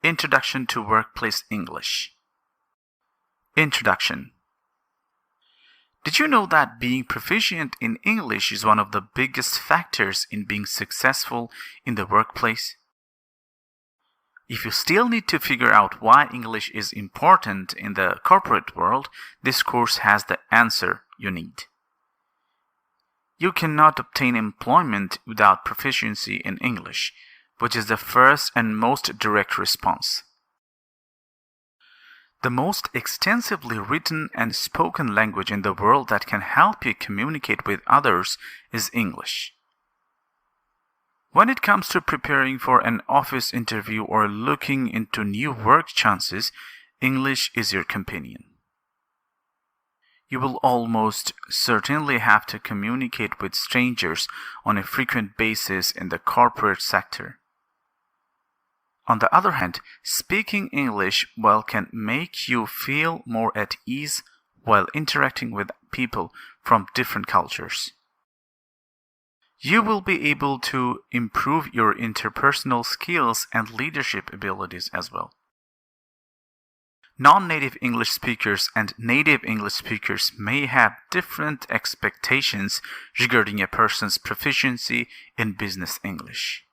Introduction to Workplace English. Introduction. Did you know that being proficient in English is one of the biggest factors in being successful in the workplace? If you still need to figure out why English is important in the corporate world, this course has the answer you need. You cannot obtain employment without proficiency in English, which is the first and most direct response. The most extensively written and spoken language in the world that can help you communicate with others is English. When it comes to preparing for an office interview or looking into new work chances, English is your companion. You will almost certainly have to communicate with strangers on a frequent basis in the corporate sector. On the other hand, speaking English well can make you feel more at ease while interacting with people from different cultures. You will be able to improve your interpersonal skills and leadership abilities as well. Non-native English speakers and native English speakers may have different expectations regarding a person's proficiency in business English.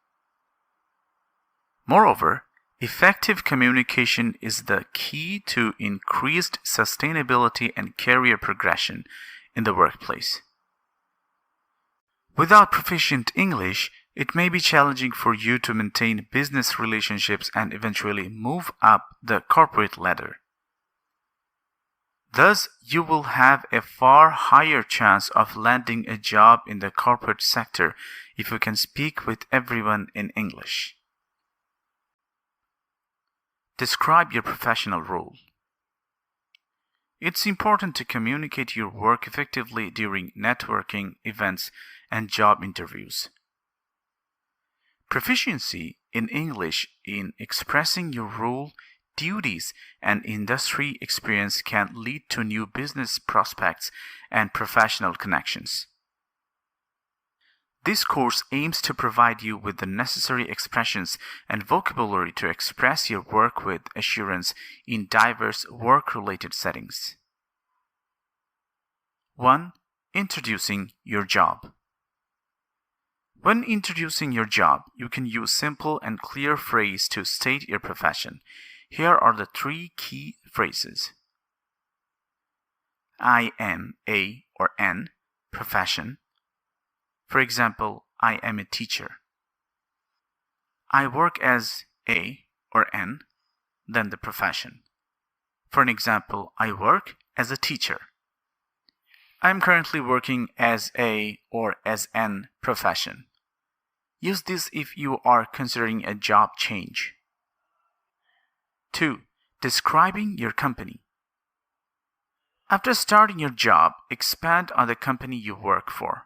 Moreover, effective communication is the key to increased sustainability and career progression in the workplace. Without proficient English, it may be challenging for you to maintain business relationships and eventually move up the corporate ladder. Thus, you will have a far higher chance of landing a job in the corporate sector if you can speak with everyone in English. Describe your professional role. It's important to communicate your work effectively during networking events and job interviews. Proficiency in English in expressing your role, duties, and industry experience can lead to new business prospects and professional connections. This course aims to provide you with the necessary expressions and vocabulary to express your work with assurance in diverse work-related settings. 1. Introducing your job. When introducing your job, you can use simple and clear phrase to state your profession. Here are the 3 key phrases. I am a or an profession. For example, I am a teacher. I work as a or an, then the profession. For an example, I work as a teacher. I am currently working as a or as an profession. Use this if you are considering a job change. 2. Describing your company. After starting your job, expand on the company you work for.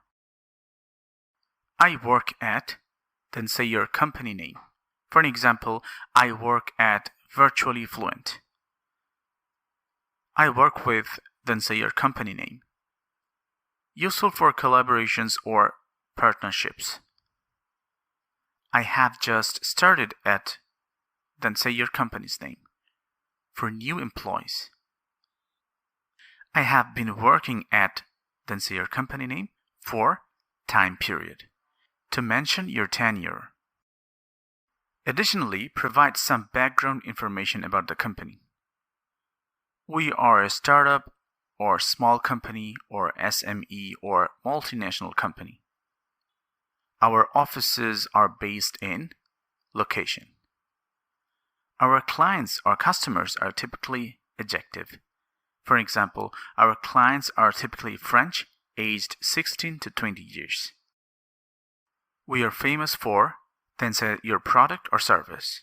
I work at, then say your company name. For an example, I work at Virtually Fluent. I work with, then say your company name. Useful for collaborations or partnerships. I have just started at, then say your company's name. For new employees. I have been working at, then say your company name, for time period. To mention your tenure. Additionally, provide some background information about the company. We are a startup or small company or SME or multinational company. Our offices are based in location. Our clients or customers are typically adjective. For example, our clients are typically French, aged 16 to 20 years. We are famous for, then say your product or service.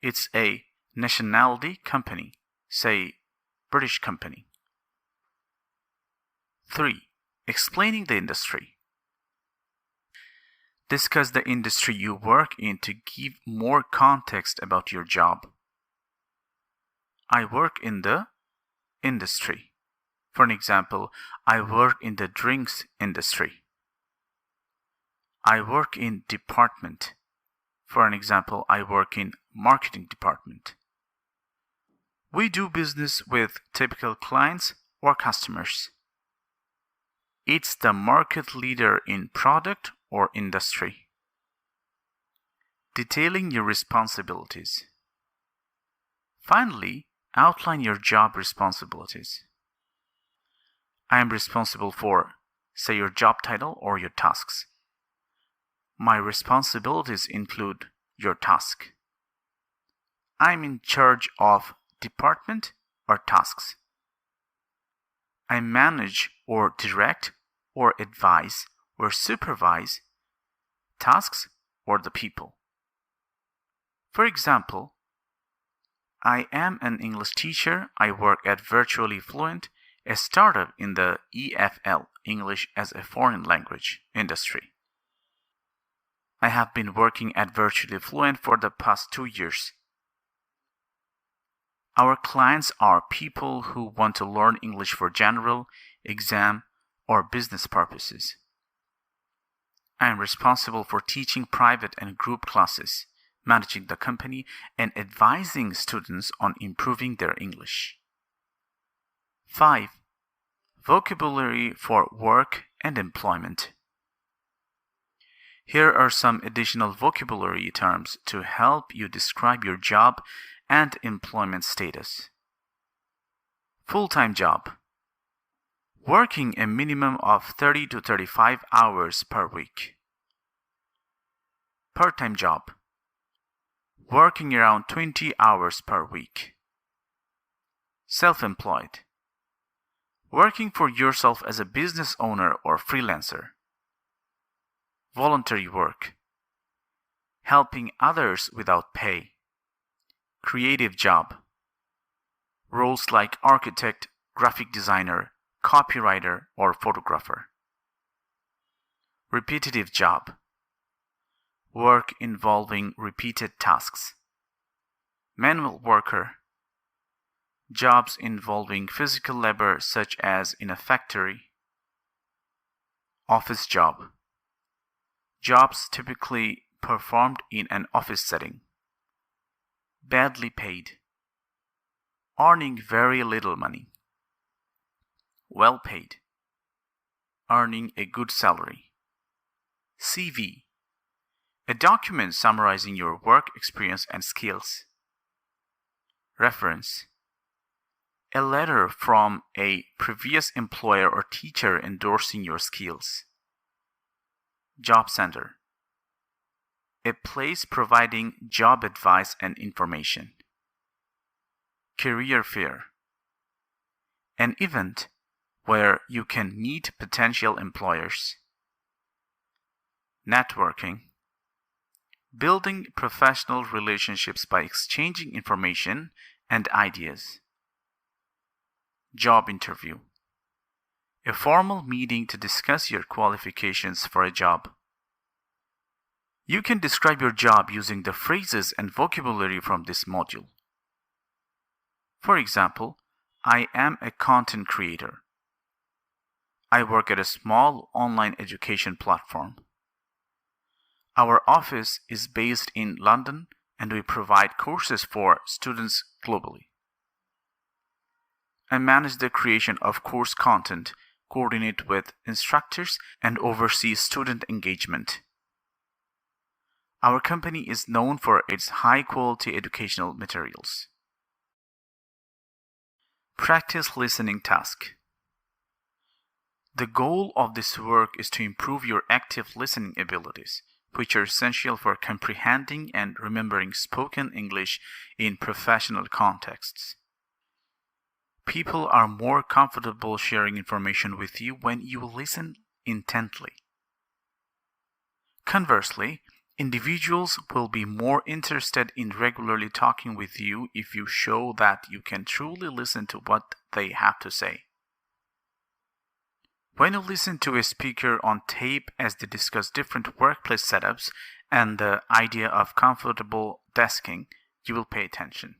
It's a nationality company, say British company. 3. Explaining the industry. Discuss the industry you work in to give more context about your job. I work in the industry. For an example, I work in the drinks industry. I work in department. For an example, I work in marketing department. We do business with typical clients or customers. It's the market leader in product or industry. Detailing your responsibilities. Finally, outline your job responsibilities. I am responsible for, say, your job title or your tasks. My responsibilities include your task. I'm in charge of department or tasks. I manage or direct or advise or supervise tasks or the people. For example, I am an English teacher. I work at Virtually Fluent, a startup in the EFL, English as a Foreign Language industry. I have been working at Virtually Fluent for the past 2 years. Our clients are people who want to learn English for general, exam, or business purposes. I am responsible for teaching private and group classes, managing the company, and advising students on improving their English. 5. Vocabulary for work and employment. Here are some additional vocabulary terms to help you describe your job and employment status. Full-time job. Working a minimum of 30 to 35 hours per week. Part-time job. Working around 20 hours per week. Self-employed. Working for yourself as a business owner or freelancer. Voluntary work. Helping others without pay. Creative job. Roles like architect, graphic designer, copywriter, or photographer. Repetitive job. Work involving repeated tasks. Manual worker. Jobs involving physical labor such as in a factory. Office job. Jobs typically performed in an office setting. Badly paid. Earning very little money. Well paid. Earning a good salary. CV. A document summarizing your work experience and skills. Reference. A letter from a previous employer or teacher endorsing your skills. Job center. A place providing job advice and information. Career fair. An event where you can meet potential employers. Networking. Building professional relationships by exchanging information and ideas. Job interview. A formal meeting to discuss your qualifications for a job. You can describe your job using the phrases and vocabulary from this module. For example, I am a content creator. I work at a small online education platform. Our office is based in London and we provide courses for students globally. I manage the creation of course content, coordinate with instructors, and oversee student engagement. Our company is known for its high-quality educational materials. Practice listening task. The goal of this work is to improve your active listening abilities, which are essential for comprehending and remembering spoken English in professional contexts. People are more comfortable sharing information with you when you listen intently. Conversely, individuals will be more interested in regularly talking with you if you show that you can truly listen to what they have to say. When you listen to a speaker on tape as they discuss different workplace setups and the idea of comfortable desking, you will pay attention.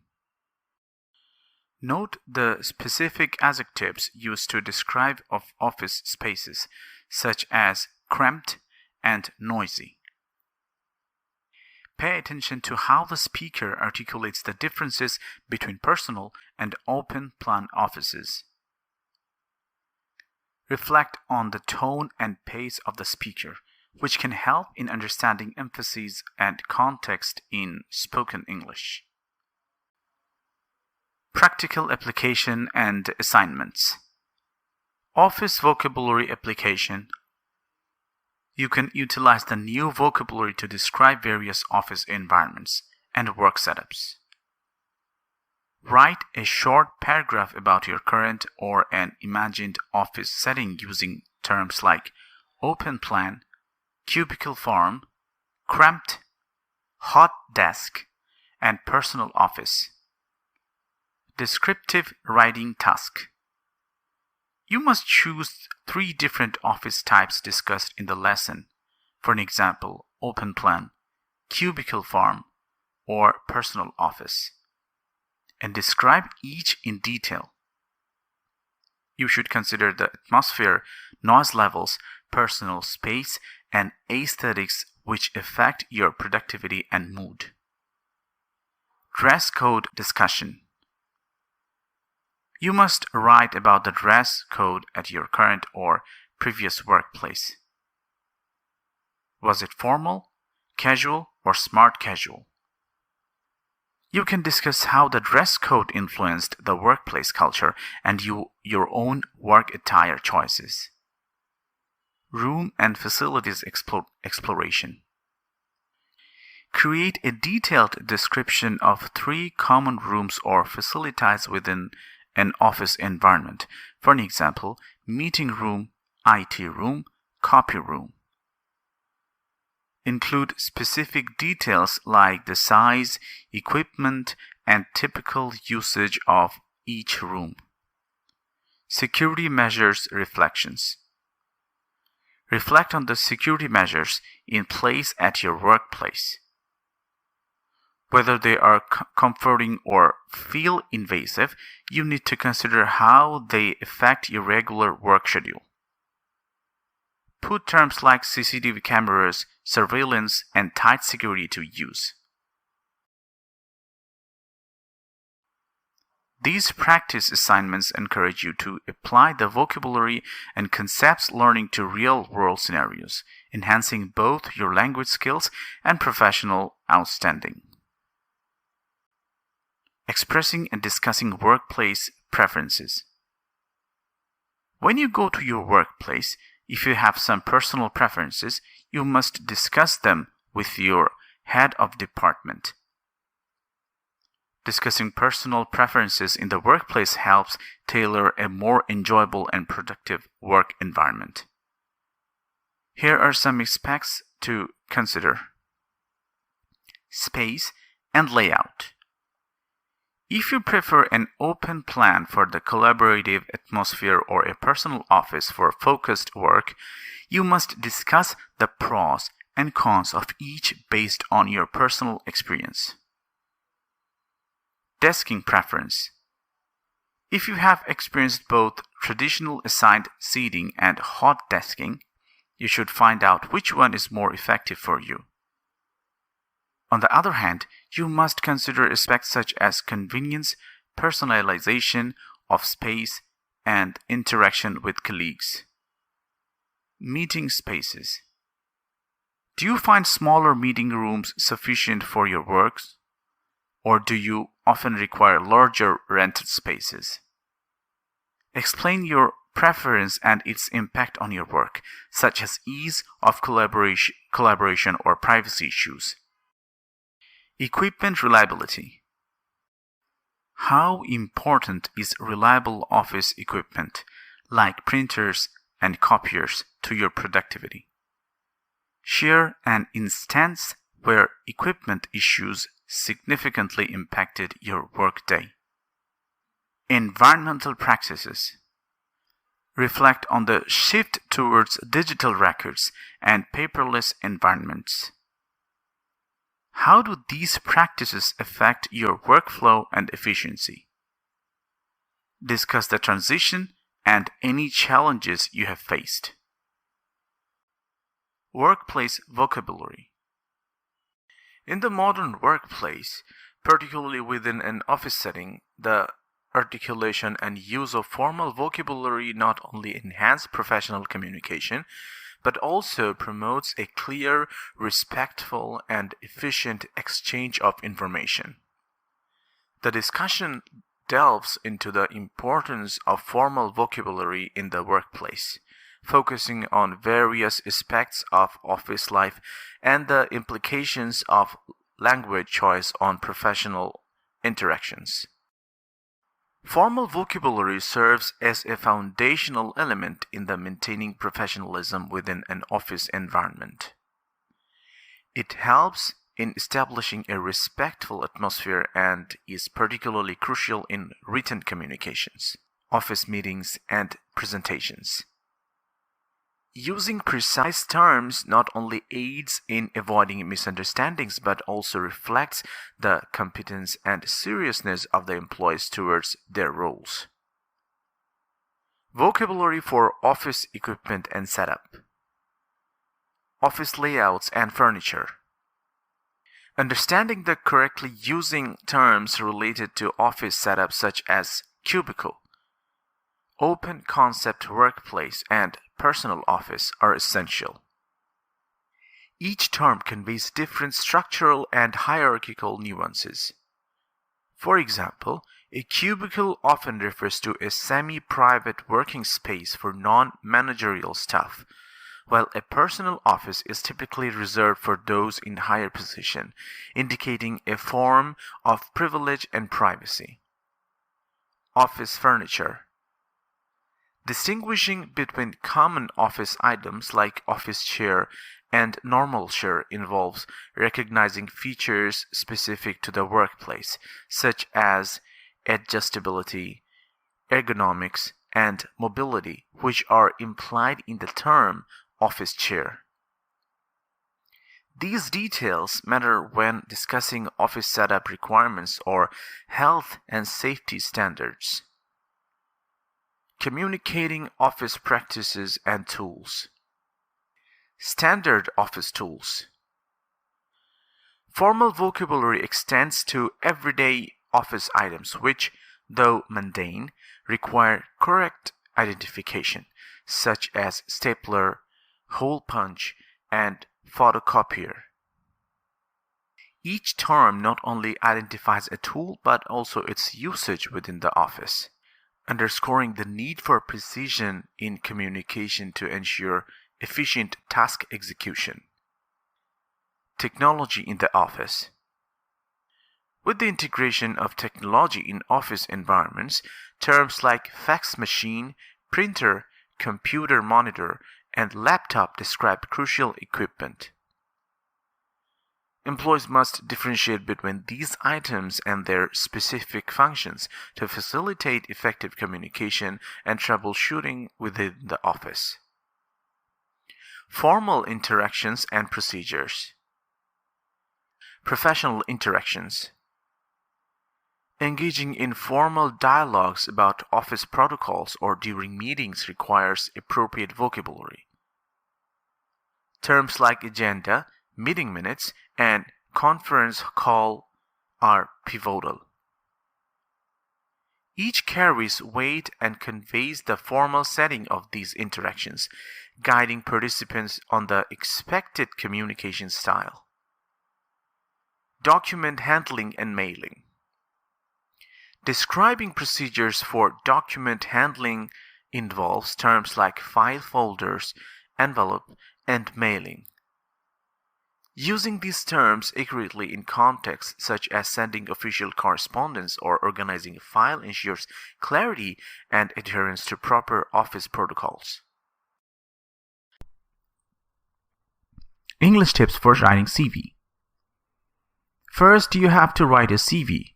Note the specific adjectives used to describe office spaces, such as cramped and noisy. Pay attention to how the speaker articulates the differences between personal and open plan offices. Reflect on the tone and pace of the speaker, which can help in understanding emphasis and context in spoken English. Practical application and assignments. Office vocabulary application. You can utilize the new vocabulary to describe various office environments and work setups. Write a short paragraph about your current or an imagined office setting using terms like open plan, cubicle form, cramped, hot desk, and personal office. Descriptive writing task. You must choose 3 different office types discussed in the lesson. For an example, open plan, cubicle form, or personal office, and describe each in detail. You should consider the atmosphere, noise levels, personal space, and aesthetics which affect your productivity and mood. Dress code discussion. You must write about the dress code at your current or previous workplace. Was it formal, casual, or smart casual? You can discuss how the dress code influenced the workplace culture and your own work attire choices. Room and facilities exploration. Create a detailed description of 3 common rooms or facilities within an office environment. For an example, meeting room, IT room, copy room. Include specific details like the size, equipment, and typical usage of each room. Security measures reflections. Reflect on the security measures in place at your workplace. Whether they are comforting or feel invasive, you need to consider how they affect your regular work schedule. Put terms like CCTV cameras, surveillance, and tight security to use. These practice assignments encourage you to apply the vocabulary and concepts learning to real-world scenarios, enhancing both your language skills and professional outstanding. Expressing and discussing workplace preferences. When you go to your workplace, if you have some personal preferences, you must discuss them with your head of department. Discussing personal preferences in the workplace helps tailor a more enjoyable and productive work environment. Here are some aspects to consider. Space and layout. If you prefer an open plan for the collaborative atmosphere or a personal office for focused work, you must discuss the pros and cons of each based on your personal experience. Desking preference. If you have experienced both traditional assigned seating and hot desking, you should find out which one is more effective for you. On the other hand, you must consider aspects such as convenience, personalization of space, and interaction with colleagues. Meeting spaces. Do you find smaller meeting rooms sufficient for your works, or do you often require larger rented spaces? Explain your preference and its impact on your work, such as ease of collaboration or privacy issues. Equipment reliability. How important is reliable office equipment, like printers and copiers, to your productivity? Share an instance where equipment issues significantly impacted your workday. Environmental practices. Reflect on the shift towards digital records and paperless environments. How do these practices affect your workflow and efficiency? Discuss the transition and any challenges you have faced. Workplace vocabulary. In the modern workplace, particularly within an office setting, the articulation and use of formal vocabulary not only enhance professional communication, but also promotes a clear, respectful, and efficient exchange of information. The discussion delves into the importance of formal vocabulary in the workplace, focusing on various aspects of office life and the implications of language choice on professional interactions. Formal vocabulary serves as a foundational element in the maintaining professionalism within an office environment. It helps in establishing a respectful atmosphere and is particularly crucial in written communications, office meetings, and presentations. Using precise terms not only aids in avoiding misunderstandings but also reflects the competence and seriousness of the employees towards their roles. Vocabulary for office equipment and setup. Office layouts and furniture. Understanding the correctly using terms related to office setup such as cubicle, open concept workplace, and personal office are essential. Each term conveys different structural and hierarchical nuances. For example, a cubicle often refers to a semi-private working space for non-managerial staff, while a personal office is typically reserved for those in higher position, indicating a form of privilege and privacy. Office furniture. Distinguishing between common office items like office chair and normal chair involves recognizing features specific to the workplace, such as adjustability, ergonomics, and mobility, which are implied in the term office chair. These details matter when discussing office setup requirements or health and safety standards. Communicating office practices and tools. Standard office tools. Formal vocabulary extends to everyday office items which, though mundane, require correct identification, such as stapler, hole punch, and photocopier. Each term not only identifies a tool but also its usage within the office, underscoring the need for precision in communication to ensure efficient task execution. Technology in the office. With the integration of technology in office environments, terms like fax machine, printer, computer monitor, and laptop describe crucial equipment. Employees must differentiate between these items and their specific functions to facilitate effective communication and troubleshooting within the office. Formal interactions and procedures. Professional interactions. Engaging in formal dialogues about office protocols or during meetings requires appropriate vocabulary. Terms like agenda, meeting minutes, and conference call are pivotal. Each carries weight and conveys the formal setting of these interactions, guiding participants on the expected communication style. Document handling and mailing. Describing procedures for document handling involves terms like file folders, envelope, and mailing. Using these terms accurately in context, such as sending official correspondence or organizing a file, ensures clarity and adherence to proper office protocols. English tips for writing CV. First, you have to write a CV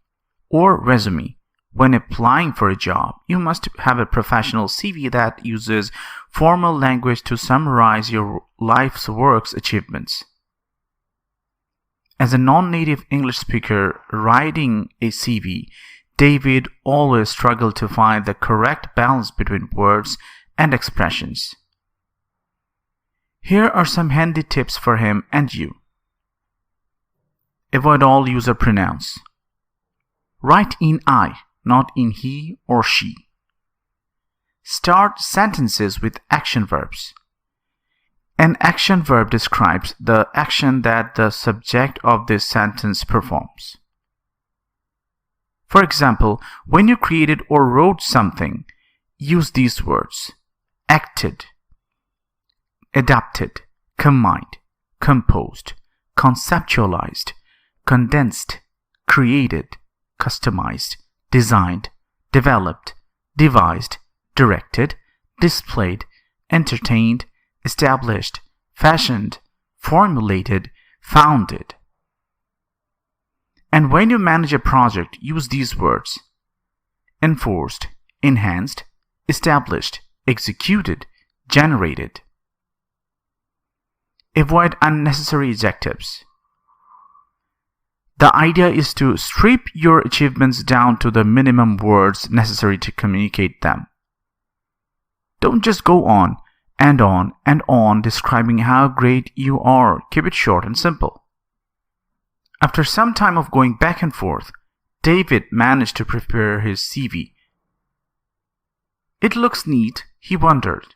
or resume. When applying for a job, you must have a professional CV that uses formal language to summarize your life's work's achievements. As a non-native English speaker writing a CV, David always struggled to find the correct balance between words and expressions. Here are some handy tips for him and you. Avoid all user pronouns. Write in I, not in he or she. Start sentences with action verbs. An action verb describes the action that the subject of this sentence performs. For example, when you created or wrote something, use these words: acted, adapted, combined, composed, conceptualized, condensed, created, customized, designed, developed, devised, directed, displayed, entertained, established, fashioned, formulated, founded. And when you manage a project, use these words: enforced, enhanced, established, executed, generated. Avoid unnecessary adjectives. The idea is to strip your achievements down to the minimum words necessary to communicate them. Don't just go on and on and on describing how great you are. Keep it short and simple. After some time of going back and forth, David managed to prepare his CV. It looks neat, he wondered.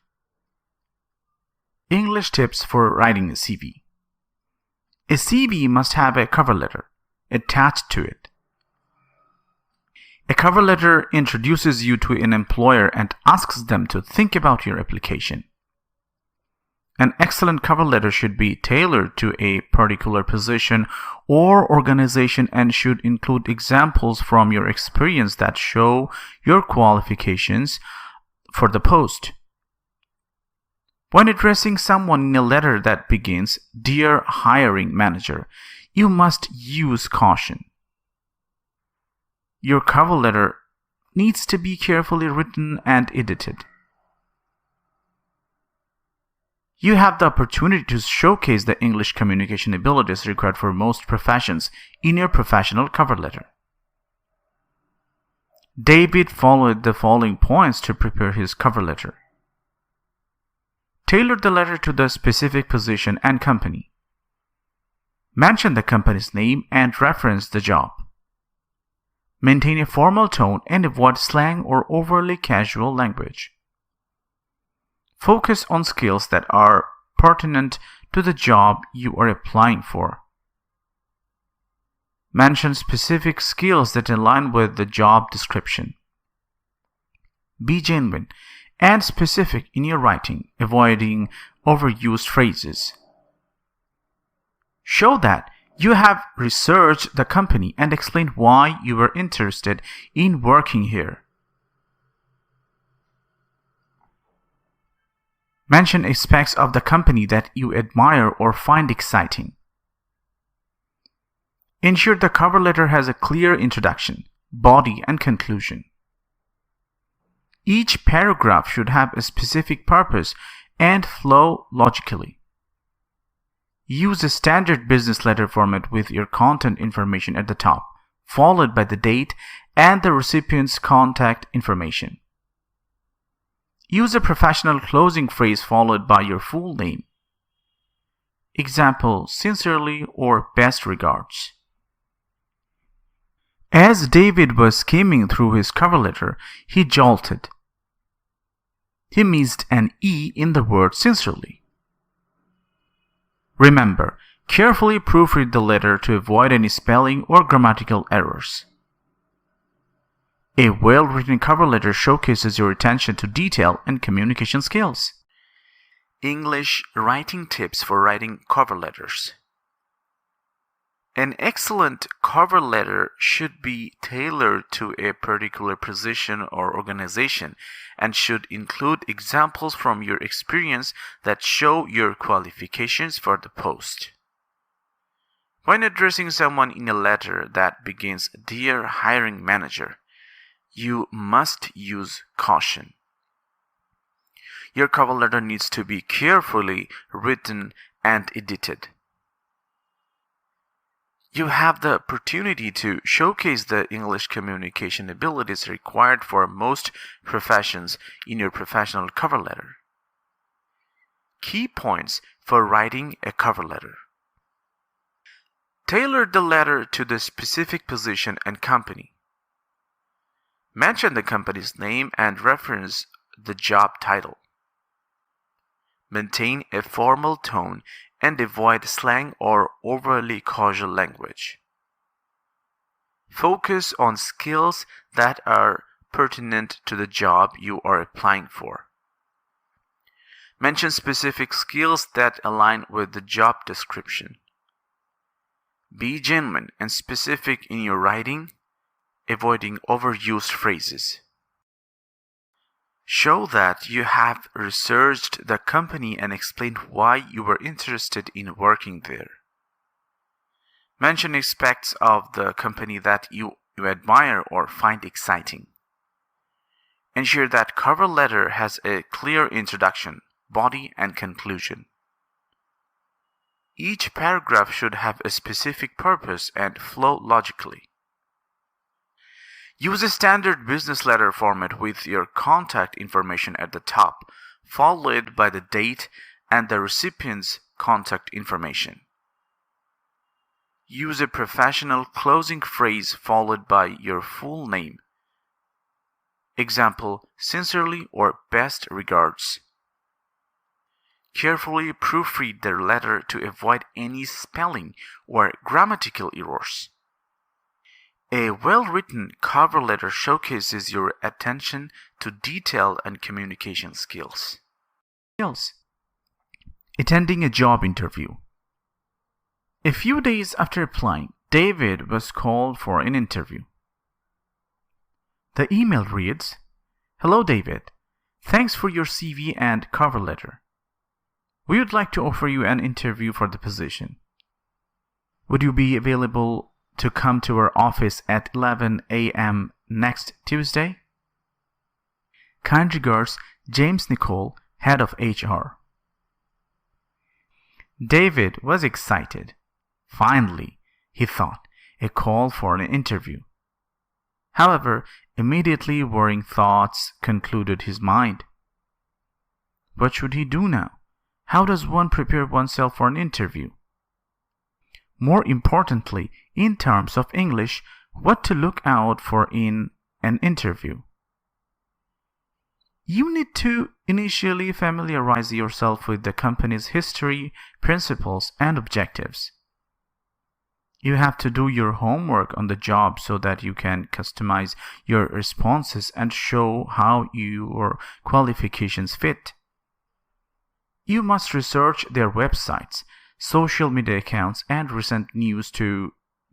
English tips for writing a CV. A CV must have a cover letter attached to it. A cover letter introduces you to an employer and asks them to think about your application. An excellent cover letter should be tailored to a particular position or organization and should include examples from your experience that show your qualifications for the post. When addressing someone in a letter that begins, "Dear Hiring Manager," you must use caution. Your cover letter needs to be carefully written and edited. You have the opportunity to showcase the English communication abilities required for most professions in your professional cover letter. David followed the following points to prepare his cover letter. Tailor the letter to the specific position and company. Mention the company's name and reference the job. Maintain a formal tone and avoid slang or overly casual language. Focus on skills that are pertinent to the job you are applying for. Mention specific skills that align with the job description. Be genuine and specific in your writing, avoiding overused phrases. Show that you have researched the company and explain why you were interested in working here. Mention aspects of the company that you admire or find exciting. Ensure the cover letter has a clear introduction, body, and conclusion. Each paragraph should have a specific purpose and flow logically. Use a standard business letter format with your content information at the top, followed by the date and the recipient's contact information. Use a professional closing phrase followed by your full name. Example: sincerely or best regards. As David was skimming through his cover letter, he jolted. He missed an E in the word sincerely. Remember, carefully proofread the letter to avoid any spelling or grammatical errors. A well-written cover letter showcases your attention to detail and communication skills. English writing tips for writing cover letters. An excellent cover letter should be tailored to a particular position or organization and should include examples from your experience that show your qualifications for the post. When addressing someone in a letter that begins, "Dear Hiring Manager," you must use caution. Your cover letter needs to be carefully written and edited. You have the opportunity to showcase the English communication abilities required for most professions in your professional cover letter. Key points for writing a cover letter. Tailor the letter to the specific position and company. Mention the company's name and reference the job title. Maintain a formal tone and avoid slang or overly casual language. Focus on skills that are pertinent to the job you are applying for. Mention specific skills that align with the job description. Be genuine and specific in your writing, avoiding overused phrases. Show that you have researched the company and explained why you were interested in working there. Mention aspects of the company that you admire or find exciting. Ensure that cover letter has a clear introduction, body, and conclusion. Each paragraph should have a specific purpose and flow logically. Use a standard business letter format with your contact information at the top, followed by the date and the recipient's contact information. Use a professional closing phrase followed by your full name. Example, sincerely or best regards. Carefully proofread the letter to avoid any spelling or grammatical errors. A well-written cover letter showcases your attention to detail and communication skills. Attending a job interview. A few days after applying, David was called for an interview. The email reads, "Hello David, thanks for your CV and cover letter. We would like to offer you an interview for the position. Would you be available to come to our office at 11 a.m. next Tuesday? Kind regards, James Nicole, Head of HR." David was excited. Finally, he thought, a call for an interview. However, immediately worrying thoughts concluded his mind. What should he do now? How does one prepare oneself for an interview? More importantly, in terms of English, what to look out for in an interview. You need to initially familiarize yourself with the company's history, principles, and objectives. You have to do your homework on the job so that you can customize your responses and show how your qualifications fit. You must research their websites, social media accounts, and recent news to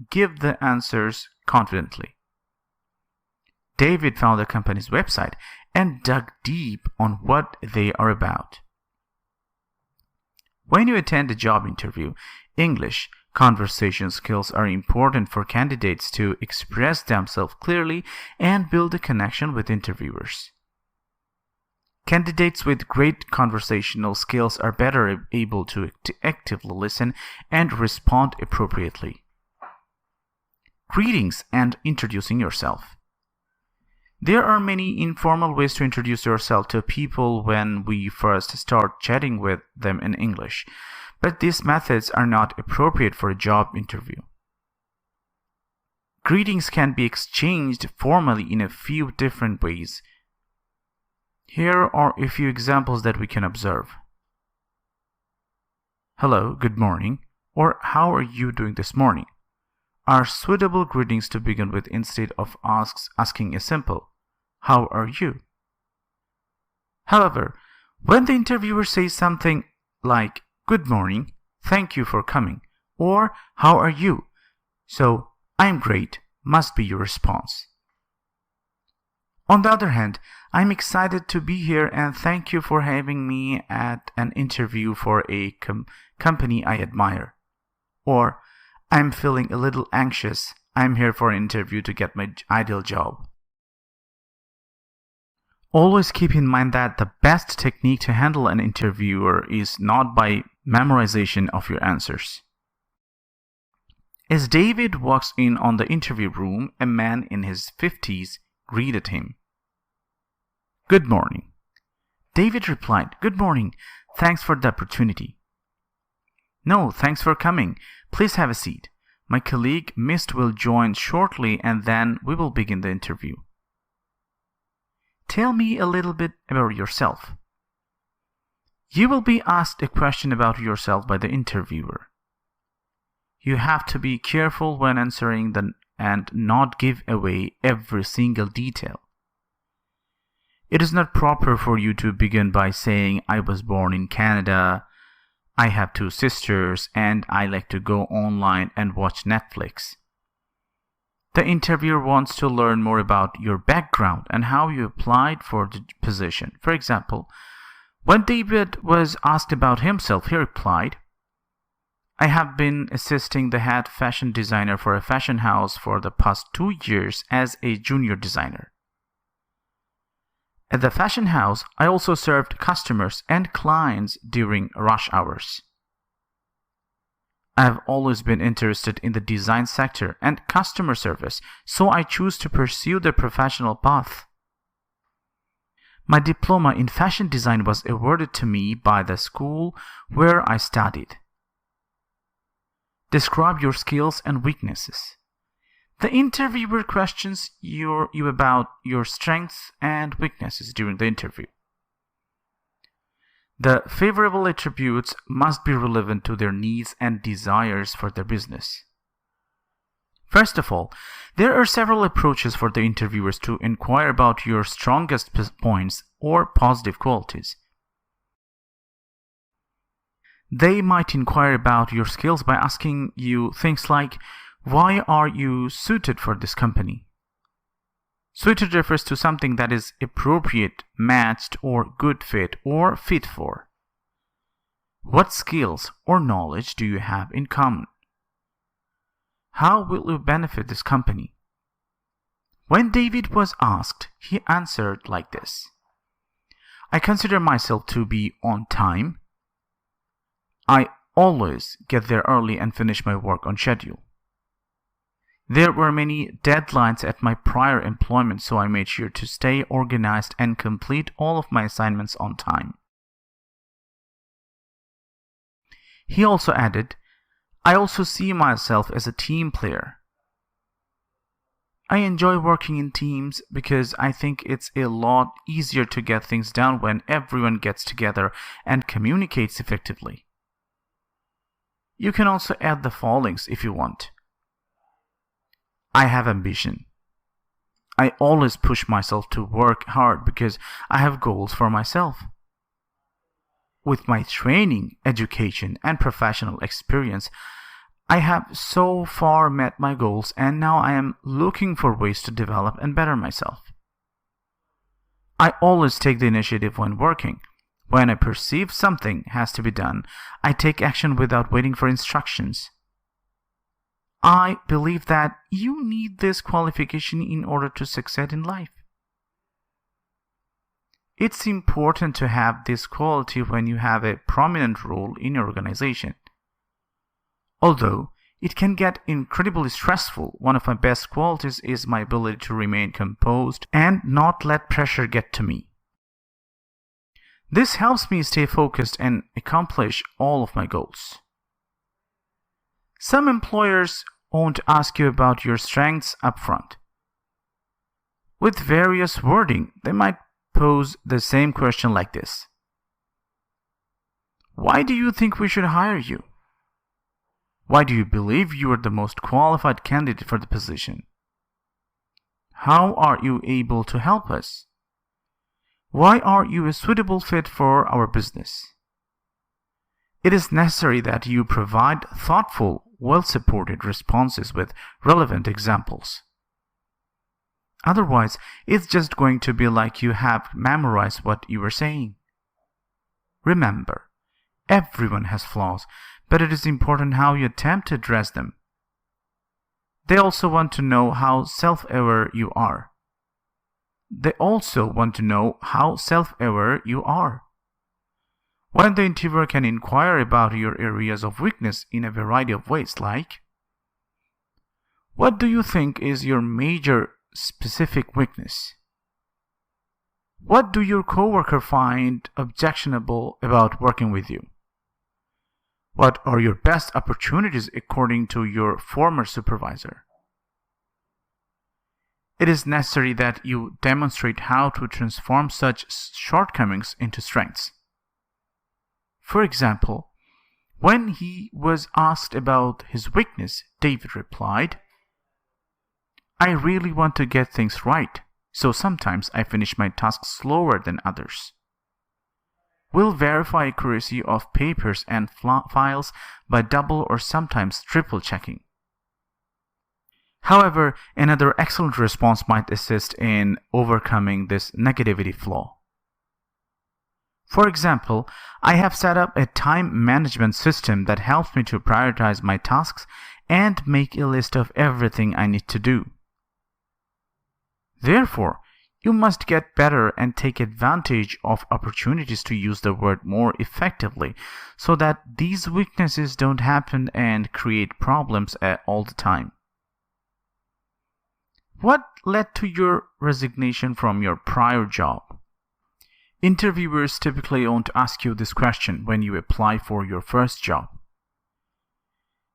give the answers confidently. David found the company's website and dug deep on what they are about. When you attend a job interview, English conversation skills are important for candidates to express themselves clearly and build a connection with interviewers. Candidates with great conversational skills are better able to actively listen and respond appropriately. Greetings and introducing yourself. There are many informal ways to introduce yourself to people when we first start chatting with them in English, but these methods are not appropriate for a job interview. Greetings can be exchanged formally in a few different ways. Here are a few examples that we can observe. Hello, good morning, or how are you doing this morning, are suitable greetings to begin with instead of asking a simple, how are you? However, when the interviewer says something like, good morning, thank you for coming, or how are you? So, I'm great must be your response. On the other hand, I'm excited to be here and thank you for having me at an interview for a company I admire. Or, I'm feeling a little anxious. I'm here for an interview to get my ideal job. Always keep in mind that the best technique to handle an interviewer is not by memorization of your answers. As David walks in on the interview room, a man in his 50s greeted him. Good morning. David replied, Good morning. Thanks for the opportunity. No, thanks for coming. Please have a seat. My colleague Mist will join shortly and then we will begin the interview. Tell me a little bit about yourself. You will be asked a question about yourself by the interviewer. You have to be careful when answering and not give away every single detail. It is not proper for you to begin by saying, I was born in Canada, I have 2 sisters, and I like to go online and watch Netflix. The interviewer wants to learn more about your background and how you applied for the position. For example, when David was asked about himself, he replied, I have been assisting the head fashion designer for a fashion house for the past 2 years as a junior designer. At the fashion house, I also served customers and clients during rush hours. I have always been interested in the design sector and customer service, so I choose to pursue the professional path. My diploma in fashion design was awarded to me by the school where I studied. Describe your skills and weaknesses. The interviewer questions you about your strengths and weaknesses during the interview. The favorable attributes must be relevant to their needs and desires for their business. First of all, there are several approaches for the interviewers to inquire about your strongest points or positive qualities. They might inquire about your skills by asking you things like, why are you suited for this company? Suited refers to something that is appropriate, matched, or good fit, or fit for. What skills or knowledge do you have in common? How will you benefit this company? When David was asked, he answered like this. I consider myself to be on time. I always get there early and finish my work on schedule. There were many deadlines at my prior employment, so I made sure to stay organized and complete all of my assignments on time. He also added, I also see myself as a team player. I enjoy working in teams because I think it's a lot easier to get things done when everyone gets together and communicates effectively. You can also add the followings if you want. I have ambition. I always push myself to work hard because I have goals for myself. With my training, education, and professional experience, I have so far met my goals and now I am looking for ways to develop and better myself. I always take the initiative when working. When I perceive something has to be done, I take action without waiting for instructions. I believe that you need this qualification in order to succeed in life. It's important to have this quality when you have a prominent role in your organization. Although it can get incredibly stressful, one of my best qualities is my ability to remain composed and not let pressure get to me. This helps me stay focused and accomplish all of my goals. Some employers won't ask you about your strengths up front. With various wording, they might pose the same question like this. Why do you think we should hire you? Why do you believe you are the most qualified candidate for the position? How are you able to help us? Why are you a suitable fit for our business? It is necessary that you provide thoughtful, well-supported responses with relevant examples. Otherwise, it's just going to be like you have memorized what you were saying. Remember, everyone has flaws, but it is important how you attempt to address them. They also want to know how self-aware you are. When the interviewer can inquire about your areas of weakness in a variety of ways, like, what do you think is your major specific weakness? What do your coworker find objectionable about working with you? What are your best opportunities according to your former supervisor? It is necessary that you demonstrate how to transform such shortcomings into strengths. For example, when he was asked about his weakness, David replied, "I really want to get things right, so sometimes I finish my tasks slower than others. We'll verify accuracy of papers and files by double or sometimes triple checking." However, another excellent response might assist in overcoming this negativity flaw. For example, I have set up a time management system that helps me to prioritize my tasks and make a list of everything I need to do. Therefore, you must get better and take advantage of opportunities to use the word more effectively so that these weaknesses don't happen and create problems all the time. What led to your resignation from your prior job? Interviewers typically won't ask you this question when you apply for your first job.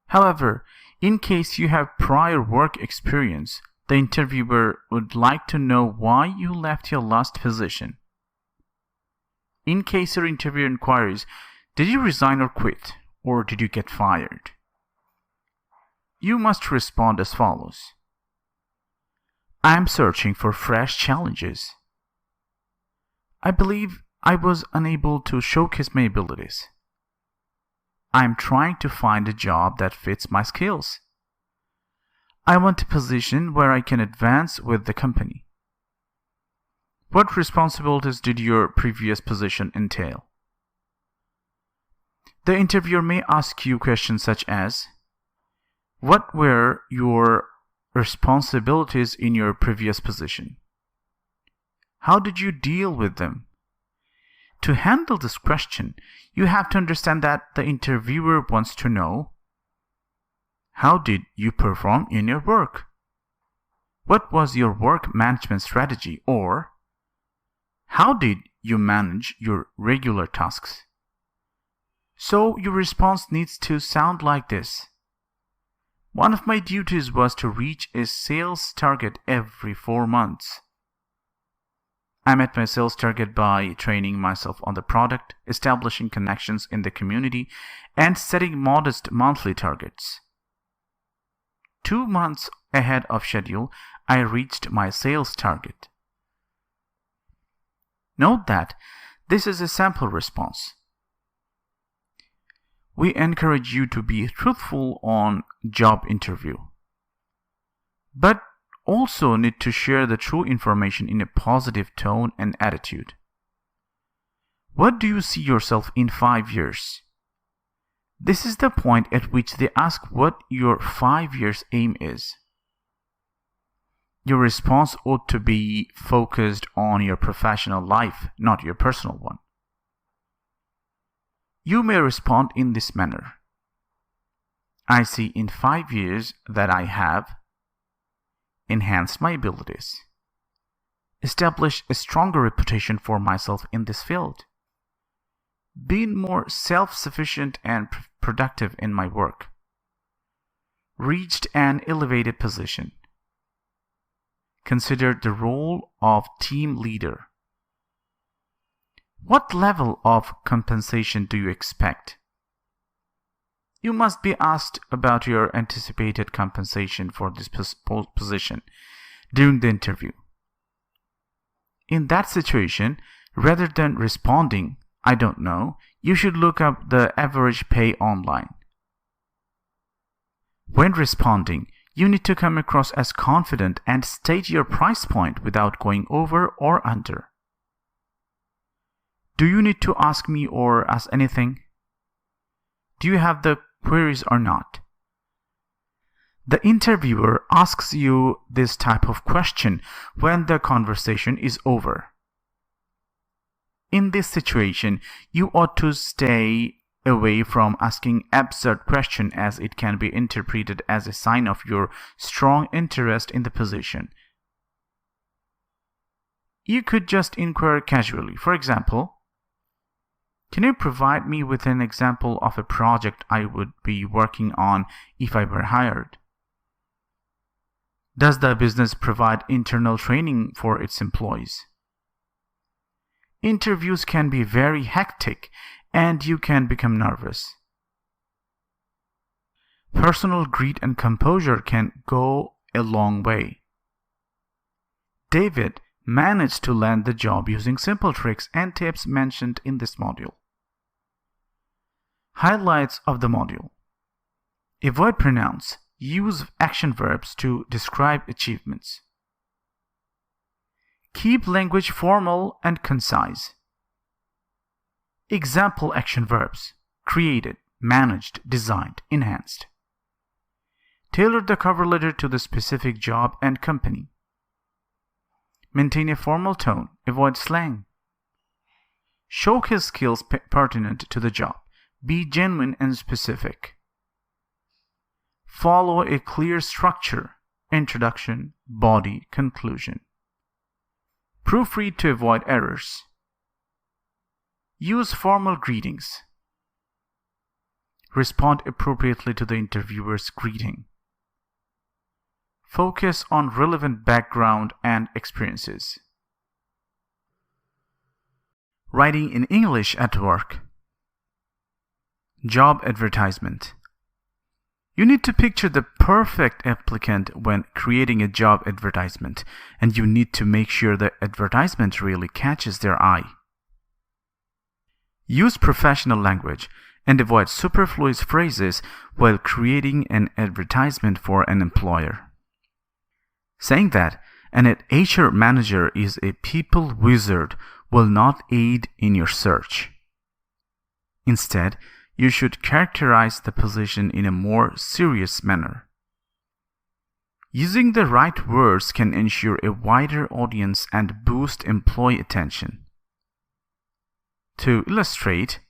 However, in case you have prior work experience, the interviewer would like to know why you left your last position. In case your interviewer inquires, "Did you resign or quit, or did you get fired?" you must respond as follows. "I am searching for fresh challenges. I believe I was unable to showcase my abilities. I am trying to find a job that fits my skills. I want a position where I can advance with the company. What responsibilities did your previous position entail?" The interviewer may ask you questions such as, "What were your responsibilities in your previous position? How did you deal with them?" To handle this question, you have to understand that the interviewer wants to know, how did you perform in your work? What was your work management strategy? Or, how did you manage your regular tasks? So your response needs to sound like this. "One of my duties was to reach a sales target every 4 months. I met my sales target by training myself on the product, establishing connections in the community, and setting modest monthly targets. 2 months ahead of schedule, I reached my sales target." Note that this is a sample response. We encourage you to be truthful on job interview, but also need to share the true information in a positive tone and attitude. What do you see yourself in 5 years? This is the point at which they ask what your 5 years aim is. Your response ought to be focused on your professional life, not your personal one. You may respond in this manner. "I see in 5 years that I have enhanced my abilities, established a stronger reputation for myself in this field, been more self-sufficient and productive in my work, reached an elevated position, considered the role of team leader. What level of compensation do you expect?" You must be asked about your anticipated compensation for this position during the interview. In that situation, rather than responding, "I don't know," you should look up the average pay online. When responding, you need to come across as confident and state your price point without going over or under. "Do you need to ask me or ask anything? Do you have the queries or not?" The interviewer asks you this type of question when the conversation is over. In this situation, you ought to stay away from asking absurd questions, as it can be interpreted as a sign of your strong interest in the position. You could just inquire casually. For example, Can you provide me with an example of a project I would be working on if I were hired? Does the business provide internal training for its employees? Interviews can be very hectic and you can become nervous. Personal grit and composure can go a long way. David managed to land the job using simple tricks and tips mentioned in this module. Highlights of the module. Avoid pronouns. Use action verbs to describe achievements. Keep language formal and concise. Example action verbs: created, managed, designed, enhanced. Tailor the cover letter to the specific job and company. Maintain a formal tone. Avoid slang. Showcase skills pertinent to the job. Be genuine and specific. Follow a clear structure: introduction, body, conclusion. Proofread to avoid errors. Use formal greetings. Respond appropriately to the interviewer's greeting. Focus on relevant background and experiences. Writing in English at work. Job advertisement. You need to picture the perfect applicant when creating a job advertisement, and you need to make sure the advertisement really catches their eye. Use professional language and avoid superfluous phrases while creating an advertisement for an employer. Saying that an HR manager is a people wizard will not aid in your search. Instead, you should characterize the position in a more serious manner. Using the right words can ensure a wider audience and boost employee attention. To illustrate,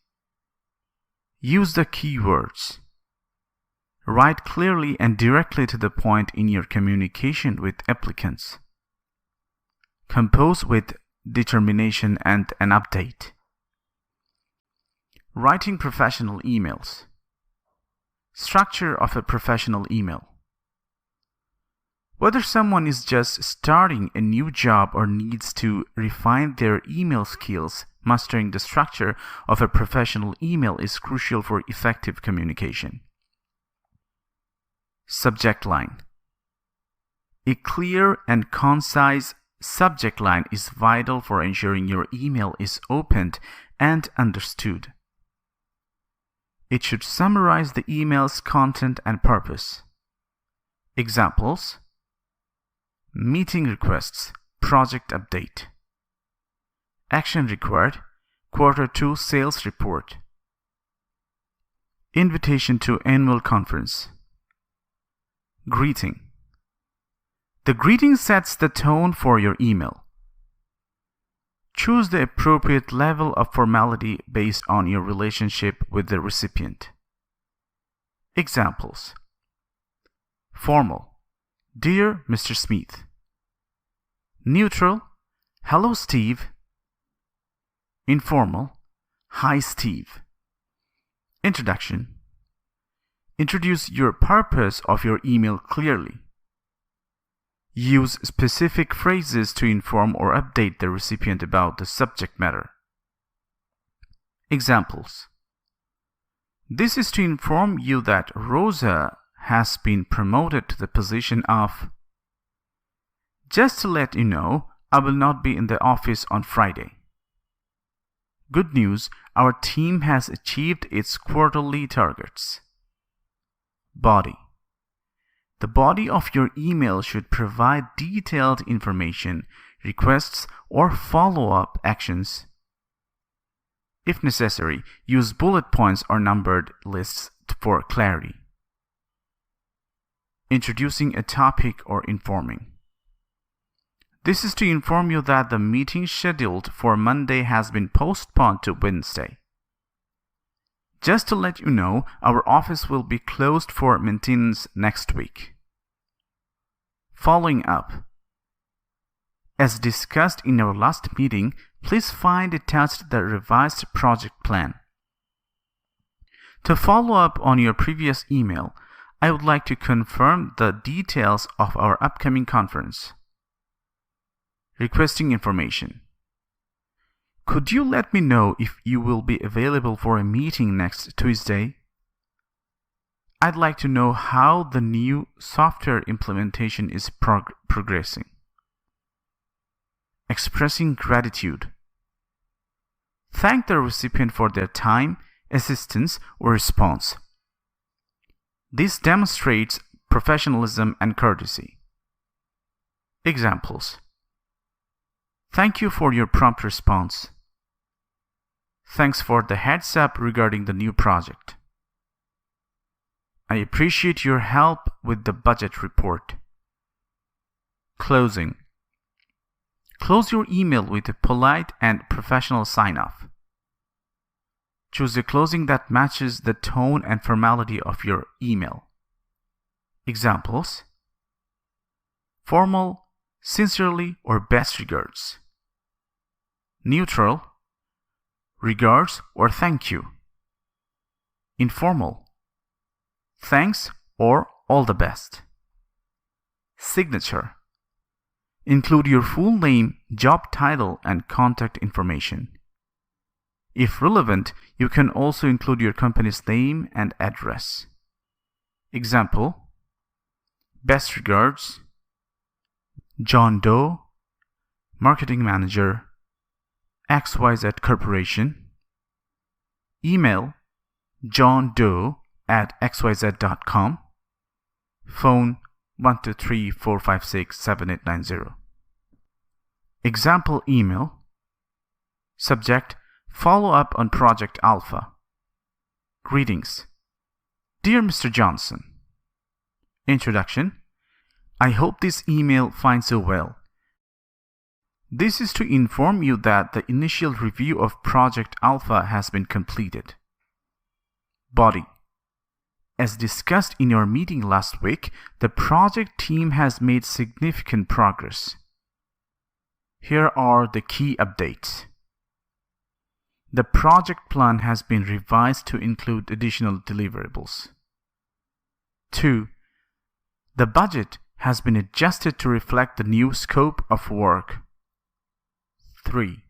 use the keywords. Write clearly and directly to the point in your communication with applicants. Compose with determination and an update. Writing professional emails. Structure of a professional email. Whether someone is just starting a new job or needs to refine their email skills, mastering the structure of a professional email is crucial for effective communication. Subject line. A clear and concise subject line is vital for ensuring your email is opened and understood. It should summarize the email's content and purpose. Examples: meeting requests, project update. Action required, Q2 sales report. Invitation to annual conference. Greeting. The greeting sets the tone for your email. Choose the appropriate level of formality based on your relationship with the recipient. Examples: formal, Dear Mr. Smith. Neutral, Hello Steve. Informal, Hi Steve. Introduction. Introduce your purpose of your email clearly. Use specific phrases to inform or update the recipient about the subject matter. Examples: this is to inform you that Rosa has been promoted to the position of. Just to let you know, I will not be in the office on Friday. Good news, our team has achieved its quarterly targets. Body. The body of your email should provide detailed information, requests, or follow-up actions. If necessary, use bullet points or numbered lists for clarity. Introducing a topic or informing. This is to inform you that the meeting scheduled for Monday has been postponed to Wednesday. Just to let you know, our office will be closed for maintenance next week. Following up. As discussed in our last meeting, please find attached the revised project plan. To follow up on your previous email, I would like to confirm the details of our upcoming conference. Requesting information. Could you let me know if you will be available for a meeting next Tuesday? I'd like to know how the new software implementation is progressing. Expressing gratitude. Thank the recipient for their time, assistance, or response. This demonstrates professionalism and courtesy. Examples. Thank you for your prompt response. Thanks for the heads up regarding the new project. I appreciate your help with the budget report. Closing. Close your email with a polite and professional sign-off. Choose a closing that matches the tone and formality of your email. Examples. Formal, sincerely, or best regards. Neutral, regards or thank you. Informal, thanks or all the best. Signature. Include your full name, job title, and contact information. If relevant, you can also include your company's name and address. Example. Best regards, John Doe, Marketing Manager, XYZ Corporation. Email, johndoe@xyz.com. Phone 123-456-7890. Example email. Subject, follow up on Project Alpha. Greetings. Dear Mr. Johnson. Introduction. I hope this email finds you well. This is to inform you that the initial review of Project Alpha has been completed. Body. As discussed in your meeting last week, the project team has made significant progress. Here are the key updates. The project plan has been revised to include additional deliverables. 2. The budget has been adjusted to reflect the new scope of work. 3.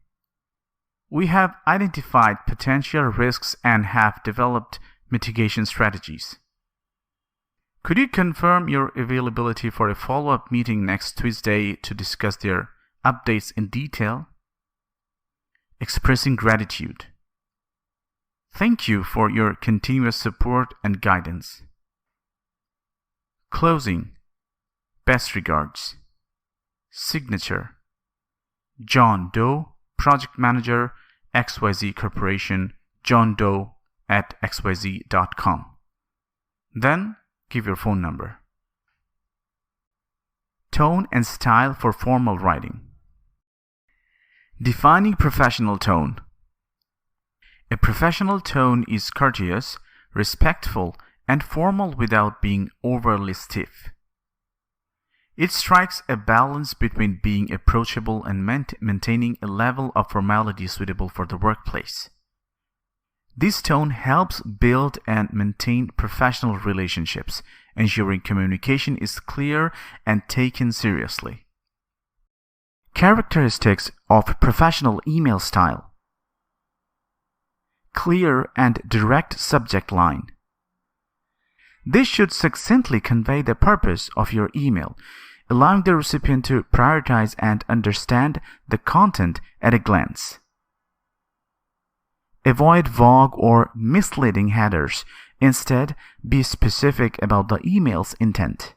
We have identified potential risks and have developed mitigation strategies. Could you confirm your availability for a follow-up meeting next Tuesday to discuss their updates in detail? Expressing gratitude. Thank you for your continuous support and guidance. Closing. Best regards. Signature. John Doe, Project Manager, XYZ Corporation, johndoe@xyz.com. Then give your phone number. Tone and style for formal writing. Defining professional tone. A professional tone is courteous, respectful, and formal without being overly stiff. It strikes a balance between being approachable and maintaining a level of formality suitable for the workplace. This tone helps build and maintain professional relationships, ensuring communication is clear and taken seriously. Characteristics of professional email style. Clear and direct subject line. This should succinctly convey the purpose of your email, allowing the recipient to prioritize and understand the content at a glance. Avoid vague or misleading headers. Instead, be specific about the email's intent.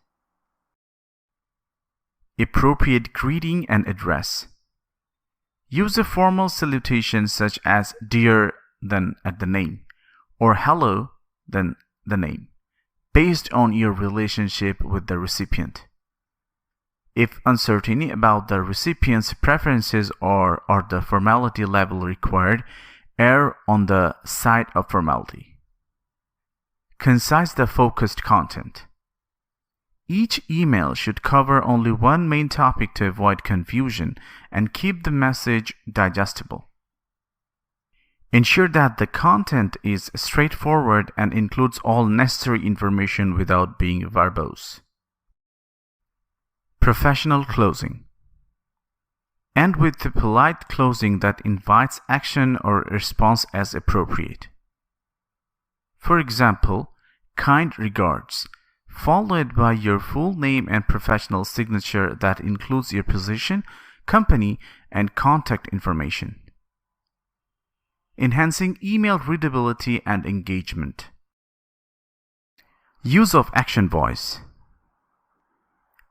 Appropriate greeting and address. Use a formal salutation such as "Dear," then at the name, or "Hello," then the name, based on your relationship with the recipient. If uncertain about the recipient's preferences or the formality level required, err on the side of formality. Concise the focused content. Each email should cover only one main topic to avoid confusion and keep the message digestible. Ensure that the content is straightforward and includes all necessary information without being verbose. Professional closing. End with a polite closing that invites action or response as appropriate. For example, kind regards, followed by your full name and professional signature that includes your position, company, and contact information. Enhancing email readability and engagement. Use of action voice.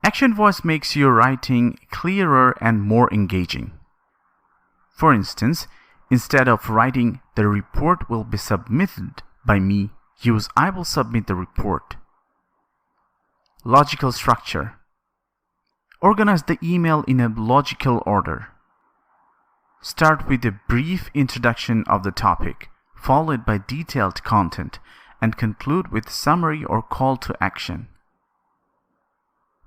Action voice makes your writing clearer and more engaging. For instance, instead of writing "the report will be submitted by me," use "I will submit the report." Logical structure. Organize the email in a logical order. Start with a brief introduction of the topic, followed by detailed content, and conclude with summary or call to action.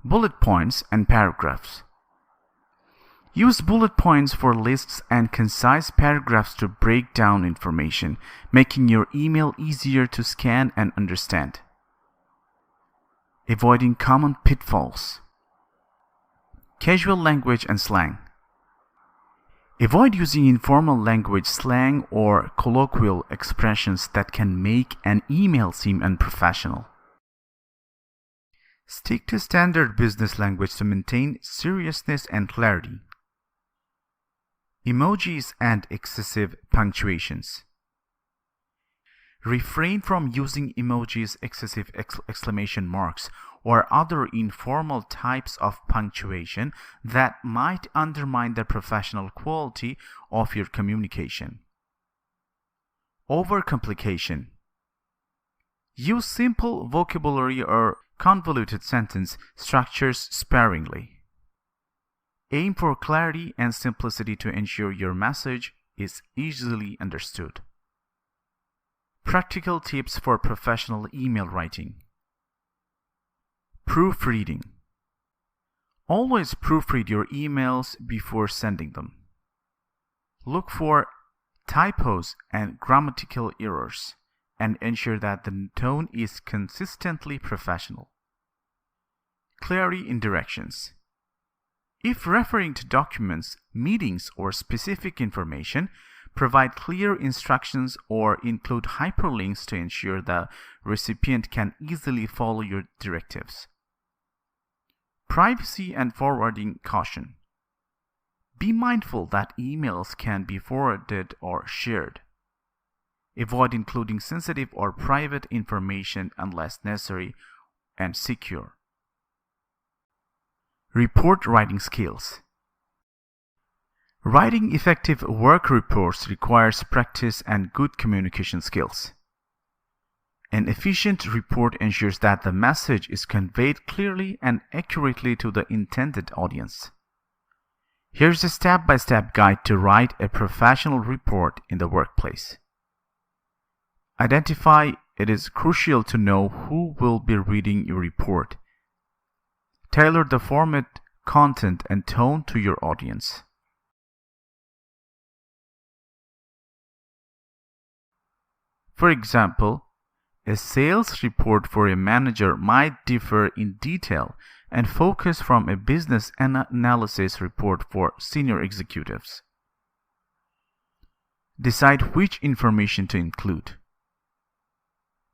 Bullet points and paragraphs. Use bullet points for lists and concise paragraphs to break down information, making your email easier to scan and understand. Avoiding common pitfalls. Casual language and slang. Avoid using informal language, slang, or colloquial expressions that can make an email seem unprofessional. Stick to standard business language to maintain seriousness and clarity. Emojis and excessive punctuations. Refrain from using emojis, excessive exclamation marks, or other informal types of punctuation that might undermine the professional quality of your communication. Overcomplication. Use simple vocabulary or convoluted sentence structures sparingly. Aim for clarity and simplicity to ensure your message is easily understood. Practical tips for professional email writing. Proofreading. Always proofread your emails before sending them. Look for typos and grammatical errors, and ensure that the tone is consistently professional. Clarity in directions. If referring to documents, meetings, or specific information, provide clear instructions or include hyperlinks to ensure the recipient can easily follow your directives. Privacy and forwarding caution. Be mindful that emails can be forwarded or shared. Avoid including sensitive or private information unless necessary and secure. Report writing skills. Writing effective work reports requires practice and good communication skills. An efficient report ensures that the message is conveyed clearly and accurately to the intended audience. Here's a step-by-step guide to write a professional report in the workplace. Identify. It is crucial to know who will be reading your report. Tailor the format, content, and tone to your audience. For example, a sales report for a manager might differ in detail and focus from a business analysis report for senior executives. Decide which information to include.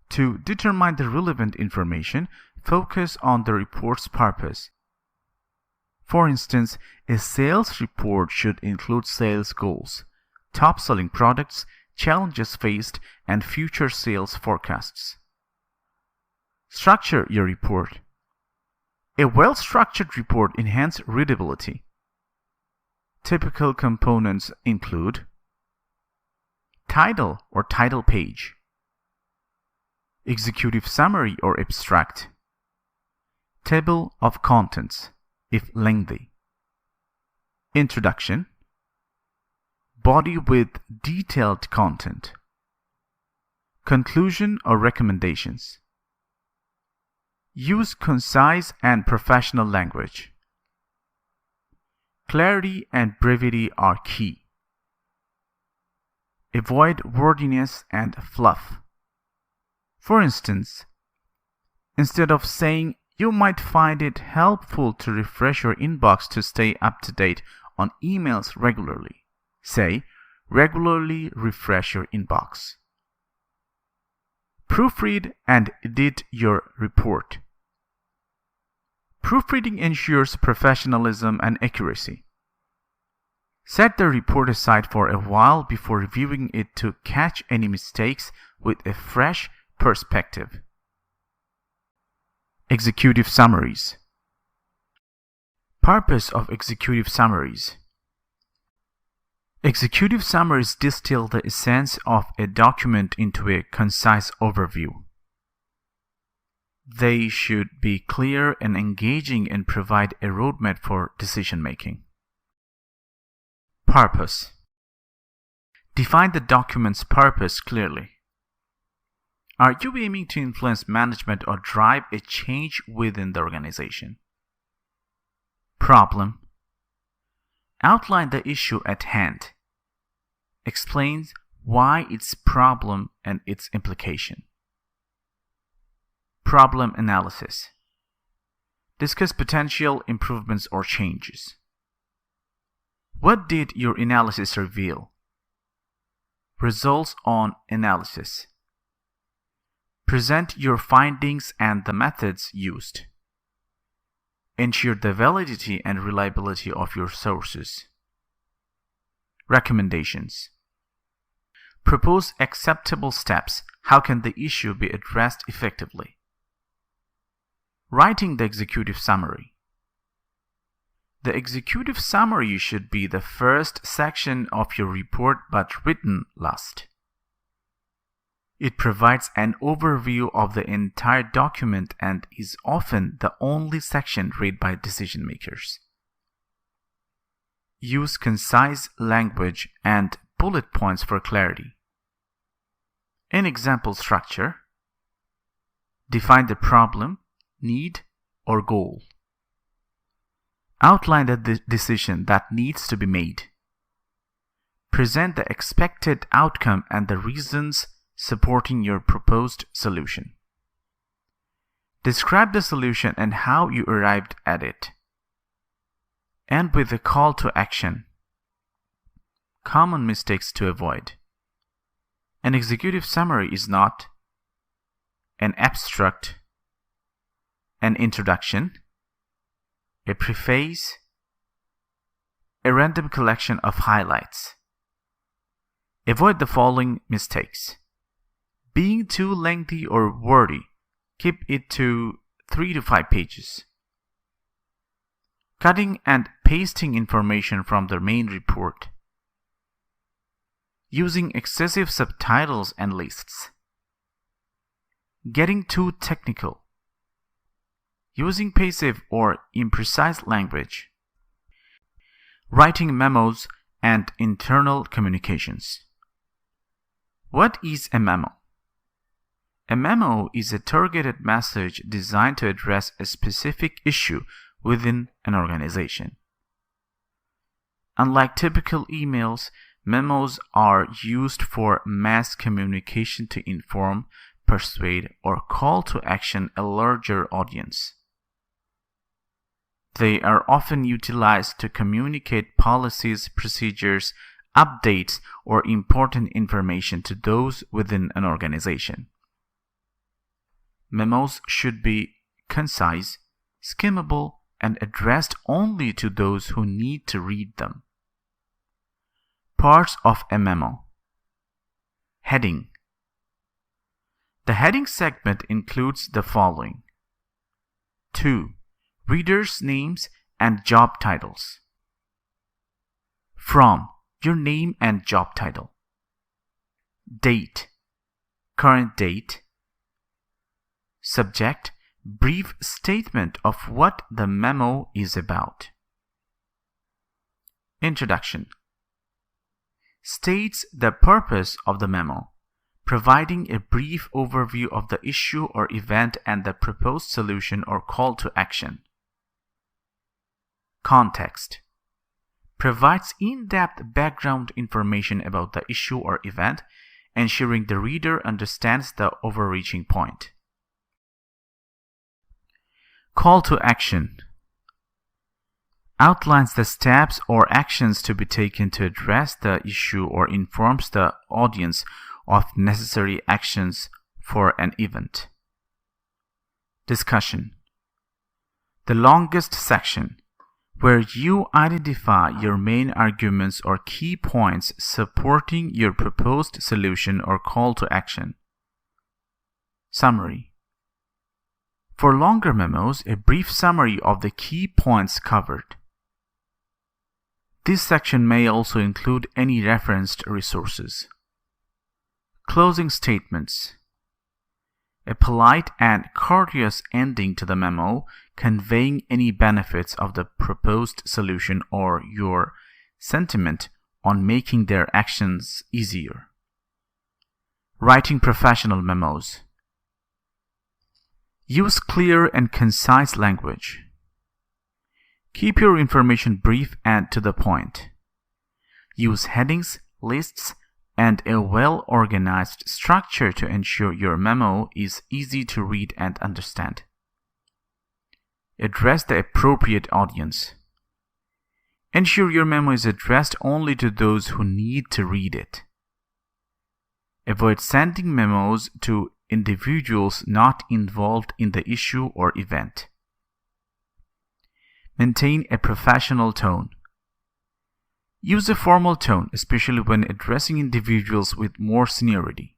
To determine the relevant information, focus on the report's purpose. For instance, a sales report should include sales goals, top-selling products, challenges faced, and future sales forecasts. Structure your report. A well-structured report enhances readability. Typical components include title or title page, executive summary or abstract, table of contents, if lengthy, introduction, body with detailed content, conclusion or recommendations. Use concise and professional language. Clarity and brevity are key. Avoid wordiness and fluff. For instance, instead of saying, "You might find it helpful to refresh your inbox to stay up to date on emails regularly," say, "Regularly refresh your inbox." Proofread and edit your report. Proofreading ensures professionalism and accuracy. Set the report aside for a while before reviewing it to catch any mistakes with a fresh perspective. Executive summaries. Purpose of executive summaries. Executive summaries distill the essence of a document into a concise overview. They should be clear and engaging and provide a roadmap for decision-making. Purpose. Define the document's purpose clearly. Are you aiming to influence management or drive a change within the organization? Problem. Outline the issue at hand. Explains why it's a problem and its implication. Problem analysis. Discuss potential improvements or changes. What did your analysis reveal? Results on analysis. Present your findings and the methods used. Ensure the validity and reliability of your sources. Recommendations. Propose acceptable steps. How can the issue be addressed effectively? Writing the executive summary. The executive summary should be the first section of your report but written last. It provides an overview of the entire document and is often the only section read by decision makers. Use concise language and bullet points for clarity. In example structure, define the problem, need, or goal. Outline the decision that needs to be made. Present the expected outcome and the reasons supporting your proposed solution. Describe the solution and how you arrived at it. End with a call to action. Common mistakes to avoid. An executive summary is not an abstract, an introduction, a preface, a random collection of highlights. Avoid the following mistakes. Being too lengthy or wordy, keep it to 3 to 5 pages. Cutting and pasting information from the main report. Using excessive subtitles and lists. Getting too technical. Using passive or imprecise language. Writing memos and internal communications. What is a memo? A memo is a targeted message designed to address a specific issue within an organization. Unlike typical emails, memos are used for mass communication to inform, persuade, or call to action a larger audience. They are often utilized to communicate policies, procedures, updates, or important information to those within an organization. Memos should be concise, skimmable, and addressed only to those who need to read them. Parts of a memo. Heading. The heading segment includes the following. 2. Readers' names and job titles. From, your name and job title. Date, current date. Subject, brief statement of what the memo is about. Introduction. States the purpose of the memo, providing a brief overview of the issue or event and the proposed solution or call to action. Context provides in-depth background information about the issue or event, ensuring the reader understands the overreaching point. Call to action outlines the steps or actions to be taken to address the issue or informs the audience of necessary actions for an event. Discussion. The longest section, where you identify your main arguments or key points supporting your proposed solution or call to action. Summary. For longer memos, a brief summary of the key points covered. This section may also include any referenced resources. Closing statements. A polite and courteous ending to the memo, conveying any benefits of the proposed solution or your sentiment on making their actions easier. Writing professional memos. Use clear and concise language. Keep your information brief and to the point. Use headings, lists, and a well-organized structure to ensure your memo is easy to read and understand. Address the appropriate audience. Ensure your memo is addressed only to those who need to read it. Avoid sending memos to individuals not involved in the issue or event. Maintain a professional tone. Use a formal tone, especially when addressing individuals with more seniority.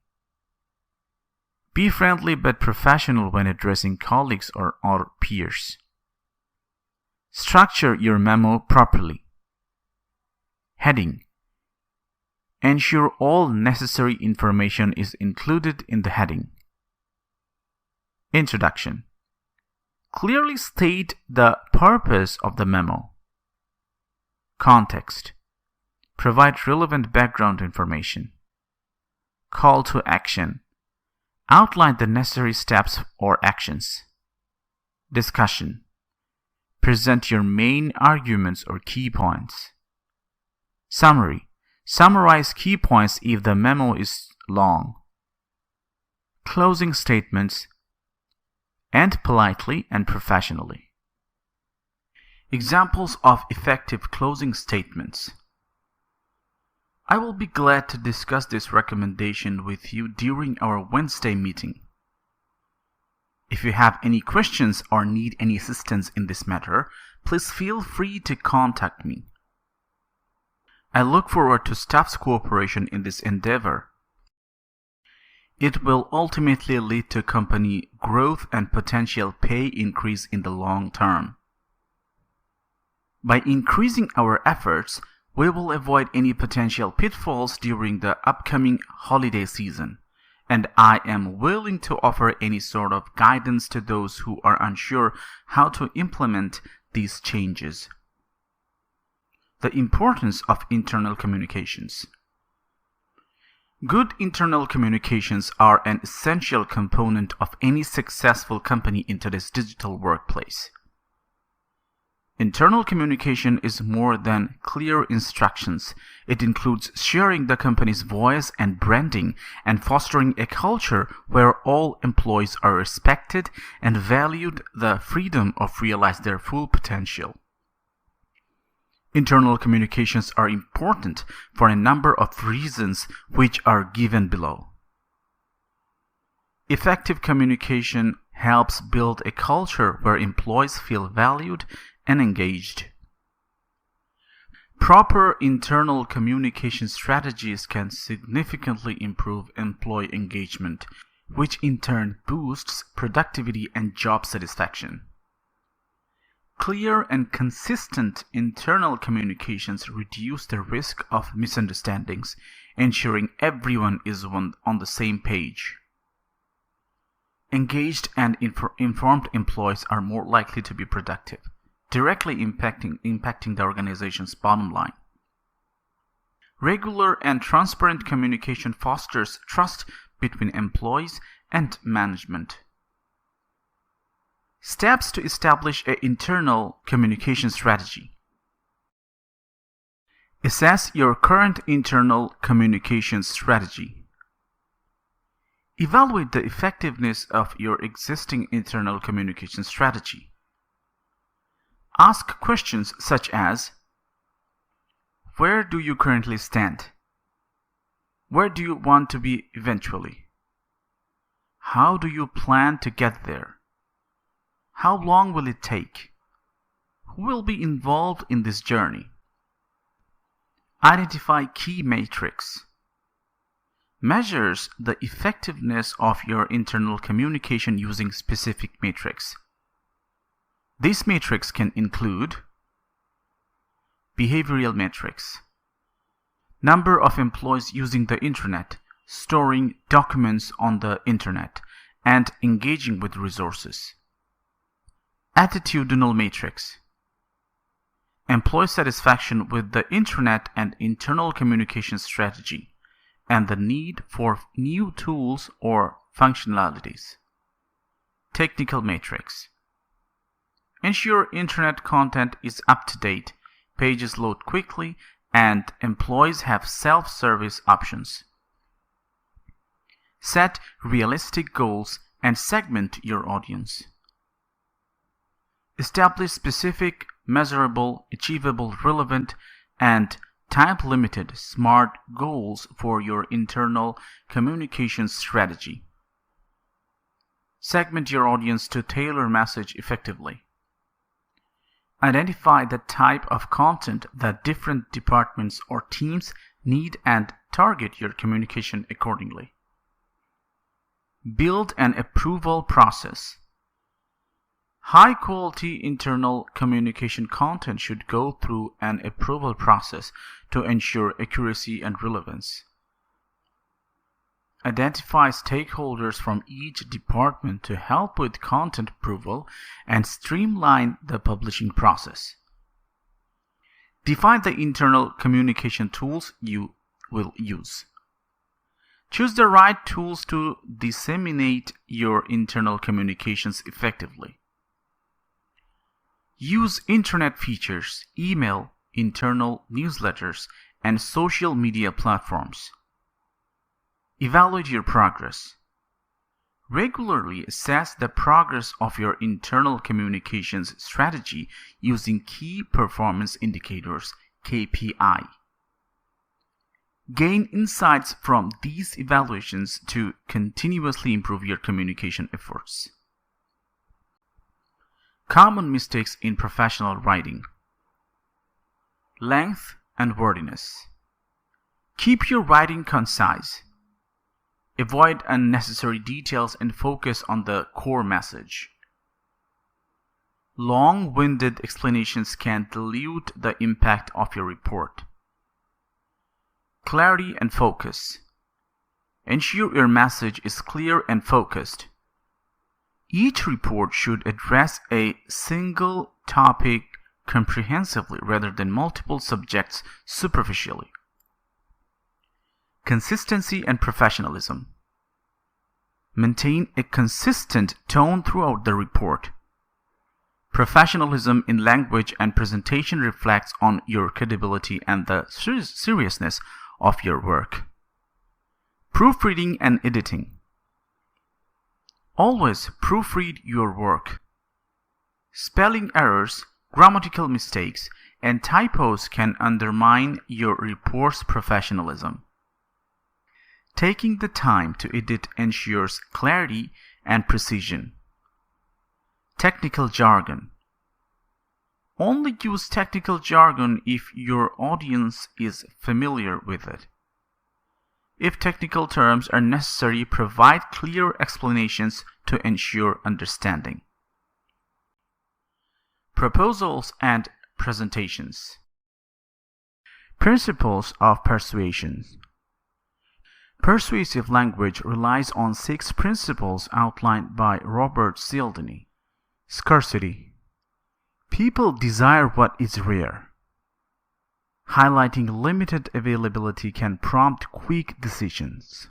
Be friendly but professional when addressing colleagues or peers. Structure your memo properly. Heading. Ensure all necessary information is included in the heading. Introduction. Clearly state the purpose of the memo. Context. Provide relevant background information. Call to action. Outline the necessary steps or actions. Discussion. Present your main arguments or key points. Summary. Summarize key points if the memo is long. Closing statements. End politely and professionally. Examples of effective closing statements. I will be glad to discuss this recommendation with you during our Wednesday meeting. If you have any questions or need any assistance in this matter, please feel free to contact me. I look forward to staff's cooperation in this endeavor. It will ultimately lead to company growth and potential pay increase in the long term. By increasing our efforts, we will avoid any potential pitfalls during the upcoming holiday season, and I am willing to offer any sort of guidance to those who are unsure how to implement these changes. The importance of internal communications. Good internal communications are an essential component of any successful company in today's digital workplace. Internal communication is more than clear instructions. It includes sharing the company's voice and branding and fostering a culture where all employees are respected and valued the freedom of realize their full potential. Internal communications are important for a number of reasons which are given below. Effective communication helps build a culture where employees feel valued and engaged. Proper internal communication strategies can significantly improve employee engagement, which in turn boosts productivity and job satisfaction. Clear and consistent internal communications reduce the risk of misunderstandings, ensuring everyone is on the same page. Engaged and informed employees are more likely to be productive, directly impacting the organization's bottom line. Regular and transparent communication fosters trust between employees and management. Steps to establish an internal communication strategy. Assess your current internal communication strategy. Evaluate the effectiveness of your existing internal communication strategy. Ask questions such as, where do you currently stand? Where do you want to be eventually? How do you plan to get there? How long will it take? Who will be involved in this journey? Identify key metrics. Measures the effectiveness of your internal communication using specific metrics. These metrics can include behavioral metrics, number of employees using the internet, storing documents on the internet, and engaging with resources. Attitudinal metrics, employee satisfaction with the internet and internal communication strategy, and the need for new tools or functionalities. Technical metrics. Ensure internet content is up to date, pages load quickly, and employees have self-service options. Set realistic goals and segment your audience. Establish specific, measurable, achievable, relevant, and time-limited SMART goals for your internal communication strategy. Segment your audience to tailor message effectively. Identify the type of content that different departments or teams need and target your communication accordingly. Build an approval process. High-quality internal communication content should go through an approval process to ensure accuracy and relevance. Identify stakeholders from each department to help with content approval and streamline the publishing process. Define the internal communication tools you will use. Choose the right tools to disseminate your internal communications effectively. Use internet features, email, internal newsletters, and social media platforms. Evaluate your progress. Regularly assess the progress of your internal communications strategy using key performance indicators, KPI. Gain insights from these evaluations to continuously improve your communication efforts. Common mistakes in professional writing. Length and wordiness. Keep your writing concise. Avoid unnecessary details and focus on the core message. Long-winded explanations can dilute the impact of your report. Clarity and focus. Ensure your message is clear and focused. Each report should address a single topic comprehensively rather than multiple subjects superficially. Consistency and professionalism. Maintain a consistent tone throughout the report. Professionalism in language and presentation reflects on your credibility and the seriousness of your work. Proofreading and editing. Always proofread your work. Spelling errors, grammatical mistakes, and typos can undermine your report's professionalism. Taking the time to edit ensures clarity and precision. Technical jargon. Only use technical jargon if your audience is familiar with it. If technical terms are necessary, provide clear explanations to ensure understanding. Proposals and presentations. Principles of persuasion. Persuasive language relies on 6 principles outlined by Robert Cialdini. Scarcity. People desire what is rare. Highlighting limited availability can prompt quick decisions.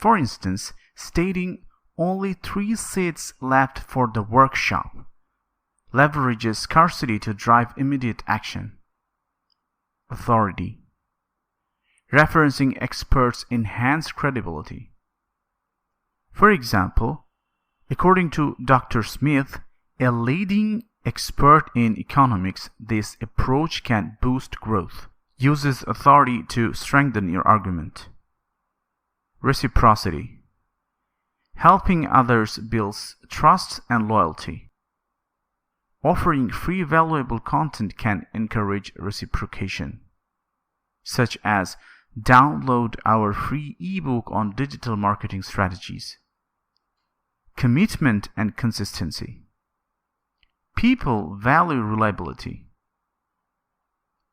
For instance, stating only 3 seats left for the workshop leverages scarcity to drive immediate action. Authority. Referencing experts enhances credibility. For example, according to Dr. Smith, a leading expert in economics, this approach can boost growth. Uses authority to strengthen your argument. Reciprocity. Helping others builds trust and loyalty. Offering free valuable content can encourage reciprocation, such as download our free ebook on digital marketing strategies. Commitment and consistency. People value reliability.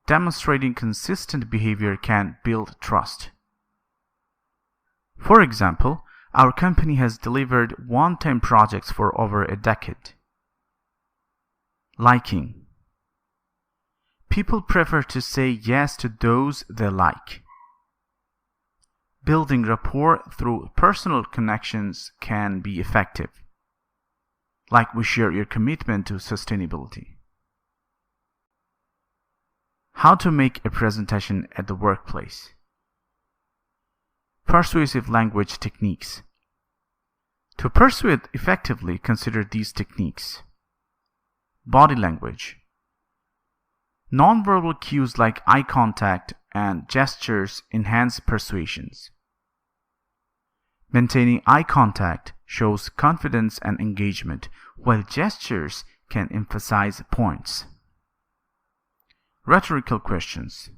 Demonstrating consistent behavior can build trust. For example, our company has delivered one-time projects for over a decade. Liking. People prefer to say yes to those they like. Building rapport through personal connections can be effective, like we share your commitment to sustainability. How to make a presentation at the workplace. Persuasive language techniques. To persuade effectively, consider these techniques. Body language. Nonverbal cues like eye contact and gestures enhance persuasions. Maintaining eye contact shows confidence and engagement, while gestures can emphasize points. Rhetorical questions.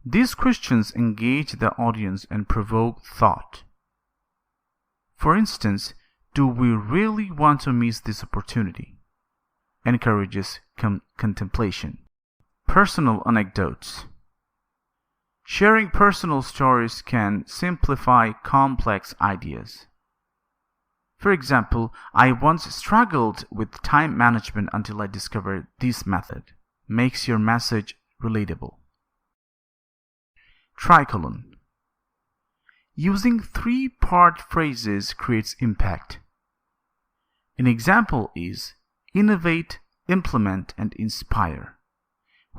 These questions engage the audience and provoke thought. For instance, do we really want to miss this opportunity? Encourages contemplation. Personal anecdotes. Sharing personal stories can simplify complex ideas. For example, I once struggled with time management until I discovered this method. Makes your message relatable. Tricolon. Using 3-part phrases creates impact. An example is innovate, implement, and inspire,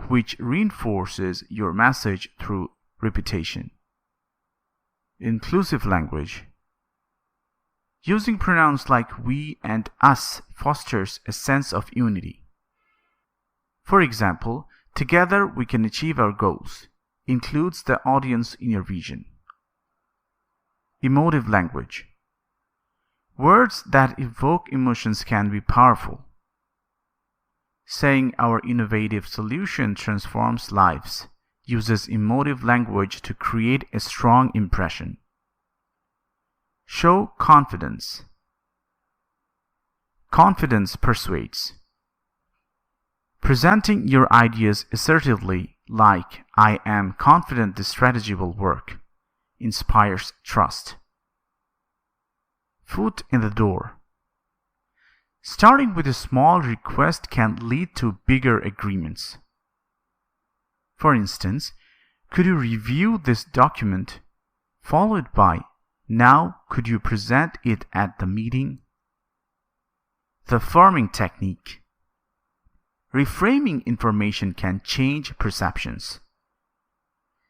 which reinforces your message through repetition. Inclusive language. Using pronouns like we and us fosters a sense of unity. For example, together we can achieve our goals. Includes the audience in your vision. Emotive language. Words that evoke emotions can be powerful. Saying our innovative solution transforms lives uses emotive language to create a strong impression. Show confidence. Confidence persuades. Presenting your ideas assertively, like I am confident this strategy will work, inspires trust. Foot in the door. Starting with a small request can lead to bigger agreements. For instance, could you review this document, followed by, now could you present it at the meeting? The farming technique. Reframing information can change perceptions.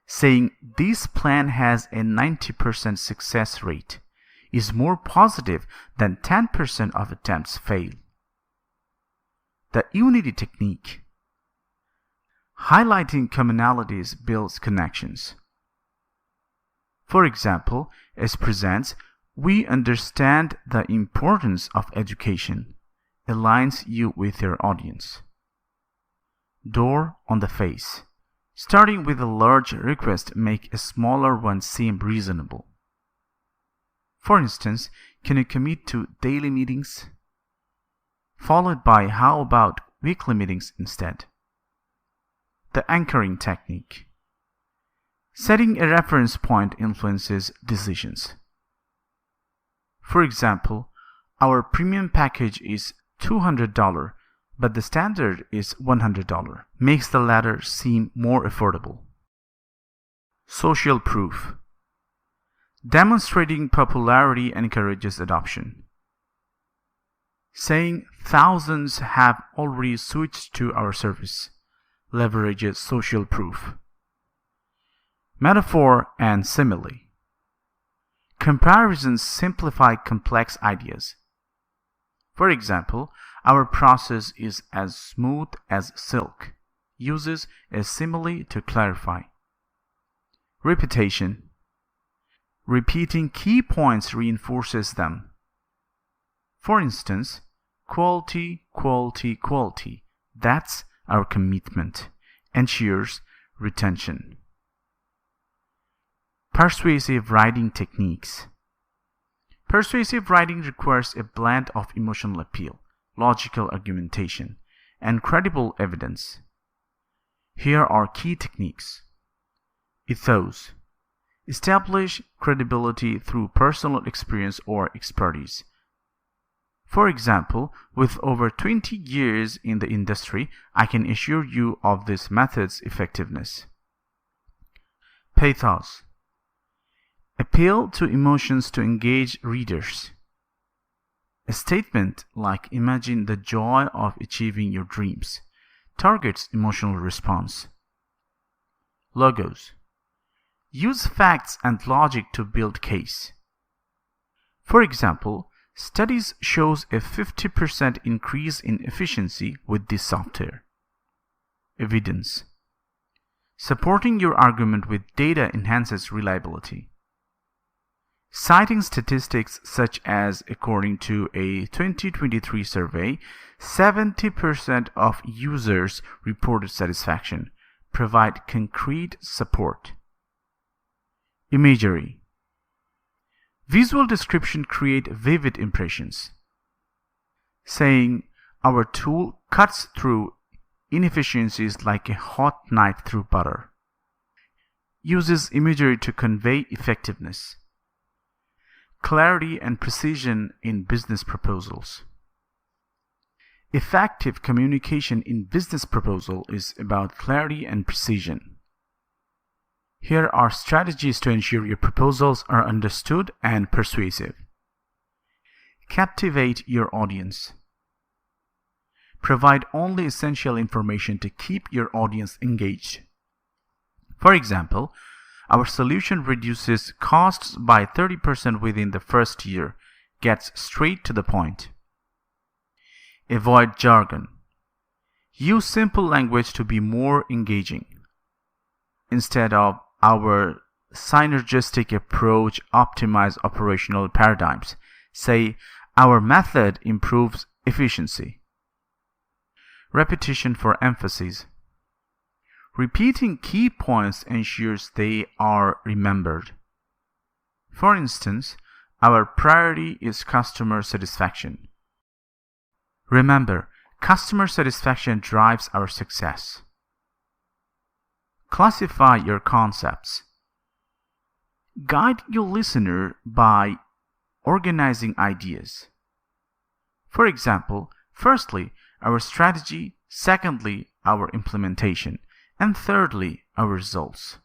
Saying this plan has a 90% success rate is more positive than 10% of attempts fail. The unity technique. Highlighting commonalities builds connections. For example, as presents, we understand the importance of education, aligns you with your audience. Door on the face. Starting with a large request, make a smaller one seem reasonable. For instance, can you commit to daily meetings? Followed by how about weekly meetings instead? The anchoring technique. Setting a reference point influences decisions. For example, our premium package is $200, but the standard is $100. Makes the latter seem more affordable. Social proof. Demonstrating popularity encourages adoption. Saying thousands have already switched to our service leverages social proof. Metaphor and simile. Comparisons simplify complex ideas. For example, our process is as smooth as silk. Uses a simile to clarify. Repetition. Repeating key points reinforces them. For instance, quality, quality, quality. That's our commitment. Ensures retention. Persuasive writing techniques. Persuasive writing requires a blend of emotional appeal, logical argumentation, and credible evidence. Here are key techniques. Ethos. Establish credibility through personal experience or expertise. For example, with over 20 years in the industry, I can assure you of this method's effectiveness. Pathos. Appeal to emotions to engage readers. A statement like "Imagine the joy of achieving your dreams" targets emotional response. Logos. Use facts and logic to build case. For example, studies shows a 50% increase in efficiency with this software. Evidence. Supporting your argument with data enhances reliability. Citing statistics such as, according to a 2023 survey, 70% of users reported satisfaction, provide concrete support. Imagery. Visual description create vivid impressions. Saying, "Our tool cuts through inefficiencies like a hot knife through butter," uses imagery to convey effectiveness. Clarity and precision in business proposals. Effective communication in business proposal is about clarity and precision. Here are strategies to ensure your proposals are understood and persuasive. Captivate your audience. Provide only essential information to keep your audience engaged. For example, our solution reduces costs by 30% within the first year, gets straight to the point. Avoid jargon. Use simple language to be more engaging. Instead of "Our synergistic approach optimizes operational paradigms," say, "Our method improves efficiency." Repetition for emphasis. Repeating key points ensures they are remembered. For instance, "Our priority is customer satisfaction." Remember, customer satisfaction drives our success. Classify your concepts. Guide your listener by organizing ideas. For example, firstly, our strategy, secondly, our implementation, and thirdly, our results.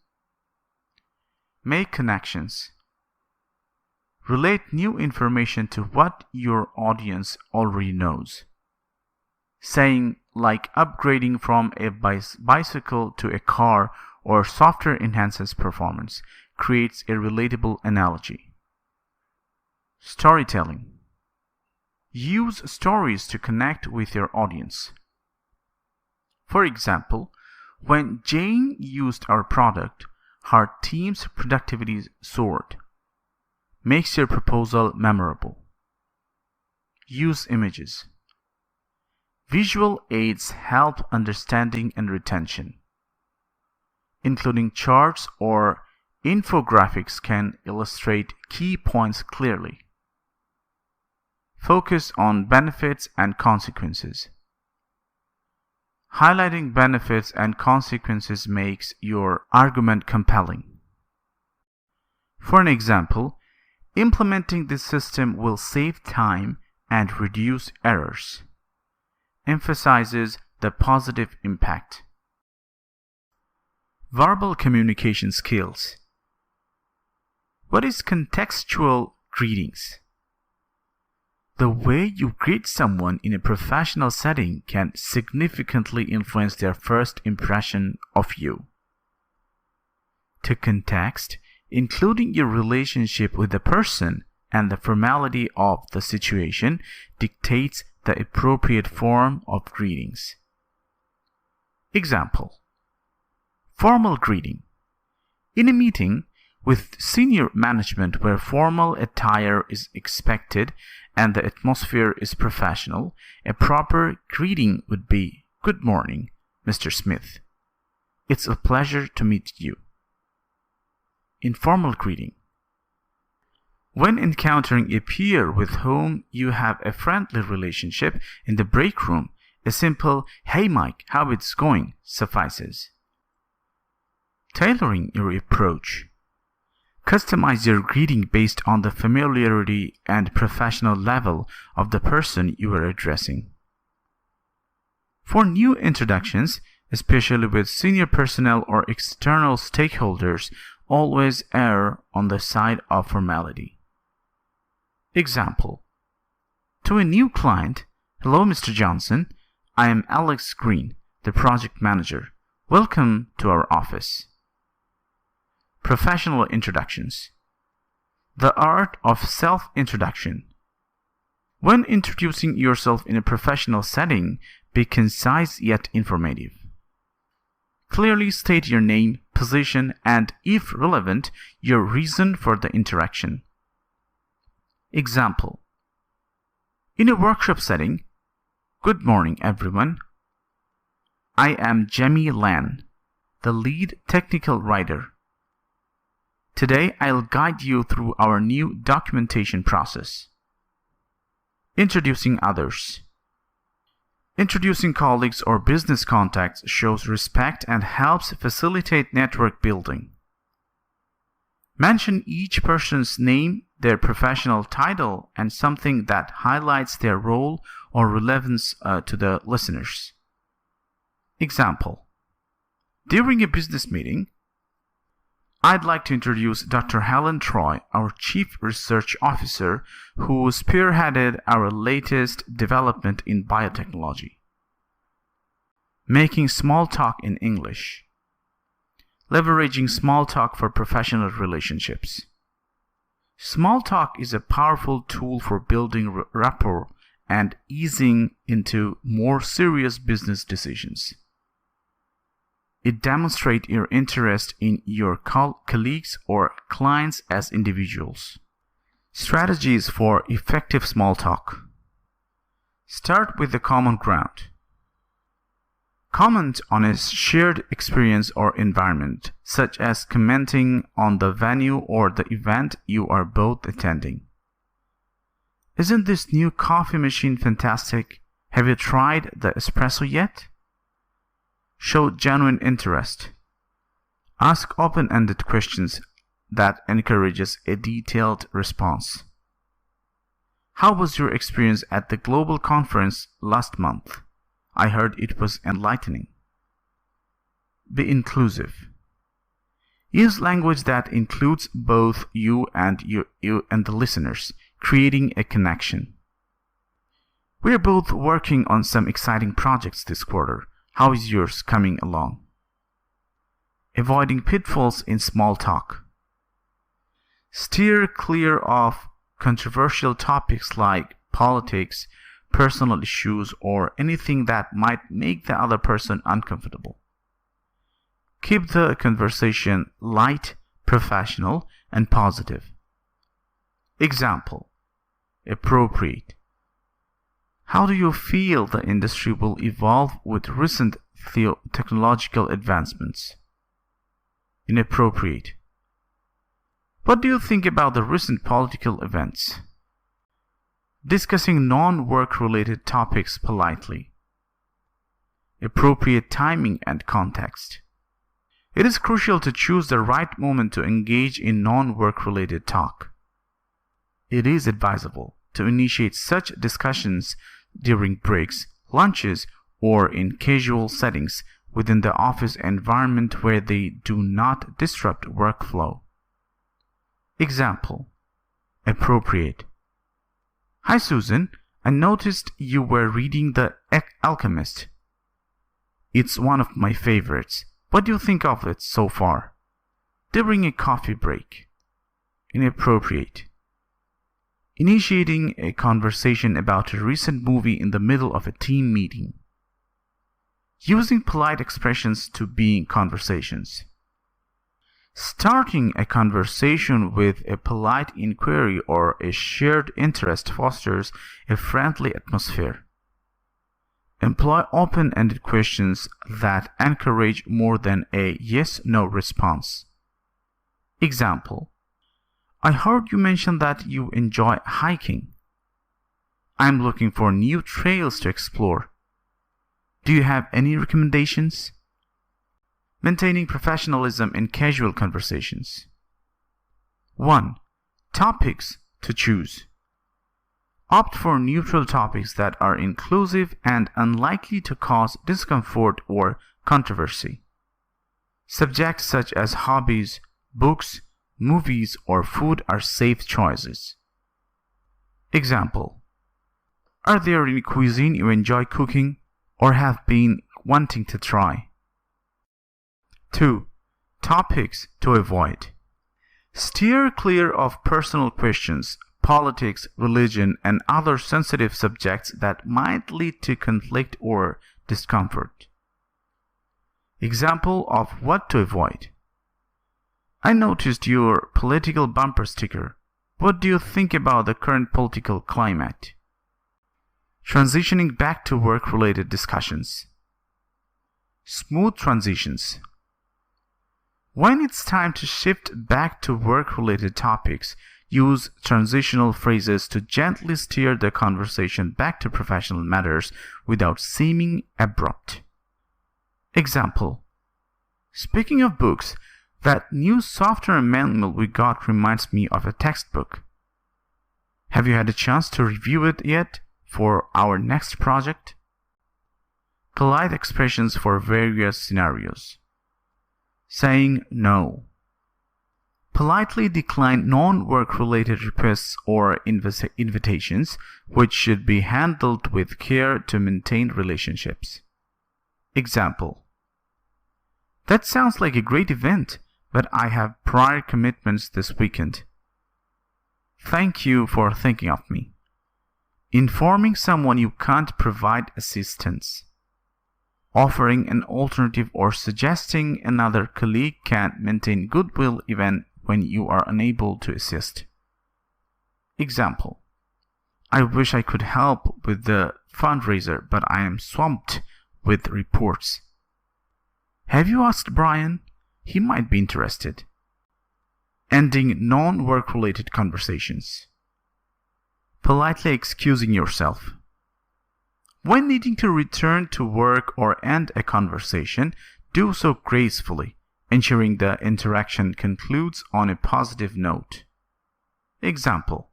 Make connections. Relate new information to what your audience already knows. Saying like upgrading from a bicycle to a car or software enhances performance creates a relatable analogy. Storytelling. Use stories to connect with your audience. For example, when Jane used our product, her team's productivity soared. Makes your proposal memorable. Use images. Visual aids help understanding and retention. Including charts or infographics can illustrate key points clearly. Focus on benefits and consequences. Highlighting benefits and consequences makes your argument compelling. For an example, implementing this system will save time and reduce errors. Emphasizes the positive impact. Verbal communication skills. What is contextual greetings? The way you greet someone in a professional setting can significantly influence their first impression of you. To context, including your relationship with the person and the formality of the situation dictates the appropriate form of greetings. Example: formal greeting. In a meeting with senior management where formal attire is expected and the atmosphere is professional, a proper greeting would be, "Good morning, Mr. Smith. It's a pleasure to meet you." Informal greeting. When encountering a peer with whom you have a friendly relationship in the break room, a simple "Hey Mike, how it's going" suffices. Tailoring your approach. Customize your greeting based on the familiarity and professional level of the person you are addressing. For new introductions, especially with senior personnel or external stakeholders, always err on the side of formality. Example: to a new client, "Hello, Mr. Johnson. I am Alex Green, the project manager. Welcome to our office." Professional introductions. The art of self-introduction. When introducing yourself in a professional setting, be concise yet informative. Clearly state your name, position, and, if relevant, your reason for the interaction. Example: in a workshop setting, "Good morning, everyone. I am Jamie Lan, the lead technical writer. Today I'll guide you through our new documentation process." Introducing others. Introducing colleagues or business contacts shows respect and helps facilitate network building. Mention each person's name, their professional title, and something that highlights their role or relevance to the listeners. Example: during a business meeting, "I'd like to introduce Dr. Helen Troy, our Chief Research Officer, who spearheaded our latest development in biotechnology." Making small talk in English. Leveraging small talk for professional relationships. Small talk is a powerful tool for building rapport and easing into more serious business decisions. It demonstrates your interest in your colleagues or clients as individuals. Strategies for effective small talk. Start with the common ground. Comment on a shared experience or environment, such as commenting on the venue or the event you are both attending. "Isn't this new coffee machine fantastic? Have you tried the espresso yet?" Show genuine interest. Ask open-ended questions that encourages a detailed response. "How was your experience at the global conference last month? I heard it was enlightening." Be inclusive. Use language that includes both you and the listeners, creating a connection. "We are both working on some exciting projects this quarter. How is yours coming along?" Avoiding pitfalls in small talk. Steer clear of controversial topics like politics, personal issues, or anything that might make the other person uncomfortable. Keep the conversation light, professional, and positive. Example: appropriate. How do you feel the industry will evolve with recent technological advancements? Inappropriate. What do you think about the recent political events? Discussing non-work related topics politely. Appropriate timing and context. It is crucial to choose the right moment to engage in non-work related talk. It is advisable to initiate such discussions during breaks, lunches, or in casual settings within the office environment where they do not disrupt workflow. Example: appropriate. Hi Susan, I noticed you were reading The Alchemist. It's one of my favorites. What do you think of it so far? During a coffee break. Inappropriate. Initiating a conversation about a recent movie in the middle of a team meeting. Using polite expressions to begin conversations. Starting a conversation with a polite inquiry or a shared interest fosters a friendly atmosphere. Employ open-ended questions that encourage more than a yes-no response. Example: I heard you mention that you enjoy hiking. I'm looking for new trails to explore. Do you have any recommendations? Maintaining professionalism in casual conversations. 1. Topics to choose. Opt for neutral topics that are inclusive and unlikely to cause discomfort or controversy. Subjects such as hobbies, books, movies, or food are safe choices. Example: Are there any cuisine you enjoy cooking or have been wanting to try? 2. Topics to avoid. Steer clear of personal questions, politics, religion, and other sensitive subjects that might lead to conflict or discomfort. Example of what to avoid: I noticed your political bumper sticker. What do you think about the current political climate? Transitioning back to work-related discussions. Smooth transitions. When it's time to shift back to work-related topics, use transitional phrases to gently steer the conversation back to professional matters without seeming abrupt. Example: Speaking of books, that new software manual we got reminds me of a textbook. Have you had a chance to review it yet for our next project? Polite expressions for various scenarios. Saying no. Politely decline non-work related requests or invitations, which should be handled with care to maintain relationships. Example: That sounds like a great event, but I have prior commitments this weekend. Thank you for thinking of me. Informing someone you can't provide assistance. Offering an alternative or suggesting another colleague can maintain goodwill even when you are unable to assist. Example: I wish I could help with the fundraiser, but I am swamped with reports. Have you asked Brian? He might be interested. Ending non-work related conversations. Politely excusing yourself. When needing to return to work or end a conversation, do so gracefully, ensuring the interaction concludes on a positive note. Example: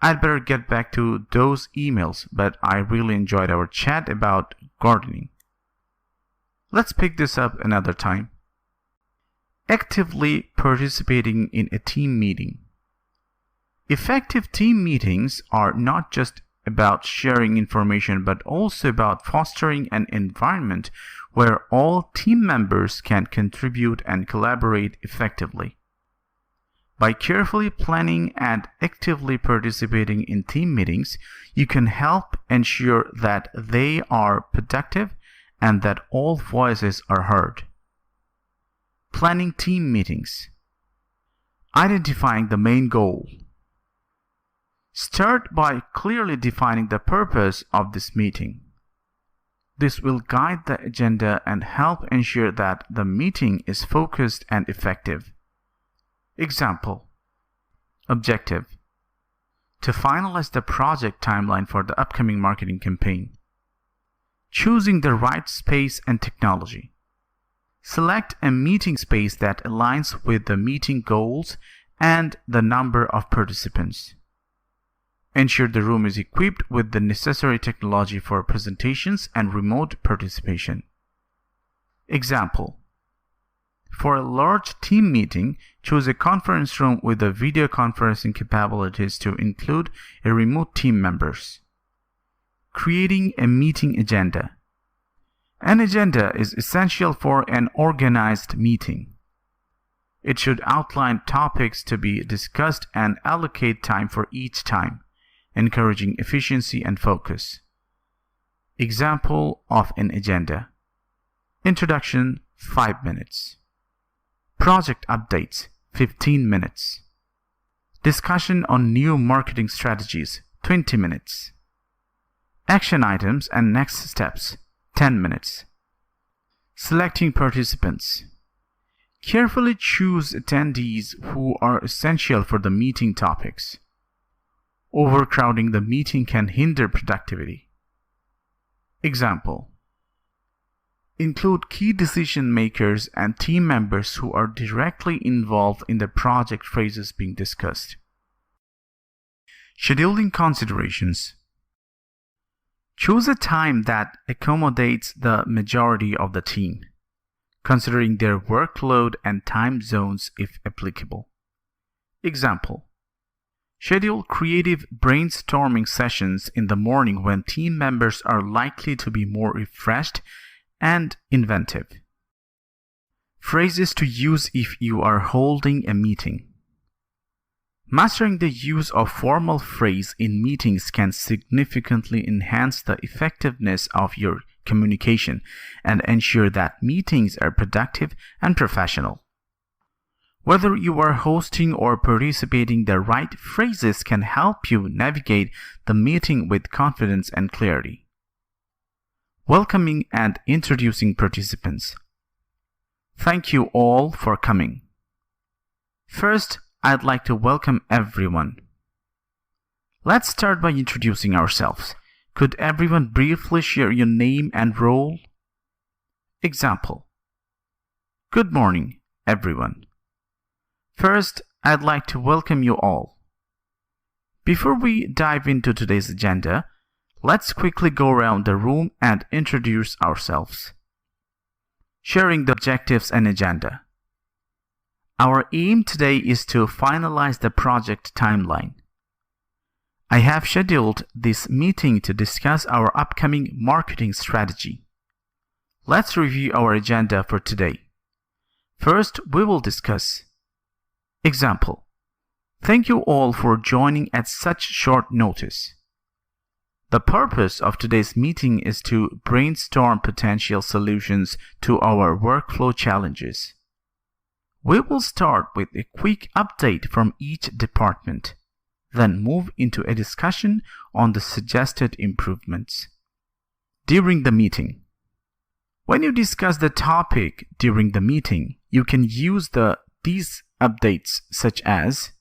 I'd better get back to those emails, but I really enjoyed our chat about gardening. Let's pick this up another time. Actively participating in a team meeting. Effective team meetings are not just about sharing information, but also about fostering an environment where all team members can contribute and collaborate effectively. By carefully planning and actively participating in team meetings, you can help ensure that they are productive and that all voices are heard. Planning team meetings. Identifying the main goal. Start by clearly defining the purpose of this meeting. This will guide the agenda and help ensure that the meeting is focused and effective. Example: Objective: To finalize the project timeline for the upcoming marketing campaign. Choosing the right space and technology. Select a meeting space that aligns with the meeting goals and the number of participants. Ensure the room is equipped with the necessary technology for presentations and remote participation. Example: For a large team meeting, choose a conference room with the video conferencing capabilities to include a remote team members. Creating a meeting agenda. An agenda is essential for an organized meeting. It should outline topics to be discussed and allocate time for each time, encouraging efficiency and focus. Example of an agenda. Introduction, 5 minutes. Project updates, 15 minutes. Discussion on new marketing strategies, 20 minutes. Action items and next steps, 10 minutes. Selecting participants. Carefully choose attendees who are essential for the meeting topics. Overcrowding the meeting can hinder productivity. Example. Include key decision makers and team members who are directly involved in the project phases being discussed. Scheduling considerations. Choose a time that accommodates the majority of the team, considering their workload and time zones if applicable. Example. Schedule creative brainstorming sessions in the morning when team members are likely to be more refreshed and inventive. Phrases to use if you are holding a meeting. Mastering the use of formal phrase in meetings can significantly enhance the effectiveness of your communication and ensure that meetings are productive and professional. Whether you are hosting or participating, the right phrases can help you navigate the meeting with confidence and clarity. Welcoming and introducing participants. Thank you all for coming. First, I'd like to welcome everyone. Let's start by introducing ourselves. Could everyone briefly share your name and role? Example. Good morning, everyone. First, I'd like to welcome you all. Before we dive into today's agenda, let's quickly go around the room and introduce ourselves. Sharing the objectives and agenda. Our aim today is to finalize the project timeline. I have scheduled this meeting to discuss our upcoming marketing strategy. Let's review our agenda for today. First, we will discuss. Example. Thank you all for joining at such short notice. The purpose of today's meeting is to brainstorm potential solutions to our workflow challenges. We will start with a quick update from each department, then move into a discussion on the suggested improvements. During the meeting. When you discuss the topic during the meeting, you can use these updates such as,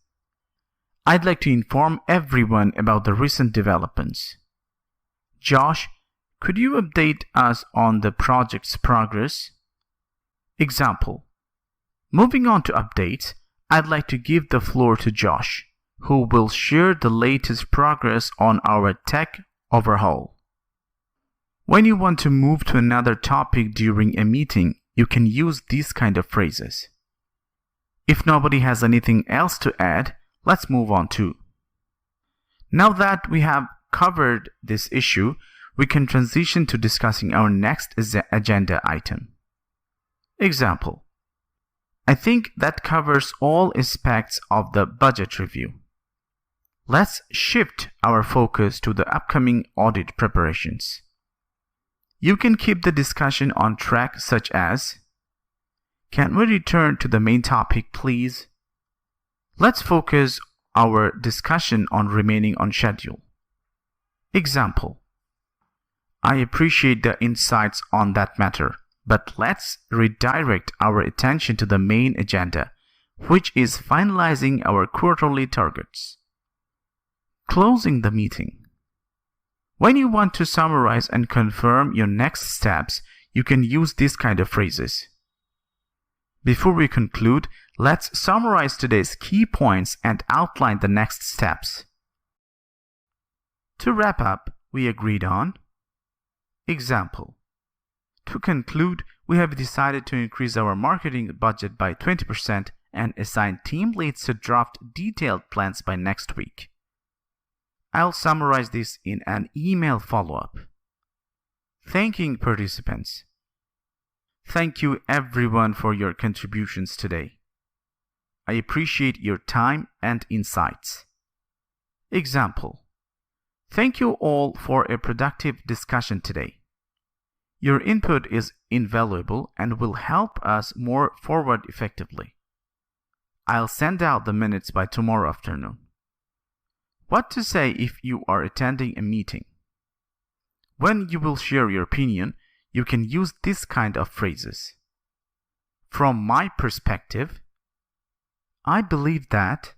I'd like to inform everyone about the recent developments. Josh, could you update us on the project's progress? Example. Moving on to updates, I'd like to give the floor to Josh, who will share the latest progress on our tech overhaul. When you want to move to another topic during a meeting, you can use these kind of phrases. If nobody has anything else to add, let's move on to. Now that we have covered this issue, we can transition to discussing our next agenda item. Example. I think that covers all aspects of the budget review. Let's shift our focus to the upcoming audit preparations. You can keep the discussion on track such as, can we return to the main topic, please? Let's focus our discussion on remaining on schedule. Example. I appreciate the insights on that matter, but let's redirect our attention to the main agenda, which is finalizing our quarterly targets. Closing the meeting. When you want to summarize and confirm your next steps, you can use these kind of phrases. Before we conclude, let's summarize today's key points and outline the next steps. To wrap up, we agreed on. Example. To conclude, We have decided to increase our marketing budget by 20% and assign team leads to draft detailed plans by next week. I'll summarize this in an email follow-up. Thanking participants. Thank you everyone for your contributions today. I appreciate your time and insights. Example. Thank you all for a productive discussion today. Your input is invaluable and will help us move forward effectively. I'll send out the minutes by tomorrow afternoon. What to say if you are attending a meeting? When you will share your opinion, you can use this kind of phrases. From my perspective, I believe that.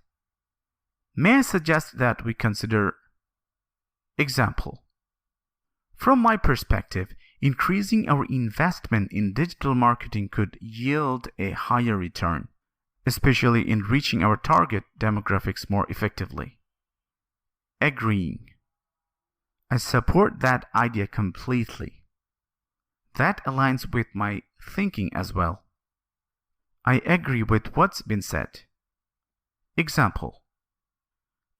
May I suggest that we consider. Example. From my perspective, increasing our investment in digital marketing could yield a higher return, especially in reaching our target demographics more effectively. Agreeing. I support that idea completely. That aligns with my thinking as well. I agree with what's been said. Example.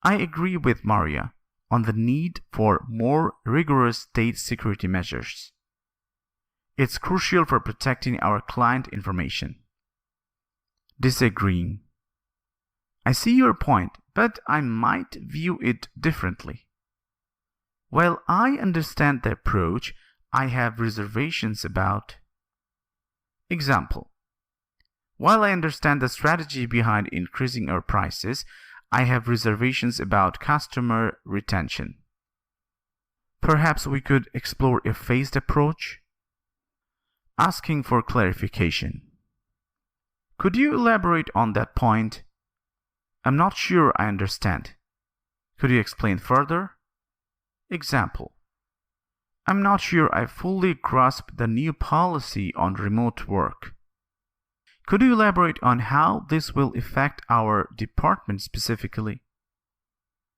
I agree with Maria on the need for more rigorous state security measures. It's crucial for protecting our client information. Disagreeing. I see your point, but I might view it differently. While I understand the approach, I have reservations about. Example. While I understand the strategy behind increasing our prices, I have reservations about customer retention. Perhaps we could explore a phased approach. Asking for clarification. Could you elaborate on that point? I'm not sure I understand. Could you explain further? Example. I'm not sure I fully grasp the new policy on remote work. Could you elaborate on how this will affect our department specifically?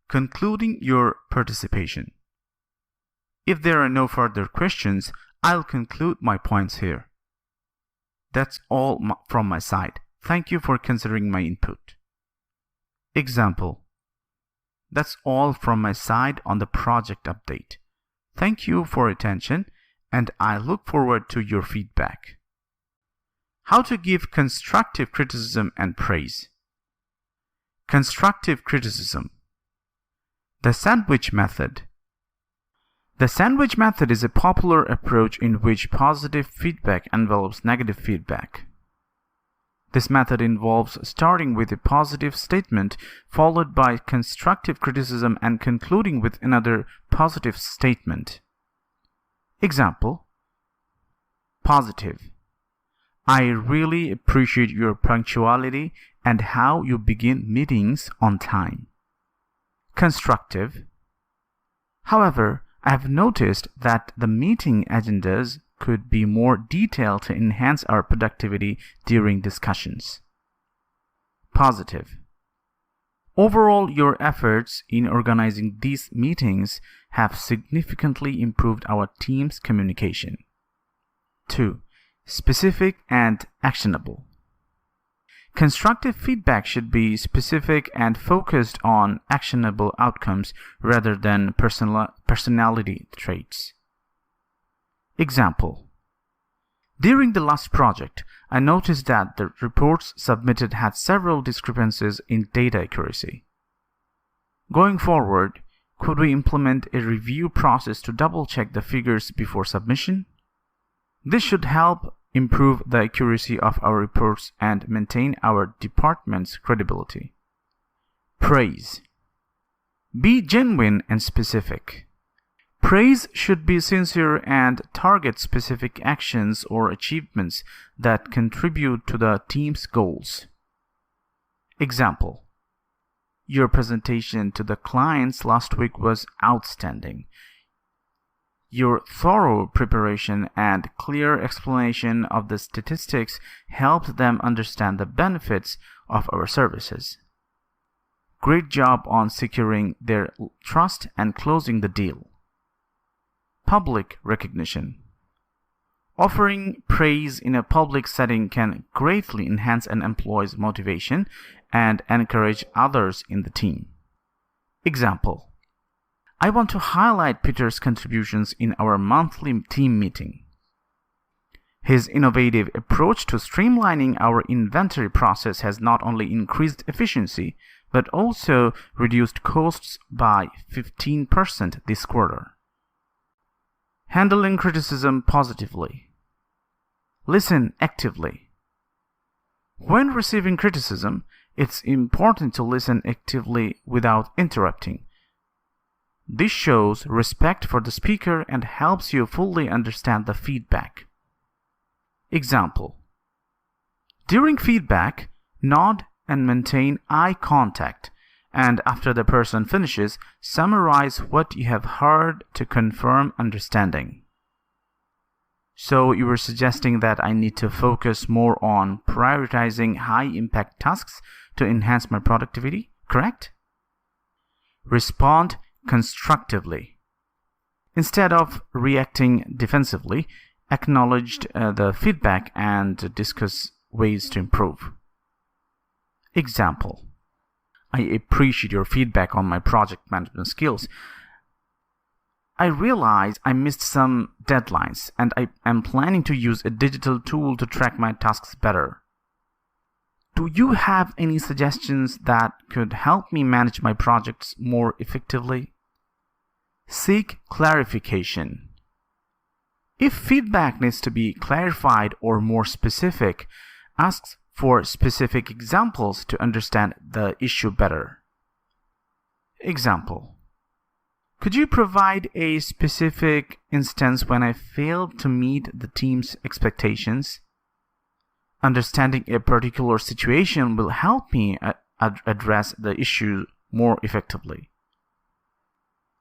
Concluding your participation. If there are no further questions, I'll conclude my points here. That's all from my side. Thank you for considering my input. Example. That's all from my side on the project update. Thank you for attention, and I look forward to your feedback. How to give constructive criticism and praise. Constructive criticism. The sandwich method. The sandwich method is a popular approach in which positive feedback envelops negative feedback. This method involves starting with a positive statement followed by constructive criticism and concluding with another positive statement. Example. Positive. I really appreciate your punctuality and how you begin meetings on time. Constructive. However, I have noticed that the meeting agendas could be more detailed to enhance our productivity during discussions. Positive. Overall, your efforts in organizing these meetings have significantly improved our team's communication. 2. Specific and actionable. Constructive feedback should be specific and focused on actionable outcomes rather than personality traits. Example. During the last project, I noticed that the reports submitted had several discrepancies in data accuracy. Going forward, could we implement a review process to double-check the figures before submission? This should help improve the accuracy of our reports and maintain our department's credibility. Praise. Be genuine and specific. Praise should be sincere and target specific actions or achievements that contribute to the team's goals. Example. Your presentation to the clients last week was outstanding. Your thorough preparation and clear explanation of the statistics helped them understand the benefits of our services. Great job on securing their trust and closing the deal. Public recognition. Offering praise in a public setting can greatly enhance an employee's motivation and encourage others in the team. Example: I want to highlight Peter's contributions in our monthly team meeting. His innovative approach to streamlining our inventory process has not only increased efficiency, but also reduced costs by 15% this quarter. Handling criticism positively. Listen actively. When receiving criticism, it's important to listen actively without interrupting. This shows respect for the speaker and helps you fully understand the feedback. Example: during feedback, nod and maintain eye contact, and after the person finishes, summarize what you have heard to confirm understanding. So you were suggesting that I need to focus more on prioritizing high-impact tasks to enhance my productivity, correct? Respond constructively. Instead of reacting defensively, acknowledge the feedback and discuss ways to improve. Example: I appreciate your feedback on my project management skills. I realize I missed some deadlines, and I am planning to use a digital tool to track my tasks better. Do you have any suggestions that could help me manage my projects more effectively? Seek clarification. If feedback needs to be clarified or more specific, ask for specific examples to understand the issue better. Example: could you provide a specific instance when I failed to meet the team's expectations? Understanding a particular situation will help me address the issue more effectively.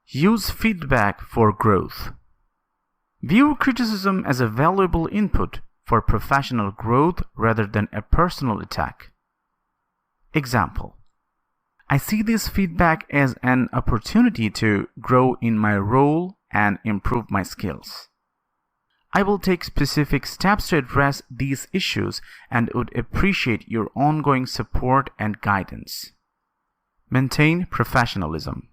Use feedback for growth. View criticism as a valuable input for professional growth rather than a personal attack. Example: I see this feedback as an opportunity to grow in my role and improve my skills. I will take specific steps to address these issues and would appreciate your ongoing support and guidance. Maintain professionalism.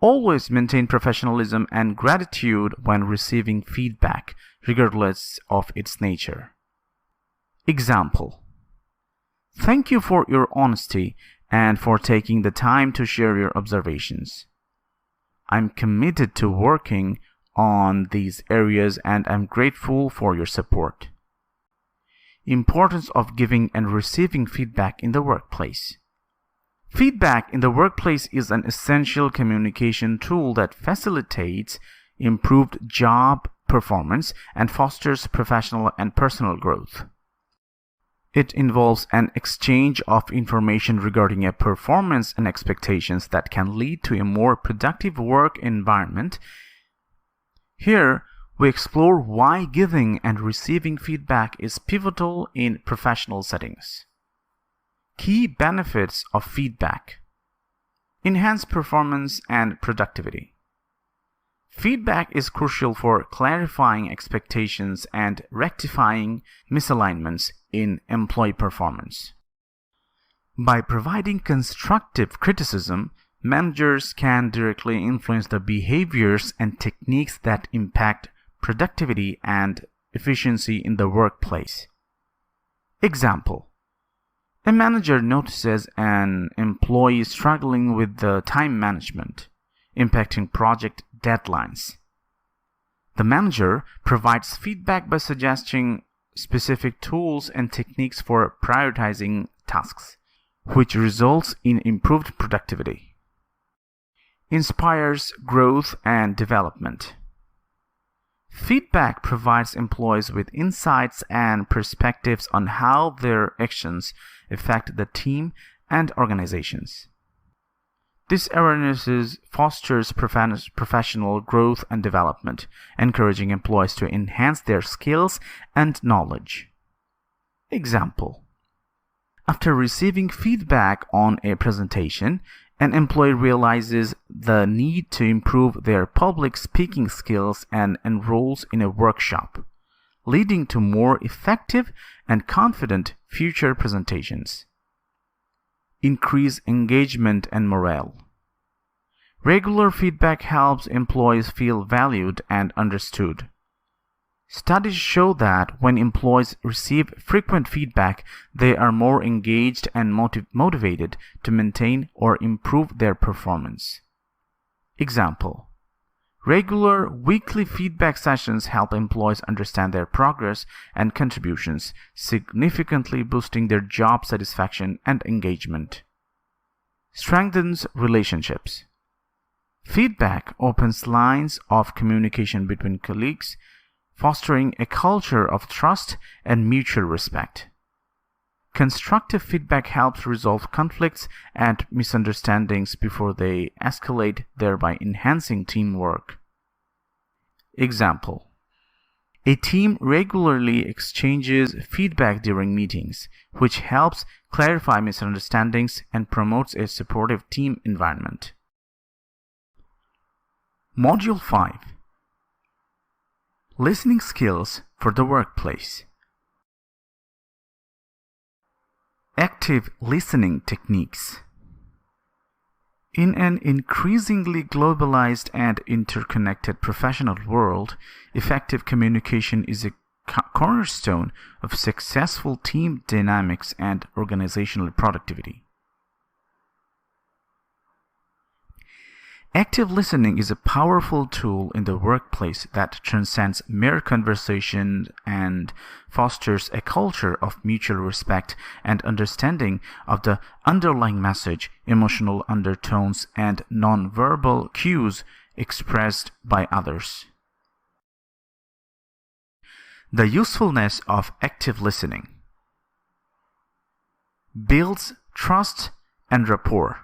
Always maintain professionalism and gratitude when receiving feedback, regardless of its nature. Example: thank you for your honesty and for taking the time to share your observations. I'm committed to working on these areas and I'm grateful for your support. Importance of giving and receiving feedback in the workplace. Feedback in the workplace is an essential communication tool that facilitates improved job performance and fosters professional and personal growth. It involves an exchange of information regarding a performance and expectations that can lead to a more productive work environment. Here, we explore why giving and receiving feedback is pivotal in professional settings. Key benefits of feedback: enhance performance and productivity. Feedback is crucial for clarifying expectations and rectifying misalignments in employee performance. By providing constructive criticism, managers can directly influence the behaviors and techniques that impact productivity and efficiency in the workplace. Example: a manager notices an employee struggling with the time management, impacting project deadlines. The manager provides feedback by suggesting specific tools and techniques for prioritizing tasks, which results in improved productivity. Inspires growth and development. Feedback provides employees with insights and perspectives on how their actions affect the team and organizations. This awareness fosters professional growth and development, encouraging employees to enhance their skills and knowledge. Example: after receiving feedback on a presentation, an employee realizes the need to improve their public speaking skills and enrolls in a workshop. leading to more effective and confident future presentations. Increase engagement and morale. Regular feedback helps employees feel valued and understood. Studies show that when employees receive frequent feedback, they are more engaged and motivated to maintain or improve their performance. Example: regular weekly feedback sessions help employees understand their progress and contributions, significantly boosting their job satisfaction and engagement. Strengthens relationships. Feedback opens lines of communication between colleagues, fostering a culture of trust and mutual respect. Constructive feedback helps resolve conflicts and misunderstandings before they escalate, thereby enhancing teamwork. Example: a team regularly exchanges feedback during meetings, which helps clarify misunderstandings and promotes a supportive team environment. Module 5: Listening skills for the workplace. Active listening techniques. In an increasingly globalized and interconnected professional world, effective communication is a cornerstone of successful team dynamics and organizational productivity. Active listening is a powerful tool in the workplace that transcends mere conversation and fosters a culture of mutual respect and understanding of the underlying message, emotional undertones, and nonverbal cues expressed by others. The usefulness of active listening: builds trust and rapport.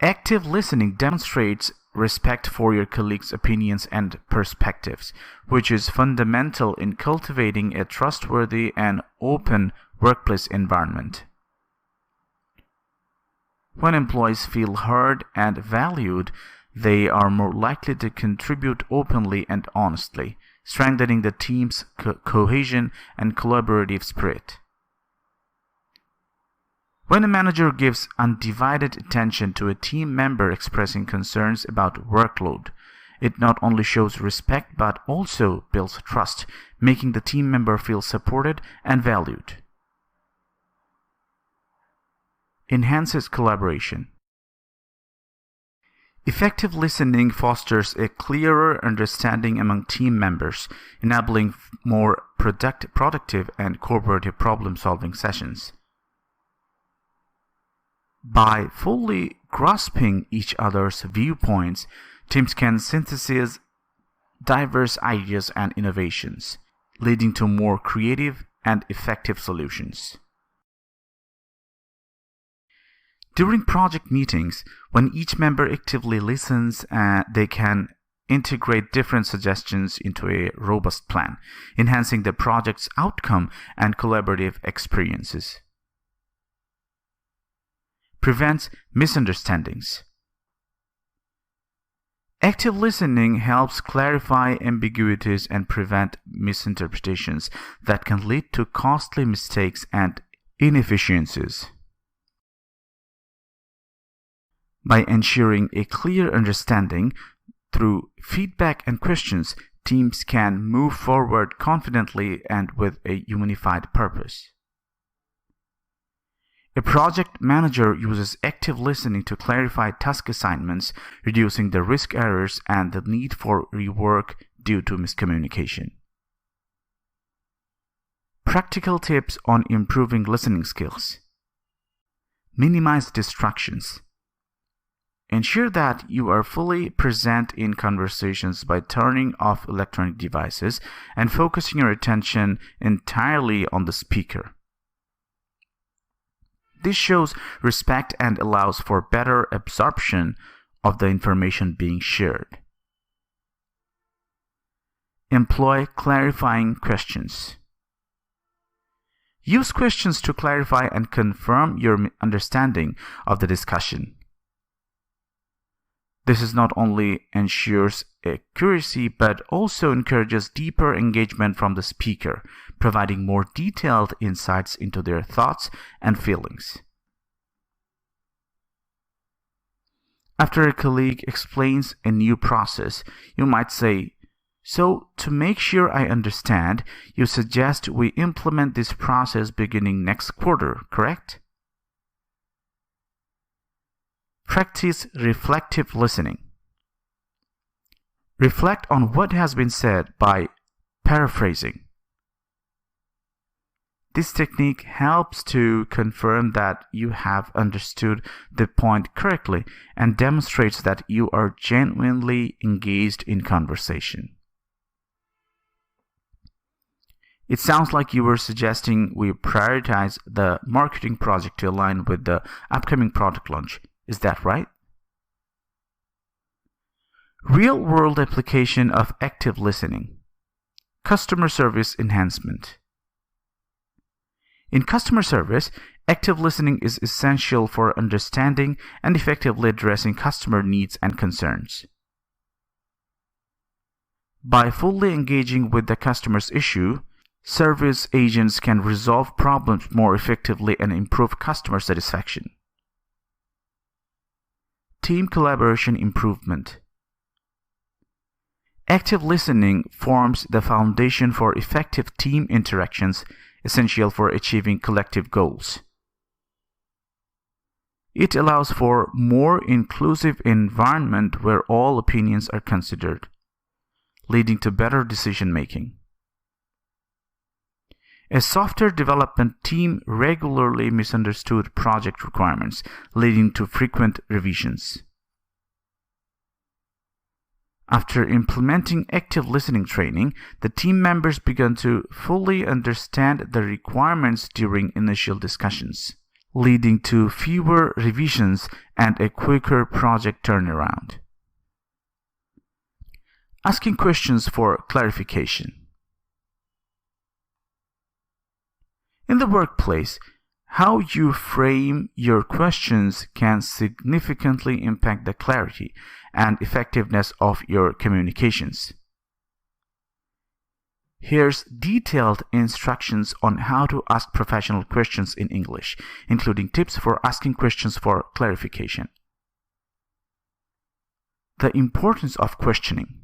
Active listening demonstrates respect for your colleagues' opinions and perspectives, which is fundamental in cultivating a trustworthy and open workplace environment. When employees feel heard and valued, they are more likely to contribute openly and honestly, strengthening the team's cohesion and collaborative spirit. When a manager gives undivided attention to a team member expressing concerns about workload, it not only shows respect but also builds trust, making the team member feel supported and valued. Enhances collaboration. Effective listening fosters a clearer understanding among team members, enabling more productive and cooperative problem-solving sessions. By fully grasping each other's viewpoints, teams can synthesize diverse ideas and innovations, leading to more creative and effective solutions. During project meetings, when each member actively listens, they can integrate different suggestions into a robust plan, enhancing the project's outcome and collaborative experiences. Prevents misunderstandings. Active listening helps clarify ambiguities and prevent misinterpretations that can lead to costly mistakes and inefficiencies. By ensuring a clear understanding through feedback and questions, teams can move forward confidently and with a unified purpose. A project manager uses active listening to clarify task assignments, reducing the risk errors and the need for rework due to miscommunication. Practical tips on improving listening skills. Minimize distractions. Ensure that you are fully present in conversations by turning off electronic devices and focusing your attention entirely on the speaker. This shows respect and allows for better absorption of the information being shared. Employ clarifying questions. Use questions to clarify and confirm your understanding of the discussion. This is not only ensures accuracy but also encourages deeper engagement from the speaker, providing more detailed insights into their thoughts and feelings. After a colleague explains a new process, you might say, "So, to make sure I understand, you suggest we implement this process beginning next quarter, correct?" Practice reflective listening. Reflect on what has been said by paraphrasing. This technique helps to confirm that you have understood the point correctly and demonstrates that you are genuinely engaged in conversation. It sounds like you were suggesting we prioritize the marketing project to align with the upcoming product launch. Is that right? Real-world application of active listening. Customer service enhancement. In customer service, active listening is essential for understanding and effectively addressing customer needs and concerns. By fully engaging with the customer's issue, service agents can resolve problems more effectively and improve customer satisfaction. Team collaboration improvement. Active listening forms the foundation for effective team interactions, essential for achieving collective goals. It allows for more inclusive environment where all opinions are considered, leading to better decision-making. A software development team regularly misunderstood project requirements, leading to frequent revisions. After implementing active listening training, the team members began to fully understand the requirements during initial discussions, leading to fewer revisions and a quicker project turnaround. Asking questions for clarification. In the workplace, how you frame your questions can significantly impact the clarity and effectiveness of your communications. Here's detailed instructions on how to ask professional questions in English, including tips for asking questions for clarification. The importance of questioning.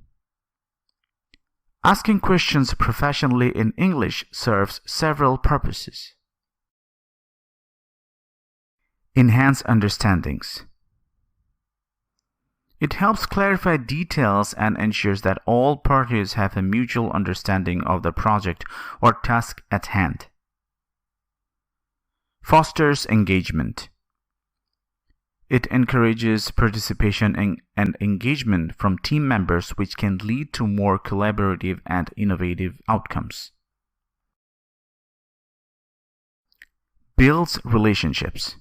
Asking questions professionally in English serves several purposes. Enhance understandings. It helps clarify details and ensures that all parties have a mutual understanding of the project or task at hand. Fosters engagement. It encourages participation and engagement from team members, which can lead to more collaborative and innovative outcomes. Builds relationships.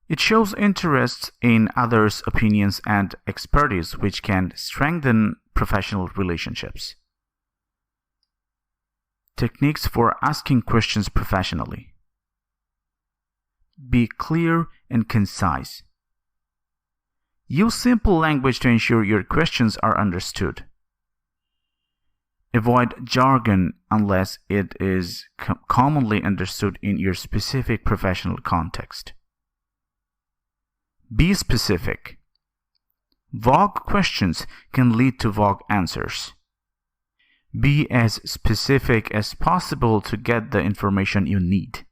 It shows interest in others' opinions and expertise, which can strengthen professional relationships. Techniques for asking questions professionally. Be clear and concise. Use simple language to ensure your questions are understood. Avoid jargon unless it is commonly understood in your specific professional context. Be specific. Vague questions can lead to vague answers. Be as specific as possible to get the information you need.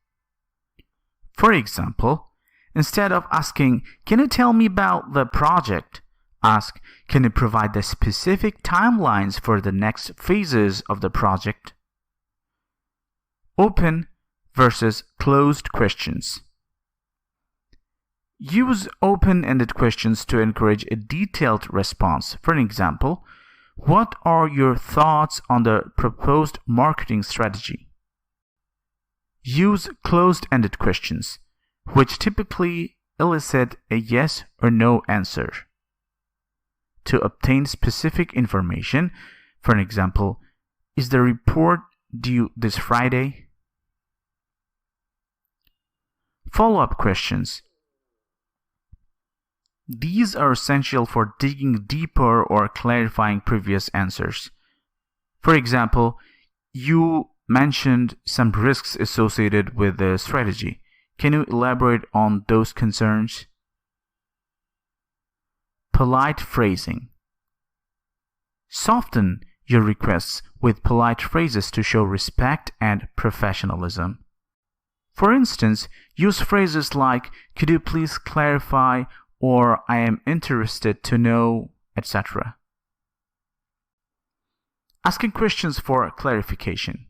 For example, instead of asking, "Can you tell me about the project?" ask, "Can you provide the specific timelines for the next phases of the project?" Open versus closed questions. Use open-ended questions to encourage a detailed response. For example, what are your thoughts on the proposed marketing strategy? Use closed-ended questions, which typically elicit a yes or no answer. To obtain specific information, for example, is the report due this Friday? Follow-up questions. These are essential for digging deeper or clarifying previous answers. For example, you mentioned some risks associated with the strategy. Can you elaborate on those concerns? Polite phrasing. Soften your requests with polite phrases to show respect and professionalism. For instance, use phrases like, "Could you please clarify?" or "I am interested to know," etc. Asking questions for clarification.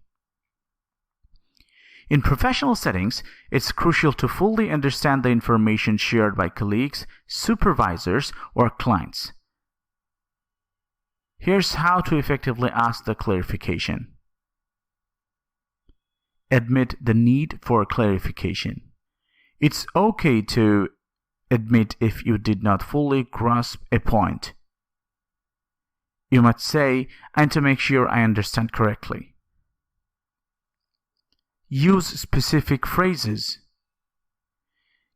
In professional settings, it's crucial to fully understand the information shared by colleagues, supervisors, or clients. Here's how to effectively ask the clarification. Admit the need for clarification. It's okay to admit if you did not fully grasp a point. You might say, "And to make sure I understand correctly." Use specific phrases.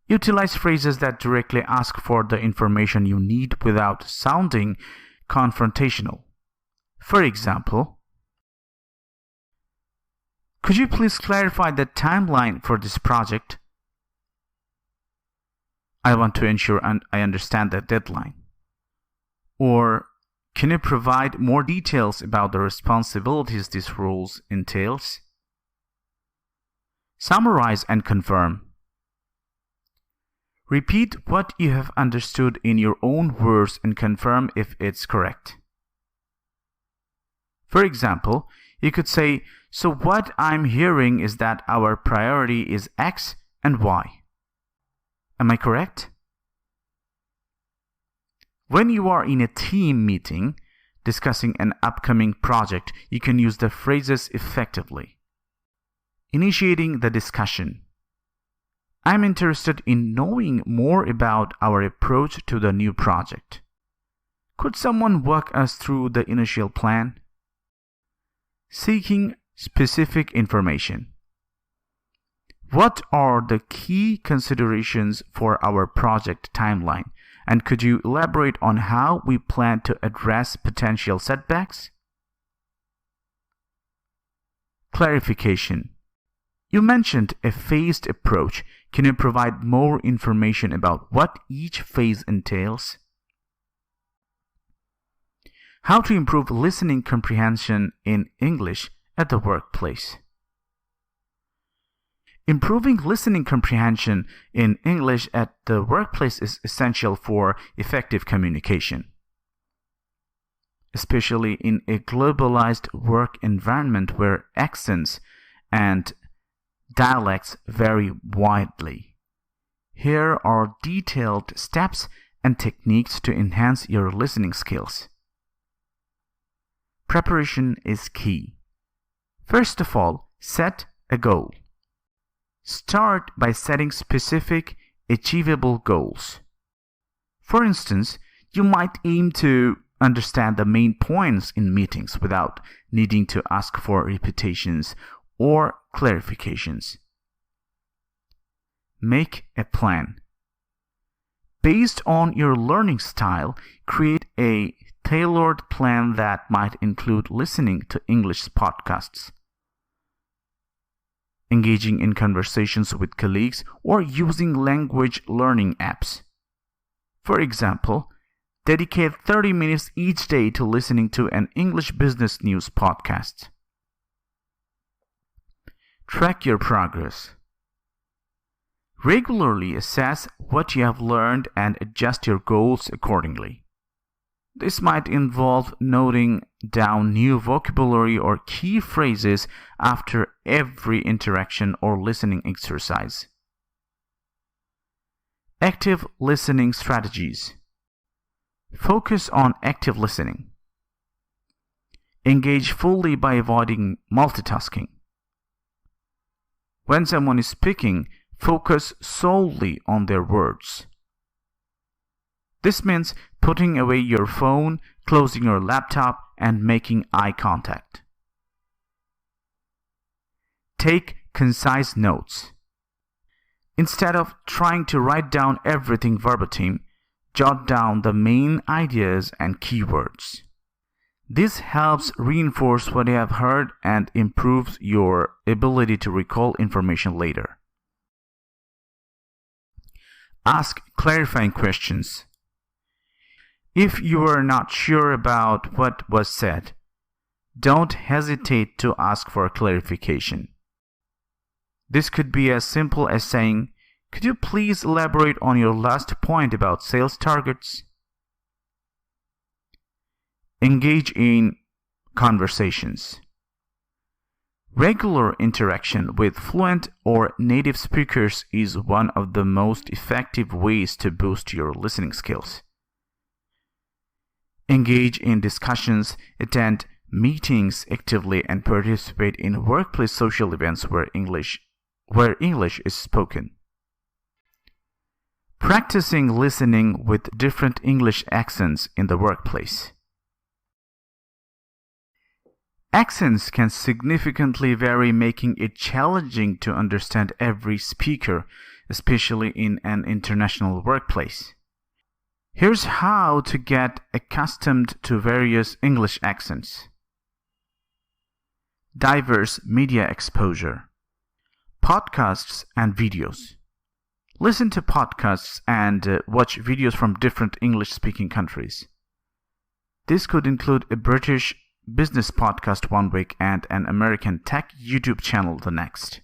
Utilize phrases that directly ask for the information you need without sounding confrontational. For example, "Could you please clarify the timeline for this project? I want to ensure I understand the deadline." Or, "Can you provide more details about the responsibilities this role entails?" Summarize and confirm. Repeat what you have understood in your own words and confirm if it's correct. For example, you could say, "So what I'm hearing is that our priority is X and Y. Am I correct?" When you are in a team meeting discussing an upcoming project, you can use the phrases effectively. Initiating the discussion. "I'm interested in knowing more about our approach to the new project. Could someone walk us through the initial plan?" Seeking specific information. What are the key considerations for our project timeline? And could you elaborate on how we plan to address potential setbacks? Clarification. You mentioned a phased approach. Can you provide more information about what each phase entails? How to improve listening comprehension in English at the workplace. Improving listening comprehension in English at the workplace is essential for effective communication, especially in a globalized work environment where accents and dialects vary widely. Here are detailed steps and techniques to enhance your listening skills. Preparation is key. First of all, set a goal. Start by setting specific, achievable goals. For instance, you might aim to understand the main points in meetings without needing to ask for repetitions or clarifications. Make a plan. Based on your learning style, create a tailored plan that might include listening to English podcasts, engaging in conversations with colleagues, or using language learning apps. For example, dedicate 30 minutes each day to listening to an English business news podcast. Track your progress. Regularly assess what you have learned and adjust your goals accordingly. This might involve noting down new vocabulary or key phrases after every interaction or listening exercise. Active listening strategies. Focus on active listening. Engage fully by avoiding multitasking. When someone is speaking, focus solely on their words. This means putting away your phone, closing your laptop, and making eye contact. Take concise notes. Instead of trying to write down everything verbatim, jot down the main ideas and keywords. This helps reinforce what you have heard and improves your ability to recall information later. Ask clarifying questions. If you are not sure about what was said, don't hesitate to ask for clarification. This could be as simple as saying, "Could you please elaborate on your last point about sales targets?" Engage in conversations. Regular interaction with fluent or native speakers is one of the most effective ways to boost your listening skills. Engage in discussions, attend meetings actively, and participate in workplace social events where English is spoken. Practicing listening with different English accents in the workplace. Accents can significantly vary, making it challenging to understand every speaker, especially in an international workplace. Here's how to get accustomed to various English accents. Diverse media exposure. Podcasts and videos. Listen to podcasts and watch videos from different English-speaking countries. This could include a British business podcast one week and an American tech YouTube channel the next.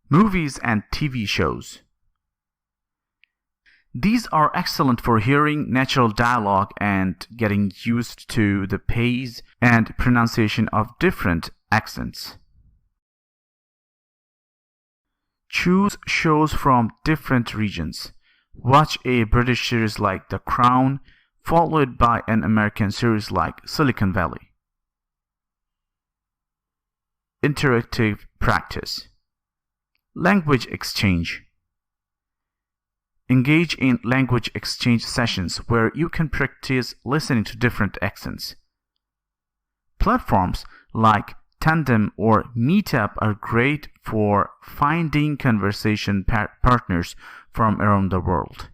Movies and TV shows. These are excellent for hearing natural dialogue and getting used to the pace and pronunciation of different accents. Choose shows from different regions. Watch a British series like The Crown, followed by an American series like Silicon Valley. Interactive practice. Language exchange. Engage in language exchange sessions where you can practice listening to different accents. Platforms like Tandem or Meetup are great for finding conversation partners from around the world.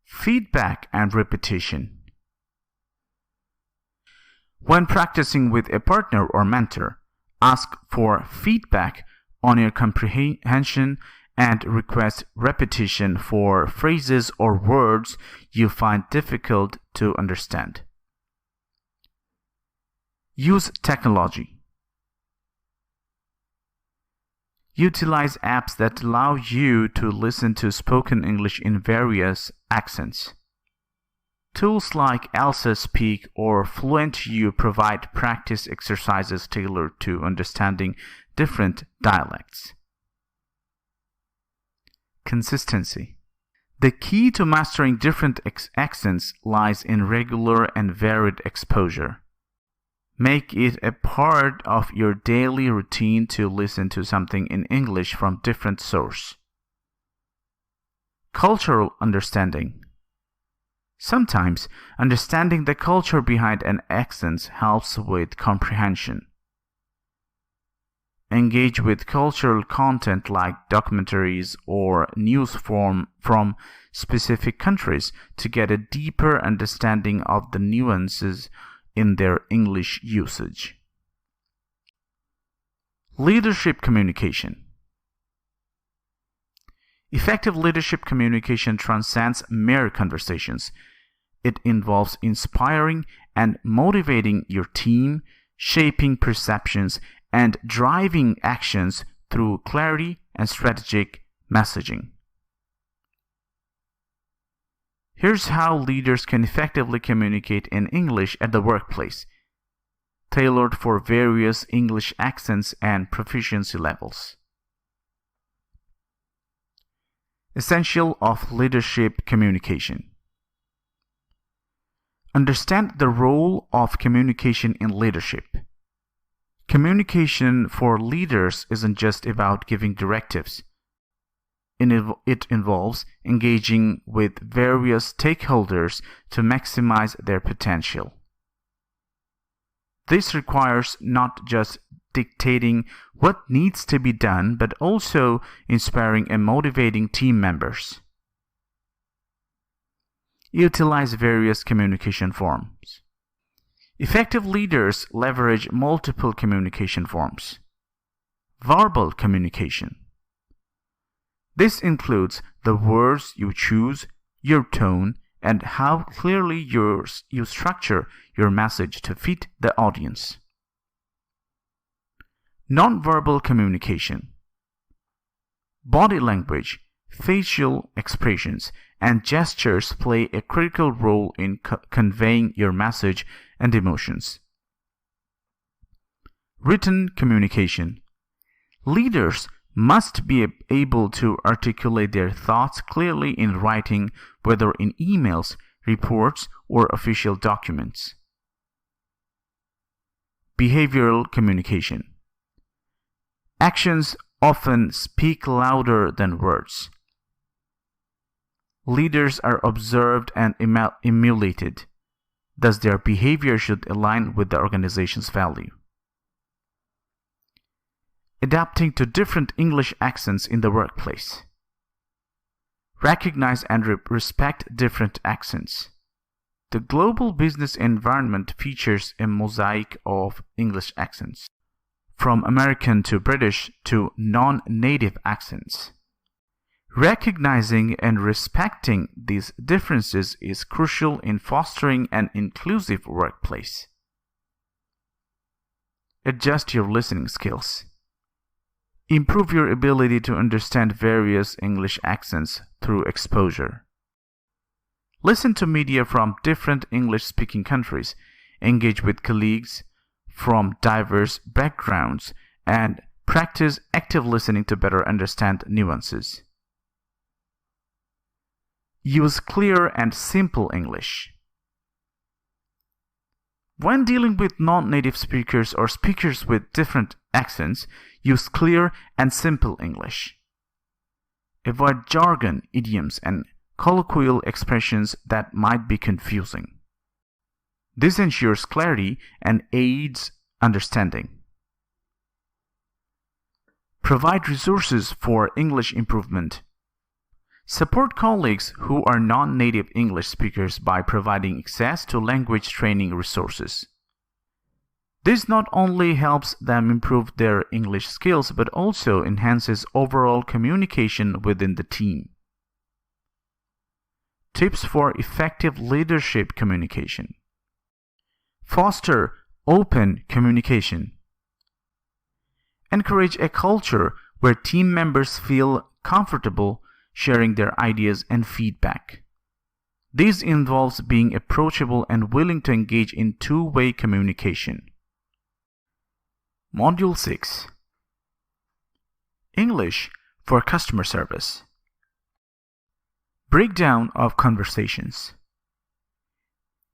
Feedback and repetition. When practicing with a partner or mentor, ask for feedback on your comprehension and request repetition for phrases or words you find difficult to understand. Use technology. Utilize apps that allow you to listen to spoken English in various accents. Tools like Elsa Speak or FluentU provide practice exercises tailored to understanding different dialects. Consistency. The key to mastering different accents lies in regular and varied exposure. Make it a part of your daily routine to listen to something in English from different sources. Cultural understanding. Sometimes understanding the culture behind an accent helps with comprehension. Engage with cultural content like documentaries or news from specific countries to get a deeper understanding of the nuances in their English usage. Leadership communication. Effective leadership communication transcends mere conversations. It involves inspiring and motivating your team, shaping perceptions, and driving actions through clarity and strategic messaging. Here's how leaders can effectively communicate in English at the workplace, tailored for various English accents and proficiency levels. Essential of leadership communication. Understand the role of communication in leadership. Communication for leaders isn't just about giving directives. It involves engaging with various stakeholders to maximize their potential. This requires not just dictating what needs to be done, but also inspiring and motivating team members. Utilize various communication forms. Effective leaders leverage multiple communication forms. Verbal communication. This includes the words you choose, your tone, and how clearly you structure your message to fit the audience. Non-verbal communication. Body language, facial expressions, and gestures play a critical role in conveying your message and emotions. Written communication. Leaders must be able to articulate their thoughts clearly in writing, whether in emails, reports, or official documents. Behavioral communication. Actions often speak louder than words. Leaders are observed and emulated, thus their behavior should align with the organization's value. Adapting to different English accents in the workplace. Recognize and respect different accents. The global business environment features a mosaic of English accents, from American to British to non-native accents. Recognizing and respecting these differences is crucial in fostering an inclusive workplace. Adjust your listening skills. Improve your ability to understand various English accents through exposure. Listen to media from different English-speaking countries, engage with colleagues from diverse backgrounds, and practice active listening to better understand nuances. Use clear and simple English. When dealing with non-native speakers or speakers with different accents, use clear and simple English. Avoid jargon, idioms, and colloquial expressions that might be confusing. This ensures clarity and aids understanding. Provide resources for English improvement. Support colleagues who are non-native English speakers by providing access to language training resources. This not only helps them improve their English skills but also enhances overall communication within the team. Tips for effective leadership communication. Foster open communication. Encourage a culture where team members feel comfortable sharing their ideas and feedback. This involves being approachable and willing to engage in two-way communication. Module 6. English for customer service. Breakdown of conversations.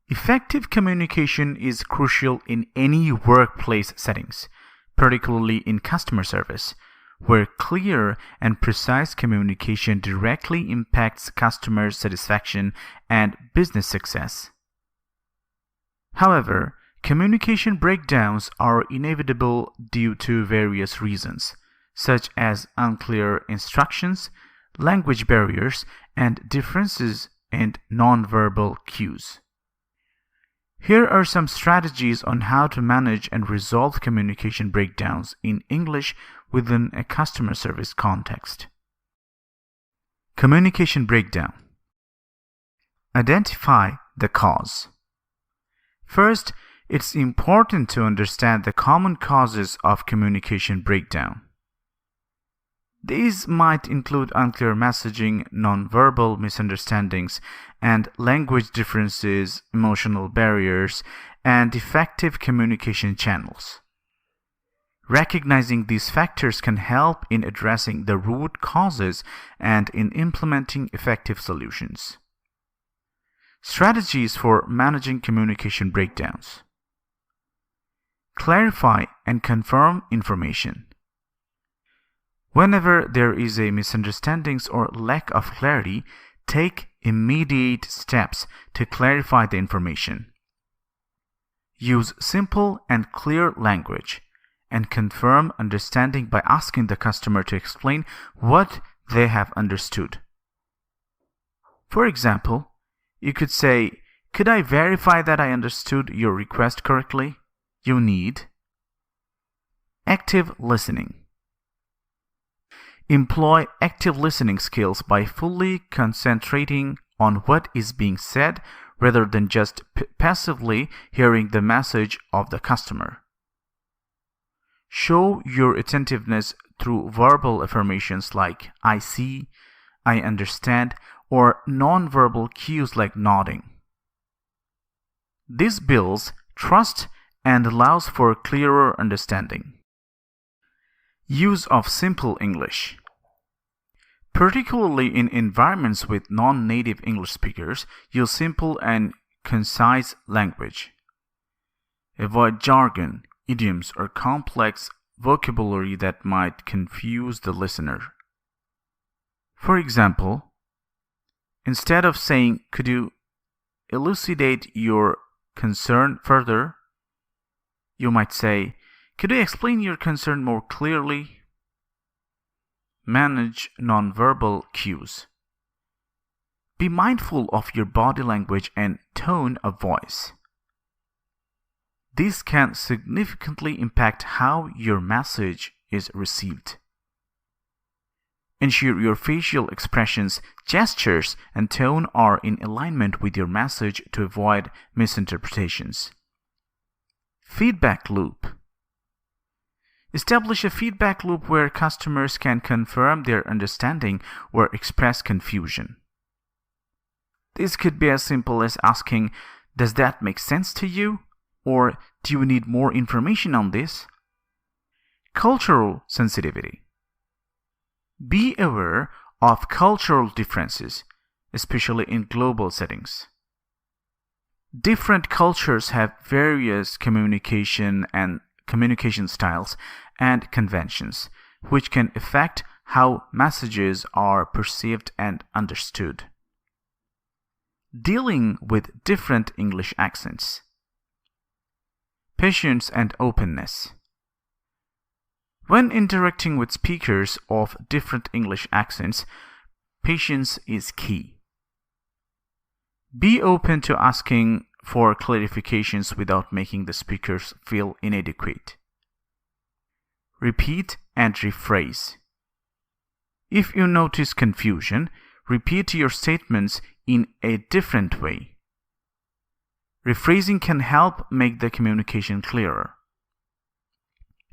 Effective communication is crucial in any workplace settings, particularly in customer service, where clear and precise communication directly impacts customer satisfaction and business success. However, communication breakdowns are inevitable due to various reasons, such as unclear instructions, language barriers, and differences in nonverbal cues. Here are some strategies on how to manage and resolve communication breakdowns in English within a customer service context. Communication breakdown. Identify the cause. First, it's important to understand the common causes of communication breakdown. These might include unclear messaging, nonverbal misunderstandings, and language differences, emotional barriers, and defective communication channels. Recognizing these factors can help in addressing the root causes and in implementing effective solutions. Strategies for managing communication breakdowns. Clarify and confirm information. Whenever there is a misunderstanding or lack of clarity, take immediate steps to clarify the information. Use simple and clear language. and confirm understanding by asking the customer to explain what they have understood. For example, you could say, "Could I verify that I understood your request correctly?" You need active listening. Employ active listening skills by fully concentrating on what is being said rather than just passively hearing the message of the customer. Show your attentiveness through verbal affirmations like "I see," "I understand," or non-verbal cues like nodding. This builds trust and allows for clearer understanding. Use of simple English. Particularly in environments with non-native English speakers, use simple and concise language. Avoid jargon, idioms, or complex vocabulary that might confuse the listener. For example, instead of saying, "Could you elucidate your concern further?" you might say, "Could you explain your concern more clearly?" Manage nonverbal cues. Be mindful of your body language and tone of voice. This can significantly impact how your message is received. Ensure your facial expressions, gestures, and tone are in alignment with your message to avoid misinterpretations. Feedback loop. Establish a feedback loop where customers can confirm their understanding or express confusion. This could be as simple as asking, "Does that make sense to you?" or "Do you need more information on this?" Cultural sensitivity. Be aware of cultural differences, especially in global settings. Different cultures have various communication styles and conventions, which can affect how messages are perceived and understood. Dealing with different English accents. Patience and openness. When interacting with speakers of different English accents, patience is key. Be open to asking for clarifications without making the speakers feel inadequate. Repeat and rephrase. If you notice confusion, repeat your statements in a different way. Rephrasing can help make the communication clearer.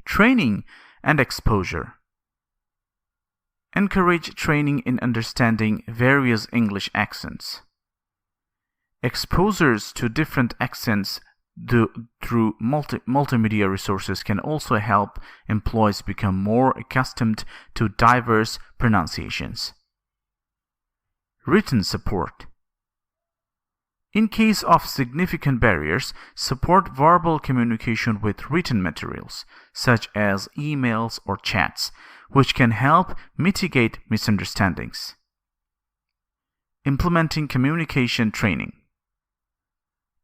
Training and exposure. Encourage training in understanding various English accents. Exposures to different accents through multimedia resources can also help employees become more accustomed to diverse pronunciations. Written support. In case of significant barriers, support verbal communication with written materials, such as emails or chats, which can help mitigate misunderstandings. Implementing communication training.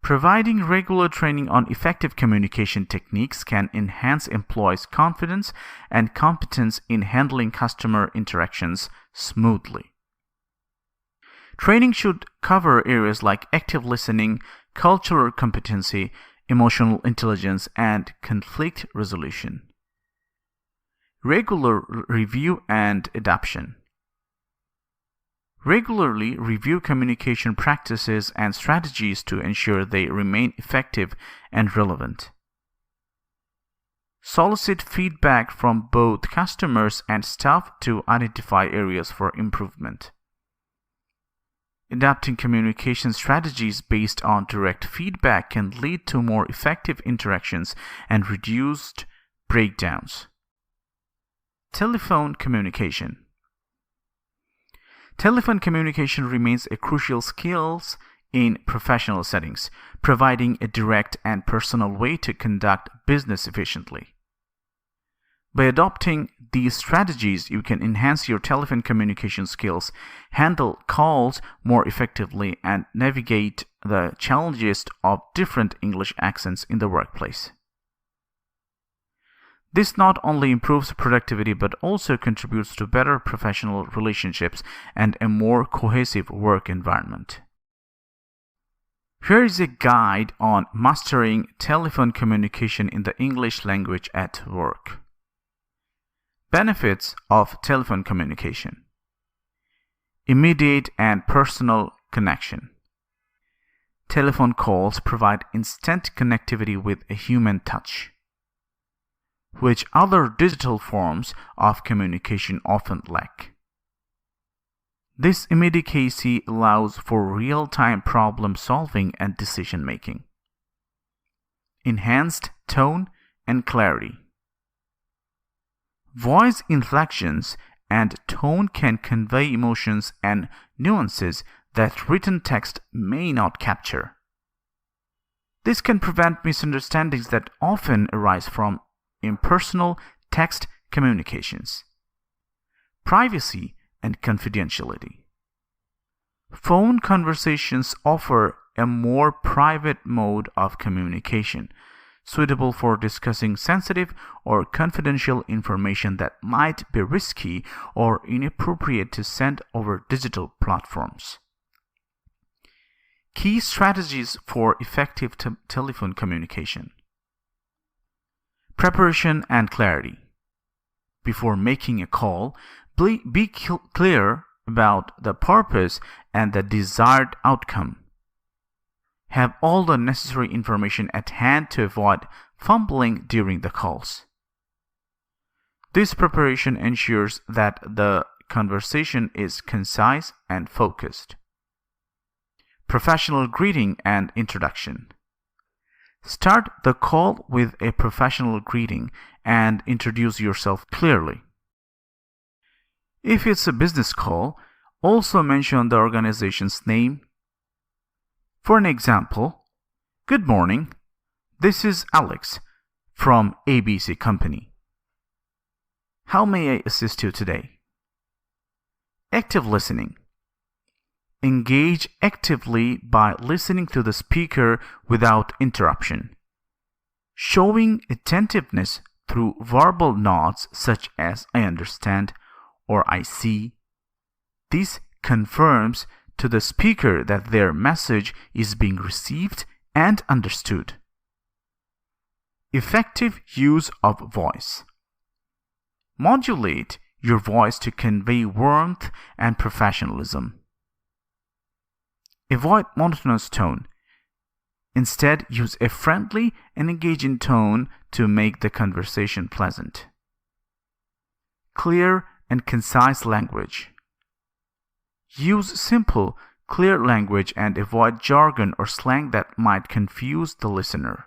Providing regular training on effective communication techniques can enhance employees' confidence and competence in handling customer interactions smoothly. Training should cover areas like active listening, cultural competency, emotional intelligence, and conflict resolution. Regular review and adoption. Regularly review communication practices and strategies to ensure they remain effective and relevant. Solicit feedback from both customers and staff to identify areas for improvement. Adapting communication strategies based on direct feedback can lead to more effective interactions and reduced breakdowns. Telephone communication. Telephone communication remains a crucial skill in professional settings, providing a direct and personal way to conduct business efficiently. By adopting these strategies, you can enhance your telephone communication skills, handle calls more effectively, and navigate the challenges of different English accents in the workplace. This not only improves productivity but also contributes to better professional relationships and a more cohesive work environment. Here is a guide on mastering telephone communication in the English language at work. Benefits of telephone communication: immediate and personal connection. Telephone calls provide instant connectivity with a human touch, which other digital forms of communication often lack. This immediacy allows for real-time problem solving and decision making. Enhanced tone and clarity. Voice inflections and tone can convey emotions and nuances that written text may not capture. This can prevent misunderstandings that often arise from impersonal text communications. Privacy and confidentiality. Phone conversations offer a more private mode of communication, suitable for discussing sensitive or confidential information that might be risky or inappropriate to send over digital platforms. Key strategies for effective telephone communication. Preparation and clarity. Before making a call, be clear about the purpose and the desired outcome. Have all the necessary information at hand to avoid fumbling during the calls. This preparation ensures that the conversation is concise and focused. Professional greeting and introduction. Start the call with a professional greeting and introduce yourself clearly. If it's a business call, also mention the organization's name. For an example, "Good morning, this is Alex from ABC Company. How may I assist you today?" Active listening. Engage actively by listening to the speaker without interruption, showing attentiveness through verbal nods such as "I understand" or "I see." This confirms to the speaker that their message is being received and understood. Effective use of voice. Modulate your voice to convey warmth and professionalism. Avoid monotonous tone. Instead, use a friendly and engaging tone to make the conversation pleasant. Clear and concise language. Use simple, clear language and avoid jargon or slang that might confuse the listener.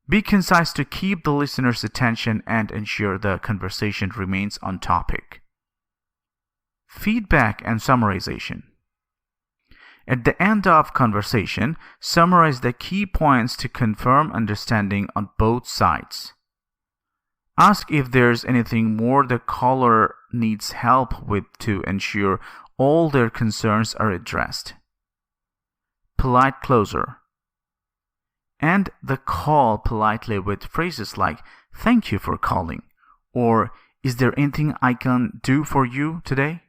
Be concise to keep the listener's attention and ensure the conversation remains on topic. Feedback and summarization. At the end of conversation, summarize the key points to confirm understanding on both sides. Ask if there's anything more the caller needs help with to ensure all their concerns are addressed. Polite closer. End the call politely with phrases like "Thank you for calling" or "Is there anything I can do for you today?"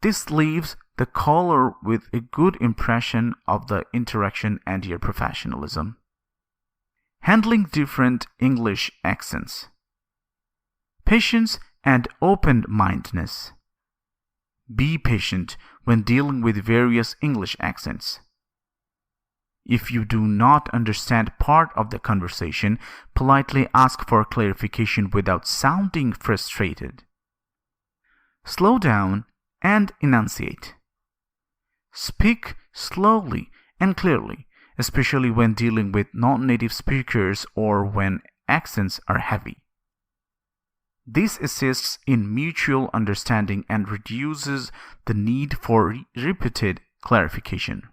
This leaves the caller with a good impression of the interaction and your professionalism. Handling different English accents. Patience and open-mindedness. Be patient when dealing with various English accents. If you do not understand part of the conversation, politely ask for clarification without sounding frustrated. Slow down and enunciate. Speak slowly and clearly, especially when dealing with non-native speakers or when accents are heavy. This assists in mutual understanding and reduces the need for repeated clarification.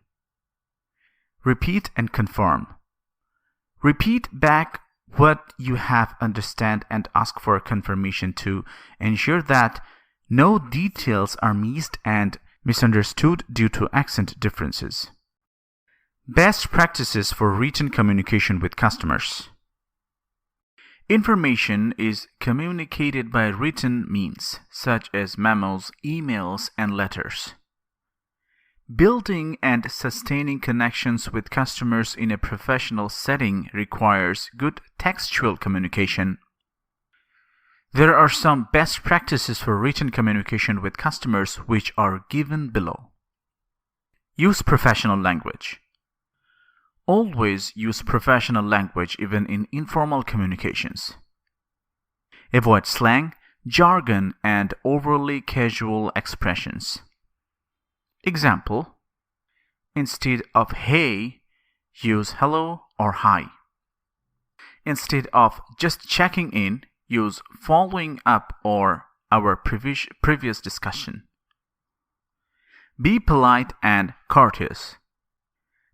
Repeat and confirm. Repeat back what you have understand and ask for confirmation to ensure that no details are missed and misunderstood due to accent differences. Best practices for written communication with customers. Information is communicated by written means, such as memos, emails, and letters. Building and sustaining connections with customers in a professional setting requires good textual communication. There are some best practices for written communication with customers which are given below. Use professional language. Always use professional language even in informal communications. Avoid slang, jargon, and overly casual expressions. Example: instead of hey, use hello or hi. Instead of just checking in, use following up or our previous discussion. Be polite and courteous.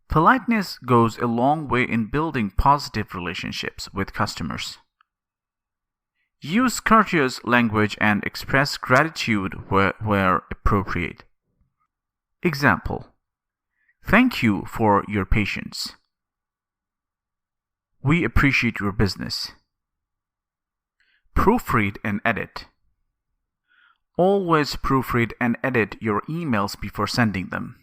Politeness goes a long way in building positive relationships with customers. Use courteous language and express gratitude where appropriate. Example: thank you for your patience. We appreciate your business. Proofread and edit. Always proofread and edit your emails before sending them.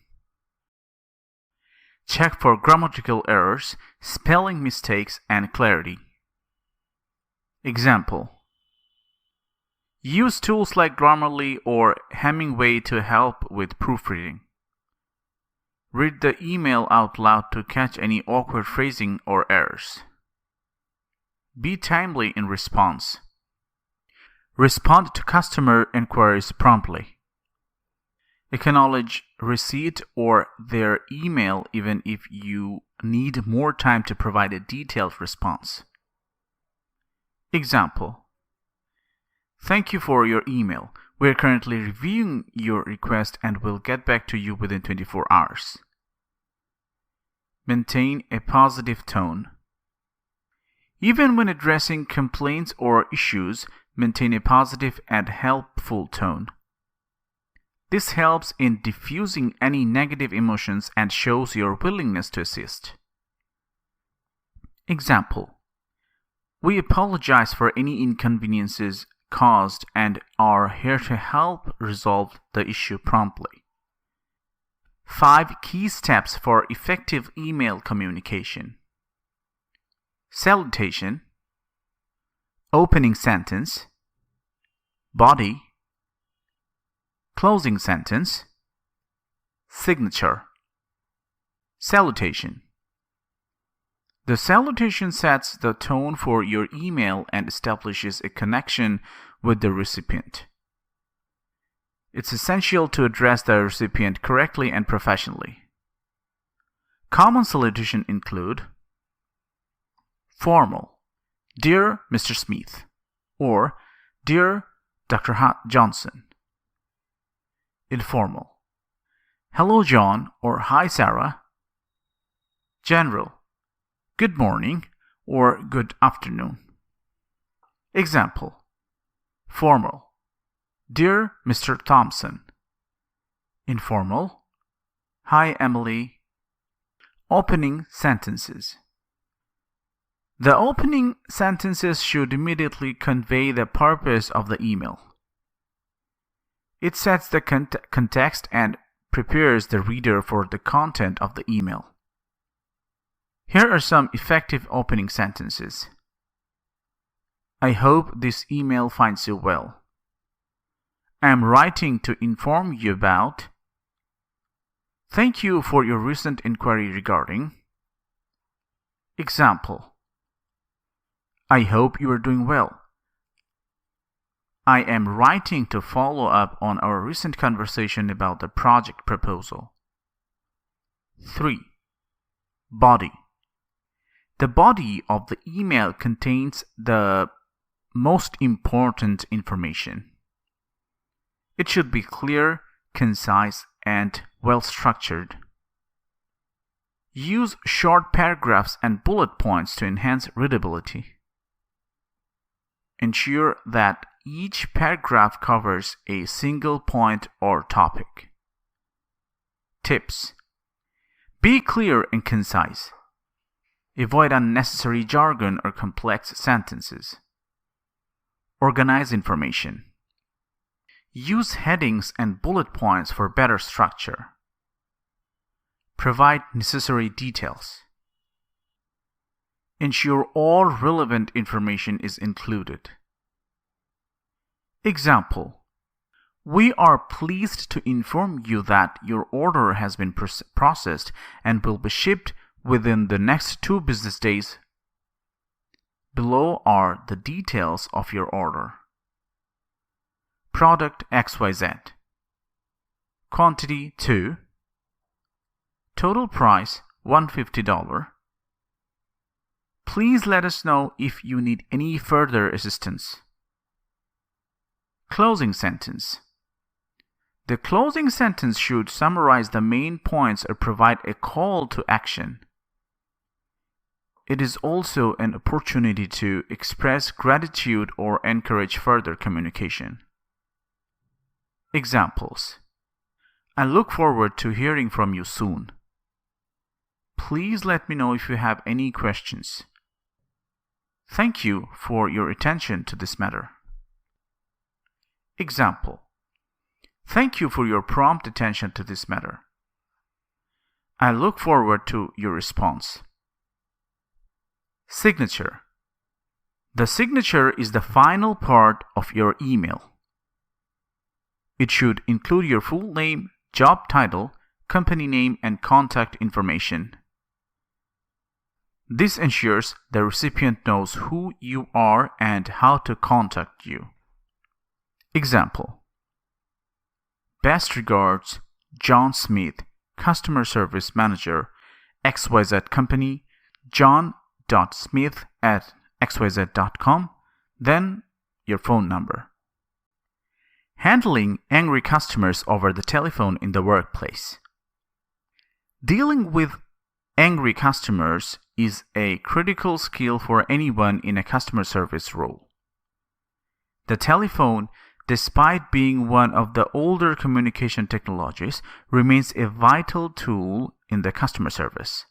Check for grammatical errors, spelling mistakes, and clarity. Example: use tools like Grammarly or Hemingway to help with proofreading. Read the email out loud to catch any awkward phrasing or errors. Be timely in response. Respond to customer inquiries promptly. Acknowledge receipt or their email even if you need more time to provide a detailed response. Example: thank you for your email. We are currently reviewing your request and will get back to you within 24 hours. Maintain a positive tone. Even when addressing complaints or issues, maintain a positive and helpful tone. This helps in diffusing any negative emotions and shows your willingness to assist. Example: we apologize for any inconveniences caused and are here to help resolve the issue promptly. 5 key steps for effective email communication. Salutation, opening sentence, body, closing sentence, signature. Salutation. The salutation sets the tone for your email and establishes a connection with the recipient. It's essential to address the recipient correctly and professionally. Common salutation include formal, Dear Mr. Smith, or Dear Dr. Johnson. Informal, Hello John or Hi Sarah. General, Good morning or Good afternoon. Example: formal, Dear Mr. Thompson. Informal, Hi Emily. Opening sentences. The opening sentences should immediately convey the purpose of the email. It sets the context and prepares the reader for the content of the email. Here are some effective opening sentences. I hope this email finds you well. I am writing to inform you about. Thank you for your recent inquiry regarding. Example: I hope you are doing well. I am writing to follow up on our recent conversation about the project proposal. 3. Body. The body of the email contains the most important information. It should be clear, concise, and well-structured. Use short paragraphs and bullet points to enhance readability. Ensure that each paragraph covers a single point or topic. Tips: be clear and concise. Avoid unnecessary jargon or complex sentences. Organize information. Use headings and bullet points for better structure. Provide necessary details. Ensure all relevant information is included. Example: we are pleased to inform you that your order has been processed and will be shipped within the next 2 business days. Below are the details of your order. Product XYZ. Quantity 2. Total price $150. Please let us know if you need any further assistance. Closing sentence. The closing sentence should summarize the main points or provide a call to action. It is also an opportunity to express gratitude or encourage further communication. Examples: I look forward to hearing from you soon. Please let me know if you have any questions. Thank you for your attention to this matter. Example: thank you for your prompt attention to this matter. I look forward to your response. Signature. The signature is the final part of your email. It should include your full name, job title, company name, and contact information. This ensures the recipient knows who you are and how to contact you. Example: best regards, John Smith, Customer Service Manager, XYZ Company, john.smith@xyz.com, then your phone number. Handling angry customers over the telephone in the workplace. Dealing with angry customers is a critical skill for anyone in a customer service role. The telephone, despite being one of the older communication technologies, remains a vital tool in the customer service.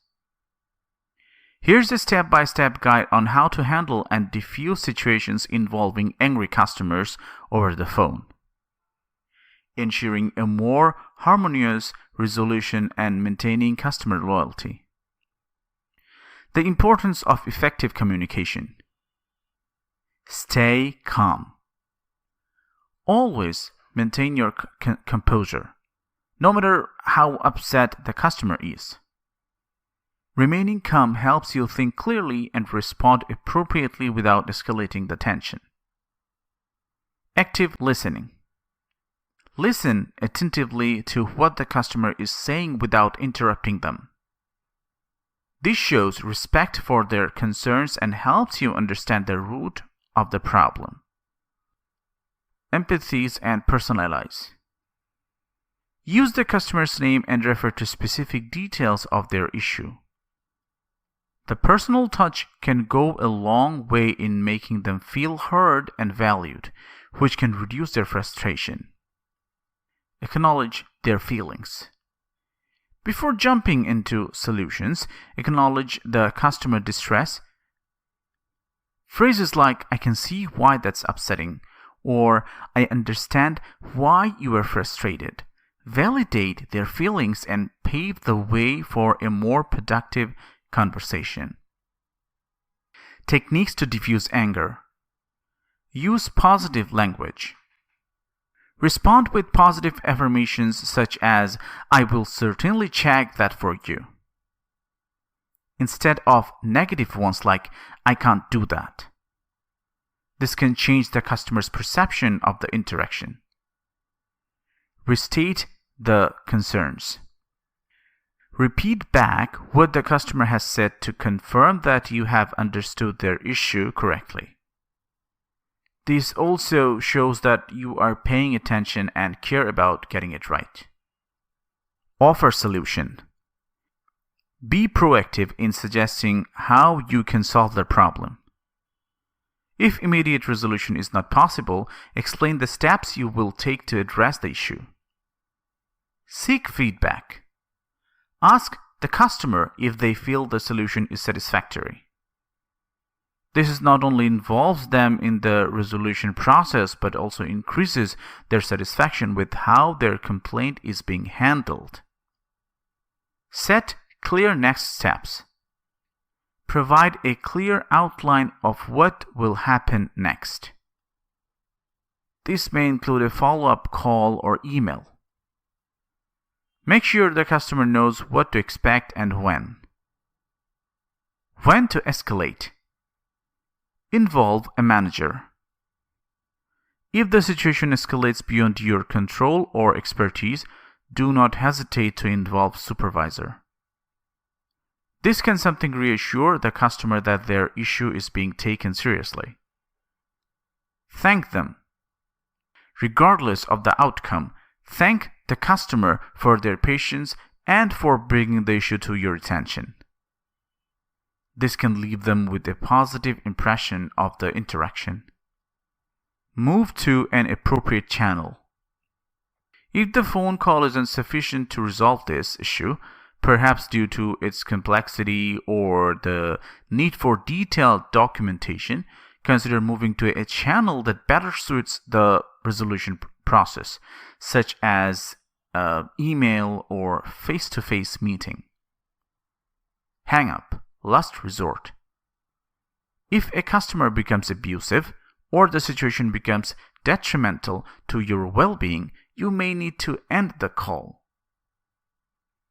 Here's a step-by-step guide on how to handle and diffuse situations involving angry customers over the phone, ensuring a more harmonious resolution and maintaining customer loyalty. The importance of effective communication. Stay calm. Always maintain your composure, no matter how upset the customer is. Remaining calm helps you think clearly and respond appropriately without escalating the tension. Active listening. Listen attentively to what the customer is saying without interrupting them. This shows respect for their concerns and helps you understand the root of the problem. Empathize and personalize. Use the customer's name and refer to specific details of their issue. The personal touch can go a long way in making them feel heard and valued, which can reduce their frustration. Acknowledge their feelings. Before jumping into solutions, acknowledge the customer distress. Phrases like, I can see why that's upsetting, or I understand why you are frustrated, validate their feelings and pave the way for a more productive conversation. Techniques to diffuse anger. Use positive language. Respond with positive affirmations such as, I will certainly check that for you, instead of negative ones like, I can't do that. This can change the customer's perception of the interaction. Restate the concerns. Repeat back what the customer has said to confirm that you have understood their issue correctly. This also shows that you are paying attention and care about getting it right. Offer solution. Be proactive in suggesting how you can solve the problem. If immediate resolution is not possible, explain the steps you will take to address the issue. Seek feedback. Ask the customer if they feel the solution is satisfactory. This not only involves them in the resolution process but also increases their satisfaction with how their complaint is being handled. Set clear next steps. Provide a clear outline of what will happen next. This may include a follow-up call or email. Make sure the customer knows what to expect and when. When to escalate. Involve a manager. If the situation escalates beyond your control or expertise, do not hesitate to involve supervisor. This can sometimes reassure the customer that their issue is being taken seriously. Thank them. Regardless of the outcome, thank the customer for their patience and for bringing the issue to your attention. This can leave them with a positive impression of the interaction. Move to an appropriate channel. If the phone call is insufficient to resolve this issue, perhaps due to its complexity or the need for detailed documentation, consider moving to a channel that better suits the resolution process, such as email or face-to-face meeting. Hang up. Last resort. If a customer becomes abusive or the situation becomes detrimental to your well-being, you may need to end the call.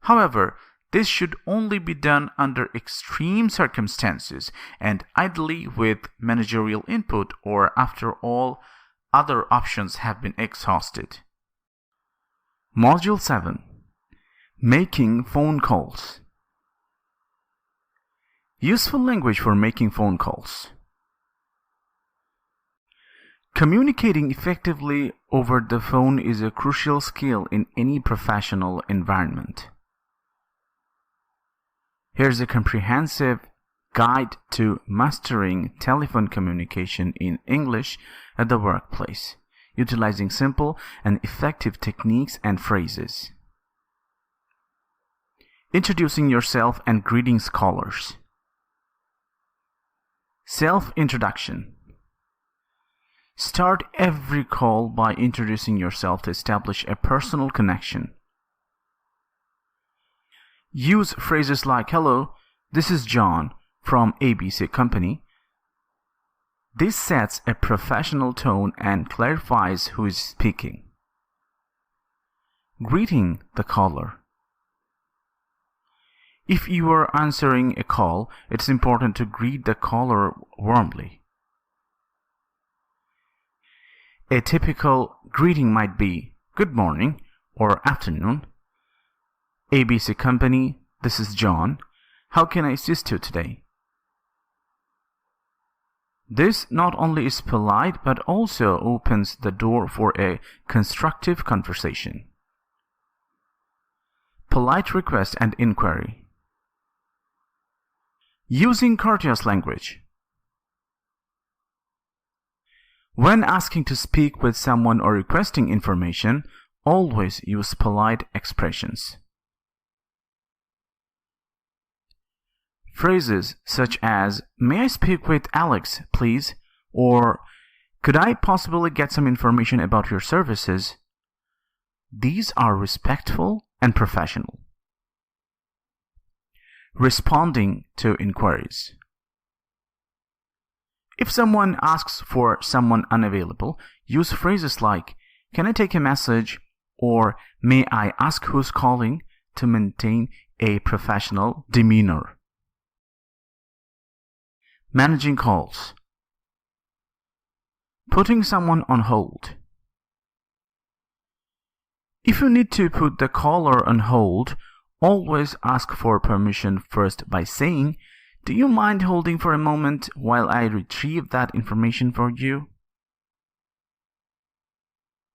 However, this should only be done under extreme circumstances and ideally with managerial input or after all other options have been exhausted. Module 7. Making phone calls. Useful language for making phone calls. Communicating effectively over the phone is a crucial skill in any professional environment. Here's a comprehensive guide to mastering telephone communication in English at the workplace, utilizing simple and effective techniques and phrases. Introducing yourself and greetings callers. Self-introduction. Start every call by introducing yourself to establish a personal connection. Use phrases like, "Hello, this is John from ABC Company." This sets a professional tone and clarifies who is speaking. Greeting the caller. If you are answering a call, it's important to greet the caller warmly. A typical greeting might be, "Good morning" or "Afternoon. ABC Company, this is John. How can I assist you today?" This not only is polite but also opens the door for a constructive conversation. Polite request and inquiry. Using courteous language. When asking to speak with someone or requesting information, always use polite expressions. Phrases such as, "May I speak with Alex, please?" or "Could I possibly get some information about your services?" These are respectful and professional. Responding to inquiries. If someone asks for someone unavailable, use phrases like, "Can I take a message?" or "May I ask who's calling?" to maintain a professional demeanor. Managing calls. Putting someone on hold. If you need to put the caller on hold, always ask for permission first by saying, "Do you mind holding for a moment while I retrieve that information for you?"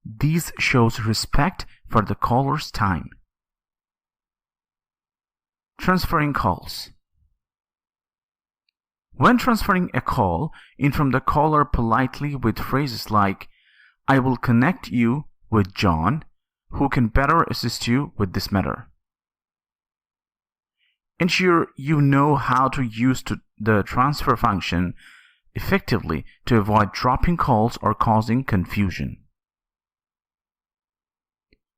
This shows respect for the caller's time. Transferring calls. When transferring a call, inform the caller politely with phrases like, "I will connect you with John, who can better assist you with this matter." Ensure you know how to use the transfer function effectively to avoid dropping calls or causing confusion.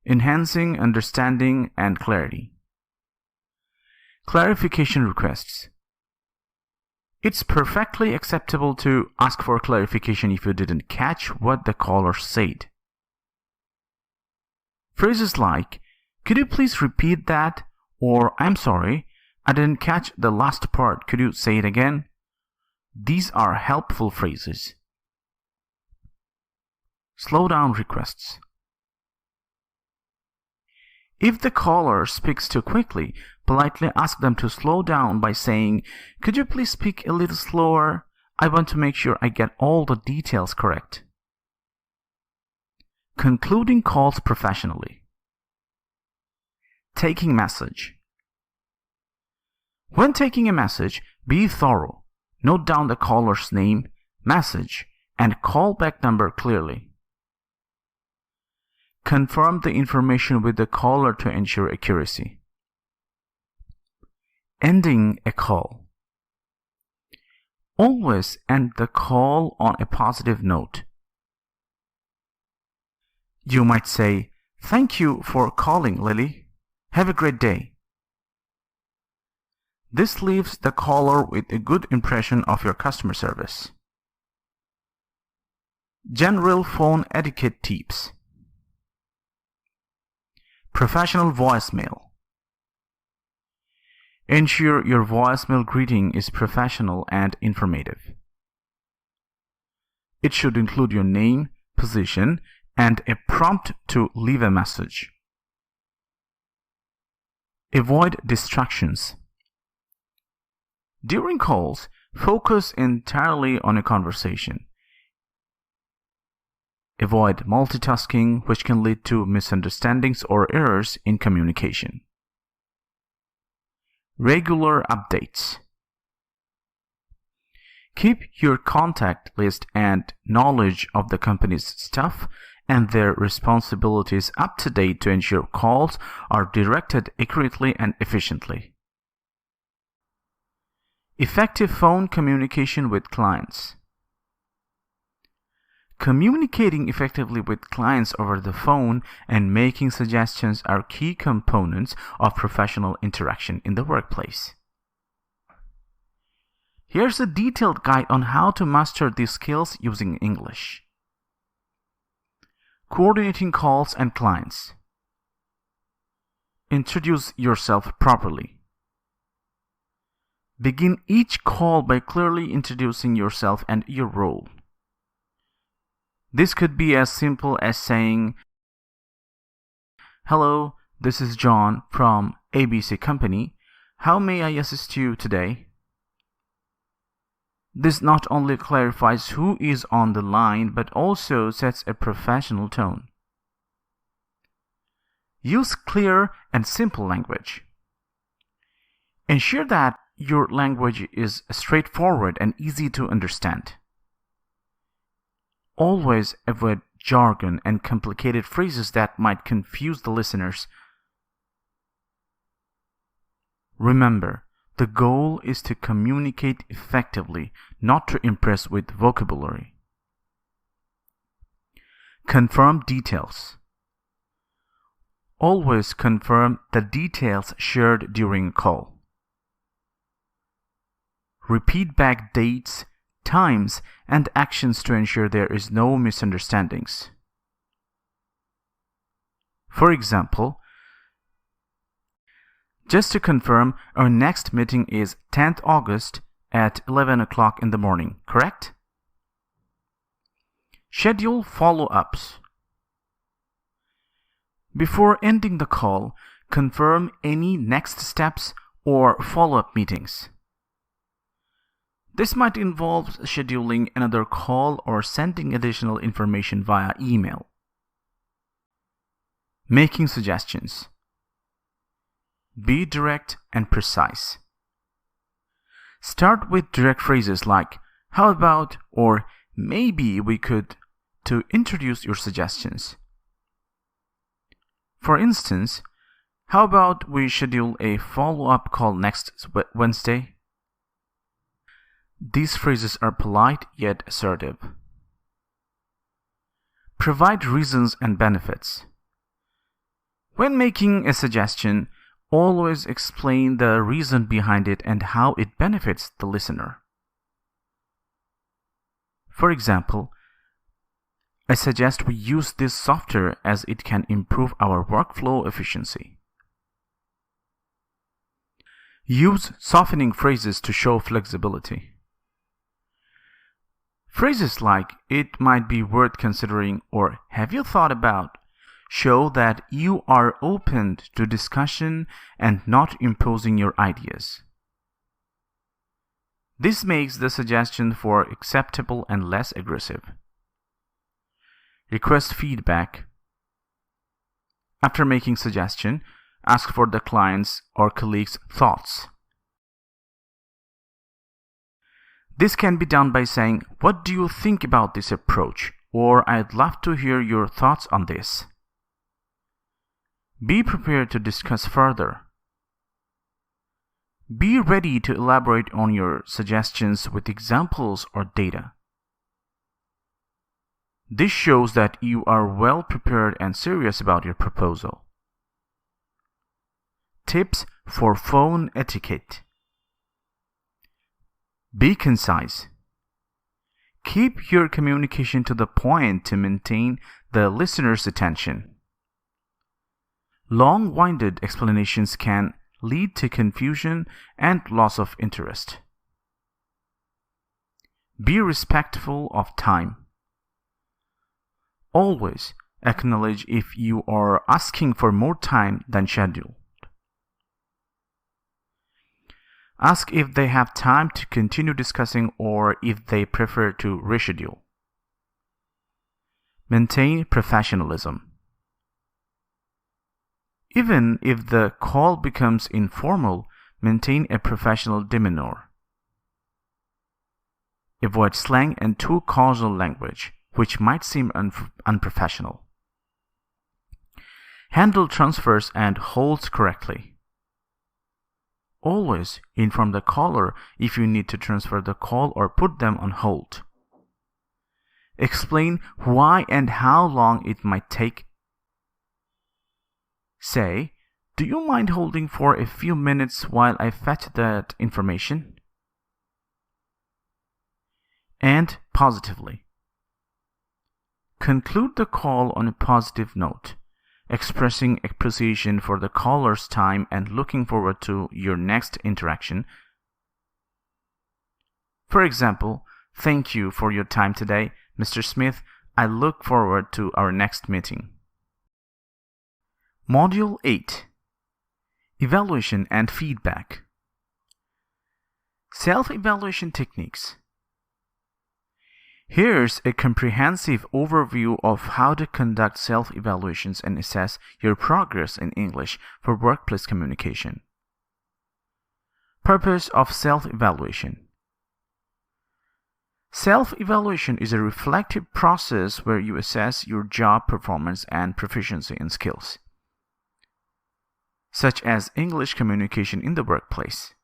Enhancing understanding and clarity. Clarification requests. It's perfectly acceptable to ask for clarification if you didn't catch what the caller said. Phrases like, "Could you please repeat that?" or "I'm sorry, I didn't catch the last part. Could you say it again?" These are helpful phrases. Slow down requests. If the caller speaks too quickly, politely ask them to slow down by saying, "Could you please speak a little slower? I want to make sure I get all the details correct." Concluding calls professionally. Taking message. When taking a message, be thorough. Note down the caller's name, message, and callback number clearly. Confirm the information with the caller to ensure accuracy. Ending a call. Always end the call on a positive note. You might say, "Thank you for calling, Lily. Have a great day." This leaves the caller with a good impression of your customer service. General phone etiquette tips. Professional voicemail. Ensure your voicemail greeting is professional and informative. It should include your name, position, and a prompt to leave a message. Avoid distractions. During calls, focus entirely on a conversation. Avoid multitasking, which can lead to misunderstandings or errors in communication. Regular updates. Keep your contact list and knowledge of the company's staff and their responsibilities up to date to ensure calls are directed accurately and efficiently. Effective phone communication with clients. Communicating effectively with clients over the phone and making suggestions are key components of professional interaction in the workplace. Here's a detailed guide on how to master these skills using English. Coordinating calls and clients. Introduce yourself properly. Begin each call by clearly introducing yourself and your role. This could be as simple as saying, "Hello, this is John from ABC Company. How may I assist you today?" This not only clarifies who is on the line, but also sets a professional tone. Use clear and simple language. Ensure that your language is straightforward and easy to understand. Always avoid jargon and complicated phrases that might confuse the listeners. Remember, the goal is to communicate effectively, not to impress with vocabulary. Confirm details. Always confirm the details shared during a call. Repeat back dates, times, and actions to ensure there is no misunderstandings. For example, just to confirm, our next meeting is 10th August at 11 o'clock in the morning, correct? Schedule follow-ups. Before ending the call, confirm any next steps or follow-up meetings. This might involve scheduling another call or sending additional information via email. Making suggestions. Be direct and precise. Start with direct phrases like "how about" or "maybe we could" to introduce your suggestions. For instance, "How about we schedule a follow-up call next Wednesday?" These phrases are polite yet assertive. Provide reasons and benefits. When making a suggestion, always explain the reason behind it and how it benefits the listener. For example, I suggest we use this software as it can improve our workflow efficiency. Use softening phrases to show flexibility. Phrases like "it might be worth considering" or "have you thought about" show that you are open to discussion and not imposing your ideas. This makes the suggestion for acceptable and less aggressive. Request feedback. After making suggestion, ask for the client's or colleague's thoughts. This can be done by saying, "What do you think about this approach?" or "I'd love to hear your thoughts on this." Be prepared to discuss further. Be ready to elaborate on your suggestions with examples or data. This shows that you are well prepared and serious about your proposal. Tips for phone etiquette. Be concise. Keep your communication to the point to maintain the listener's attention. Long-winded explanations can lead to confusion and loss of interest. Be respectful of time. Always acknowledge if you are asking for more time than scheduled. Ask if they have time to continue discussing or if they prefer to reschedule. Maintain professionalism. Even if the call becomes informal, maintain a professional demeanor. Avoid slang and too casual language, which might seem unprofessional. Handle transfers and holds correctly. Always inform the caller if you need to transfer the call or put them on hold. Explain why and how long it might take. Say, "Do you mind holding for a few minutes while I fetch that information?" And positively. Conclude the call on a positive note, expressing appreciation for the caller's time and looking forward to your next interaction. For example, "Thank you for your time today, Mr. Smith. I look forward to our next meeting." Module 8. Evaluation and Feedback. Self-evaluation techniques. Here's a comprehensive overview of how to conduct self-evaluations and assess your progress in English for workplace communication. Purpose of self-evaluation. Self-evaluation is a reflective process where you assess your job performance and proficiency in skills, such as English communication in the workplace.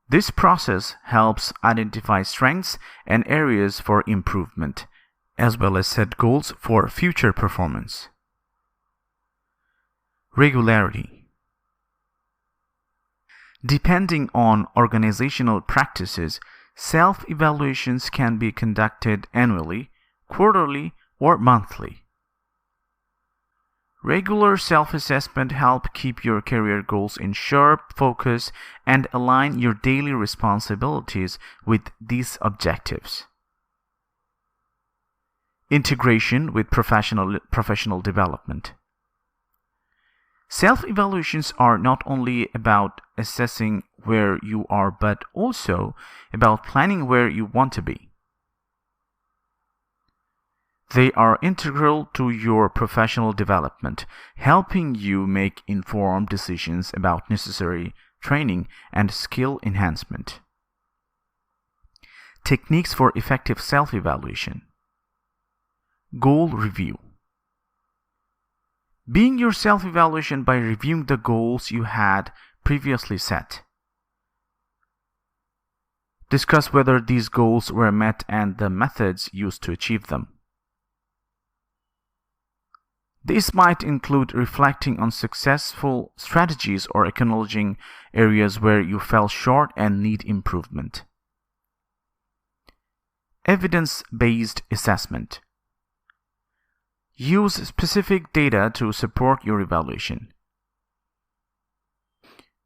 This process helps identify strengths and areas for improvement, as well as set goals for future performance. Regularity. Depending on organizational practices, self-evaluations can be conducted annually, quarterly, or monthly. Regular self-assessment helps keep your career goals in sharp focus and align your daily responsibilities with these objectives. Integration with professional development. Self-evaluations are not only about assessing where you are, but also about planning where you want to be. They are integral to your professional development, helping you make informed decisions about necessary training and skill enhancement. Techniques for effective self-evaluation. Goal review. Begin your self-evaluation by reviewing the goals you had previously set. Discuss whether these goals were met and the methods used to achieve them. This might include reflecting on successful strategies or acknowledging areas where you fell short and need improvement. Evidence-based assessment. Use specific data to support your evaluation.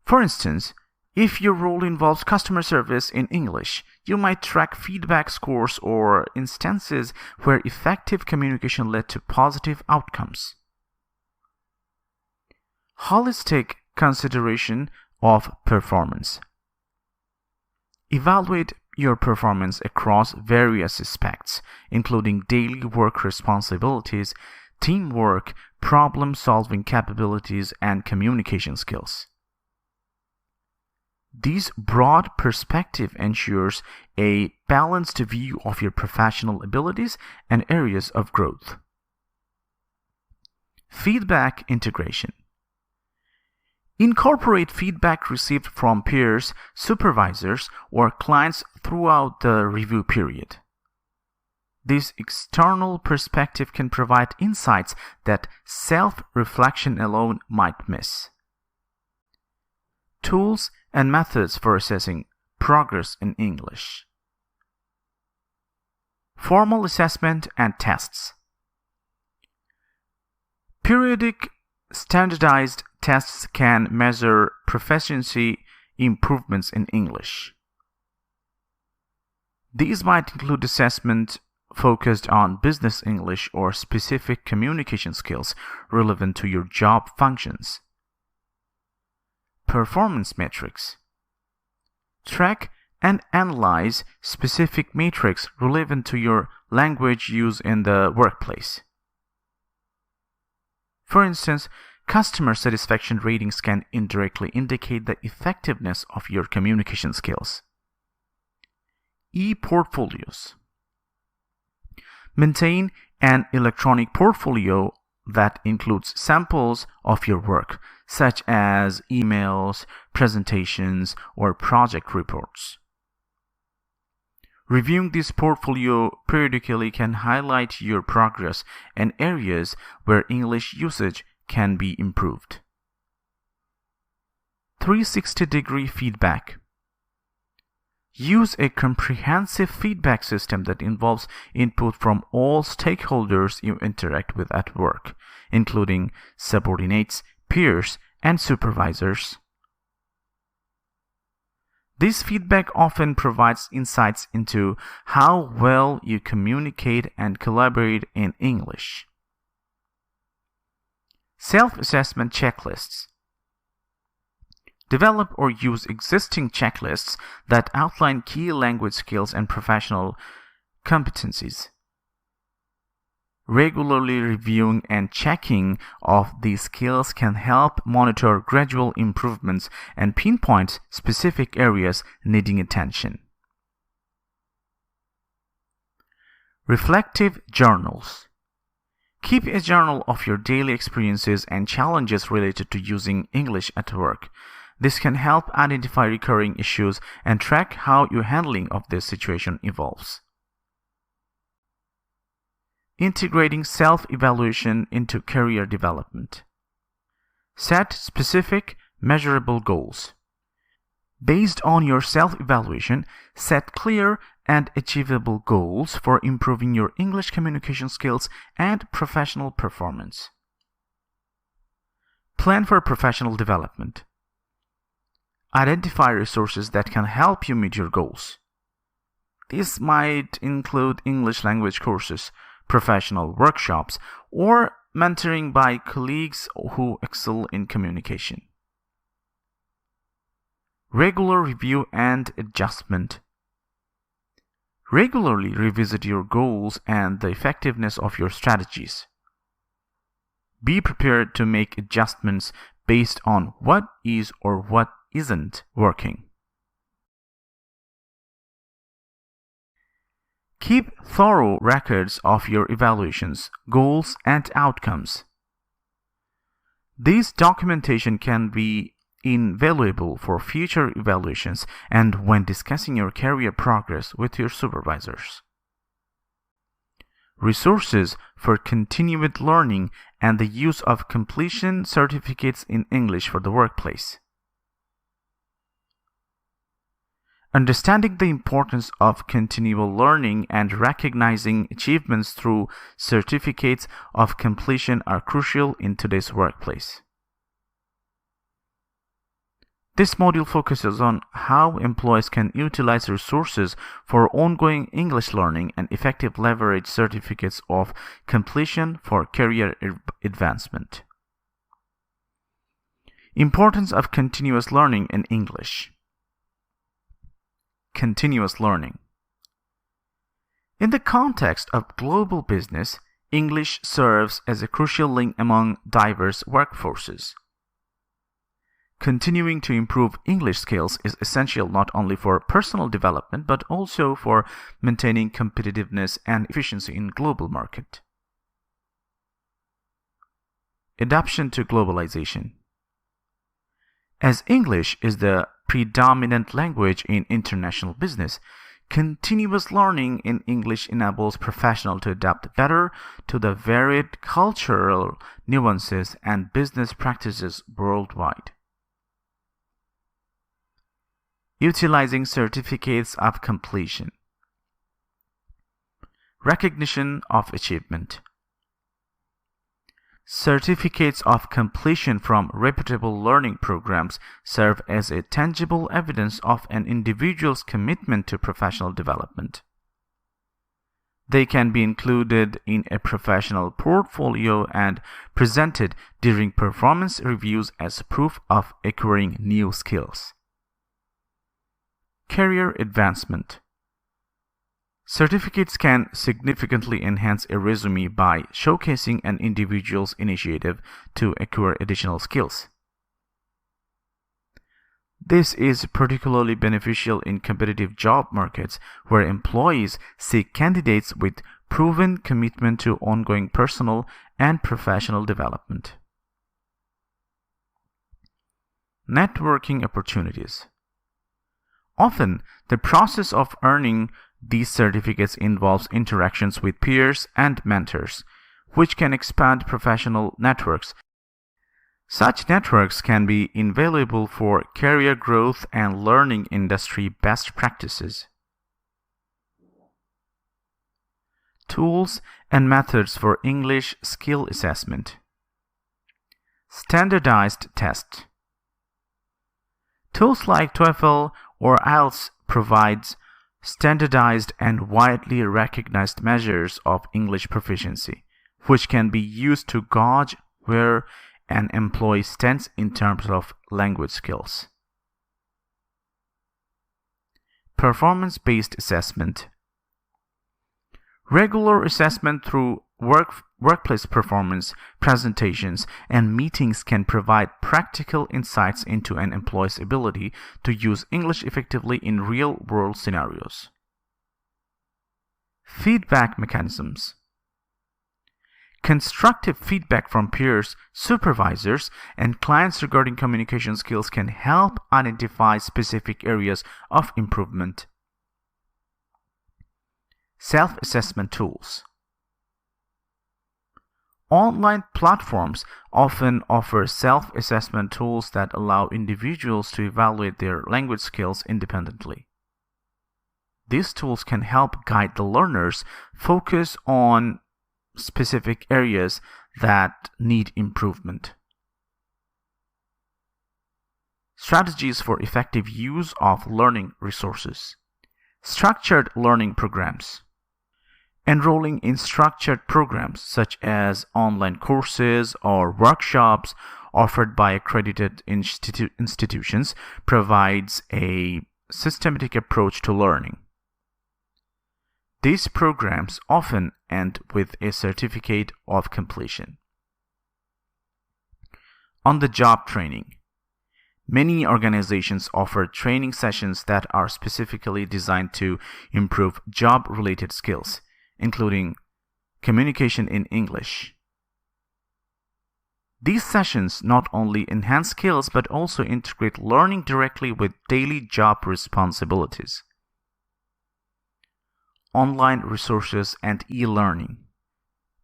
For instance, if your role involves customer service in English, you might track feedback scores or instances where effective communication led to positive outcomes. Holistic consideration of performance. Evaluate your performance across various aspects, including daily work responsibilities, teamwork, problem-solving capabilities, and communication skills. This broad perspective ensures a balanced view of your professional abilities and areas of growth. Feedback integration. Incorporate feedback received from peers, supervisors, or clients throughout the review period. This external perspective can provide insights that self-reflection alone might miss. Tools and methods for assessing progress in English. Formal assessment and tests. Periodic standardized tests can measure proficiency improvements in English. These might include assessment focused on business English or specific communication skills relevant to your job functions. Performance metrics. Track and analyze specific metrics relevant to your language use in the workplace. For instance, customer satisfaction ratings can indirectly indicate the effectiveness of your communication skills. E-portfolios. Maintain an electronic portfolio that includes samples of your work, such as emails, presentations, or project reports. Reviewing this portfolio periodically can highlight your progress and areas where English usage can be improved. 360-degree feedback. Use a comprehensive feedback system that involves input from all stakeholders you interact with at work, including subordinates, peers, and supervisors. This feedback often provides insights into how well you communicate and collaborate in English. Self-assessment checklists. Develop or use existing checklists that outline key language skills and professional competencies. Regularly reviewing and checking of these skills can help monitor gradual improvements and pinpoint specific areas needing attention. Reflective journals. Keep a journal of your daily experiences and challenges related to using English at work. This can help identify recurring issues and track how your handling of this situation evolves. Integrating self-evaluation into career development. Set specific, measurable goals. Based on your self-evaluation, set clear and achievable goals for improving your English communication skills and professional performance. Plan for professional development. Identify resources that can help you meet your goals. This might include English language courses, professional workshops, or mentoring by colleagues who excel in communication. Regular review and adjustment. Regularly revisit your goals and the effectiveness of your strategies. Be prepared to make adjustments based on what is or what isn't working. Keep thorough records of your evaluations, goals, and outcomes. This documentation can be invaluable for future evaluations and when discussing your career progress with your supervisors. Resources for continued learning and the use of completion certificates in English for the workplace. Understanding the importance of continual learning and recognizing achievements through certificates of completion are crucial in today's workplace. This module focuses on how employees can utilize resources for ongoing English learning and effectively leverage certificates of completion for career advancement. Importance of continuous learning in English. Continuous learning. In the context of global business, English serves as a crucial link among diverse workforces. Continuing to improve English skills is essential not only for personal development but also for maintaining competitiveness and efficiency in global market. Adaptation to globalization. As English is the predominant language in international business, continuous learning in English enables professionals to adapt better to the varied cultural nuances and business practices worldwide. Utilizing certificates of completion. Recognition of achievement. Certificates of completion from reputable learning programs serve as a tangible evidence of an individual's commitment to professional development. They can be included in a professional portfolio and presented during performance reviews as proof of acquiring new skills. Career advancement. Certificates can significantly enhance a resume by showcasing an individual's initiative to acquire additional skills. This is particularly beneficial in competitive job markets where employees seek candidates with proven commitment to ongoing personal and professional development. Networking opportunities. Often, the process of earning these certificates involves interactions with peers and mentors, which can expand professional networks. Such networks can be invaluable for career growth and learning industry best practices. Tools and methods for English skill assessment. Standardized test. Tools like TOEFL or IELTS provides standardized and widely recognized measures of English proficiency, which can be used to gauge where an employee stands in terms of language skills. Performance-based assessment. Regular assessment through workplace performance, presentations, and meetings can provide practical insights into an employee's ability to use English effectively in real-world scenarios. Feedback mechanisms. Constructive feedback from peers, supervisors, and clients regarding communication skills can help identify specific areas of improvement. Self-assessment tools. Online platforms often offer self-assessment tools that allow individuals to evaluate their language skills independently. These tools can help guide the learners focus on specific areas that need improvement. Strategies for effective use of learning resources. Structured learning programs. Enrolling in structured programs such as online courses or workshops offered by accredited institutions provides a systematic approach to learning. These programs often end with a certificate of completion. On-the-job training. Many organizations offer training sessions that are specifically designed to improve job-related skills, including communication in English, These sessions not only enhance skills but also integrate learning directly with daily job responsibilities. Online resources and e-learning.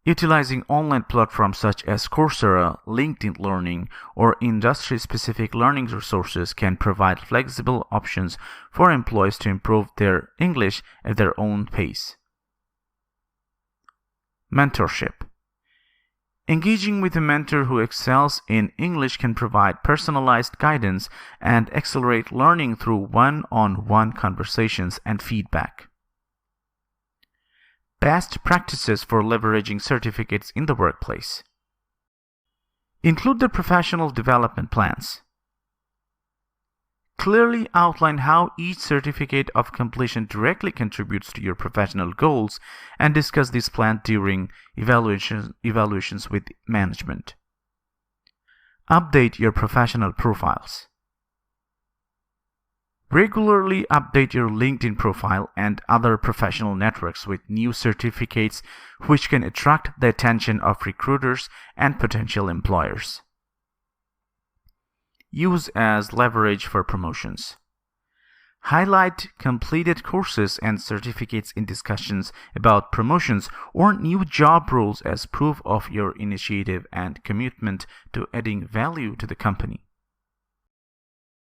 Utilizing online platforms such as Coursera, LinkedIn Learning, or industry-specific learning resources can provide flexible options for employees to improve their English at their own pace. Mentorship. Engaging with a mentor who excels in English can provide personalized guidance and accelerate learning through one-on-one conversations and feedback. Best practices for leveraging certificates in the workplace. Include the professional development plans. Clearly outline how each certificate of completion directly contributes to your professional goals and discuss this plan during evaluations with management. Update your professional profiles. Regularly update your LinkedIn profile and other professional networks with new certificates which can attract the attention of recruiters and potential employers. Use as leverage for promotions. Highlight completed courses and certificates in discussions about promotions or new job roles as proof of your initiative and commitment to adding value to the company.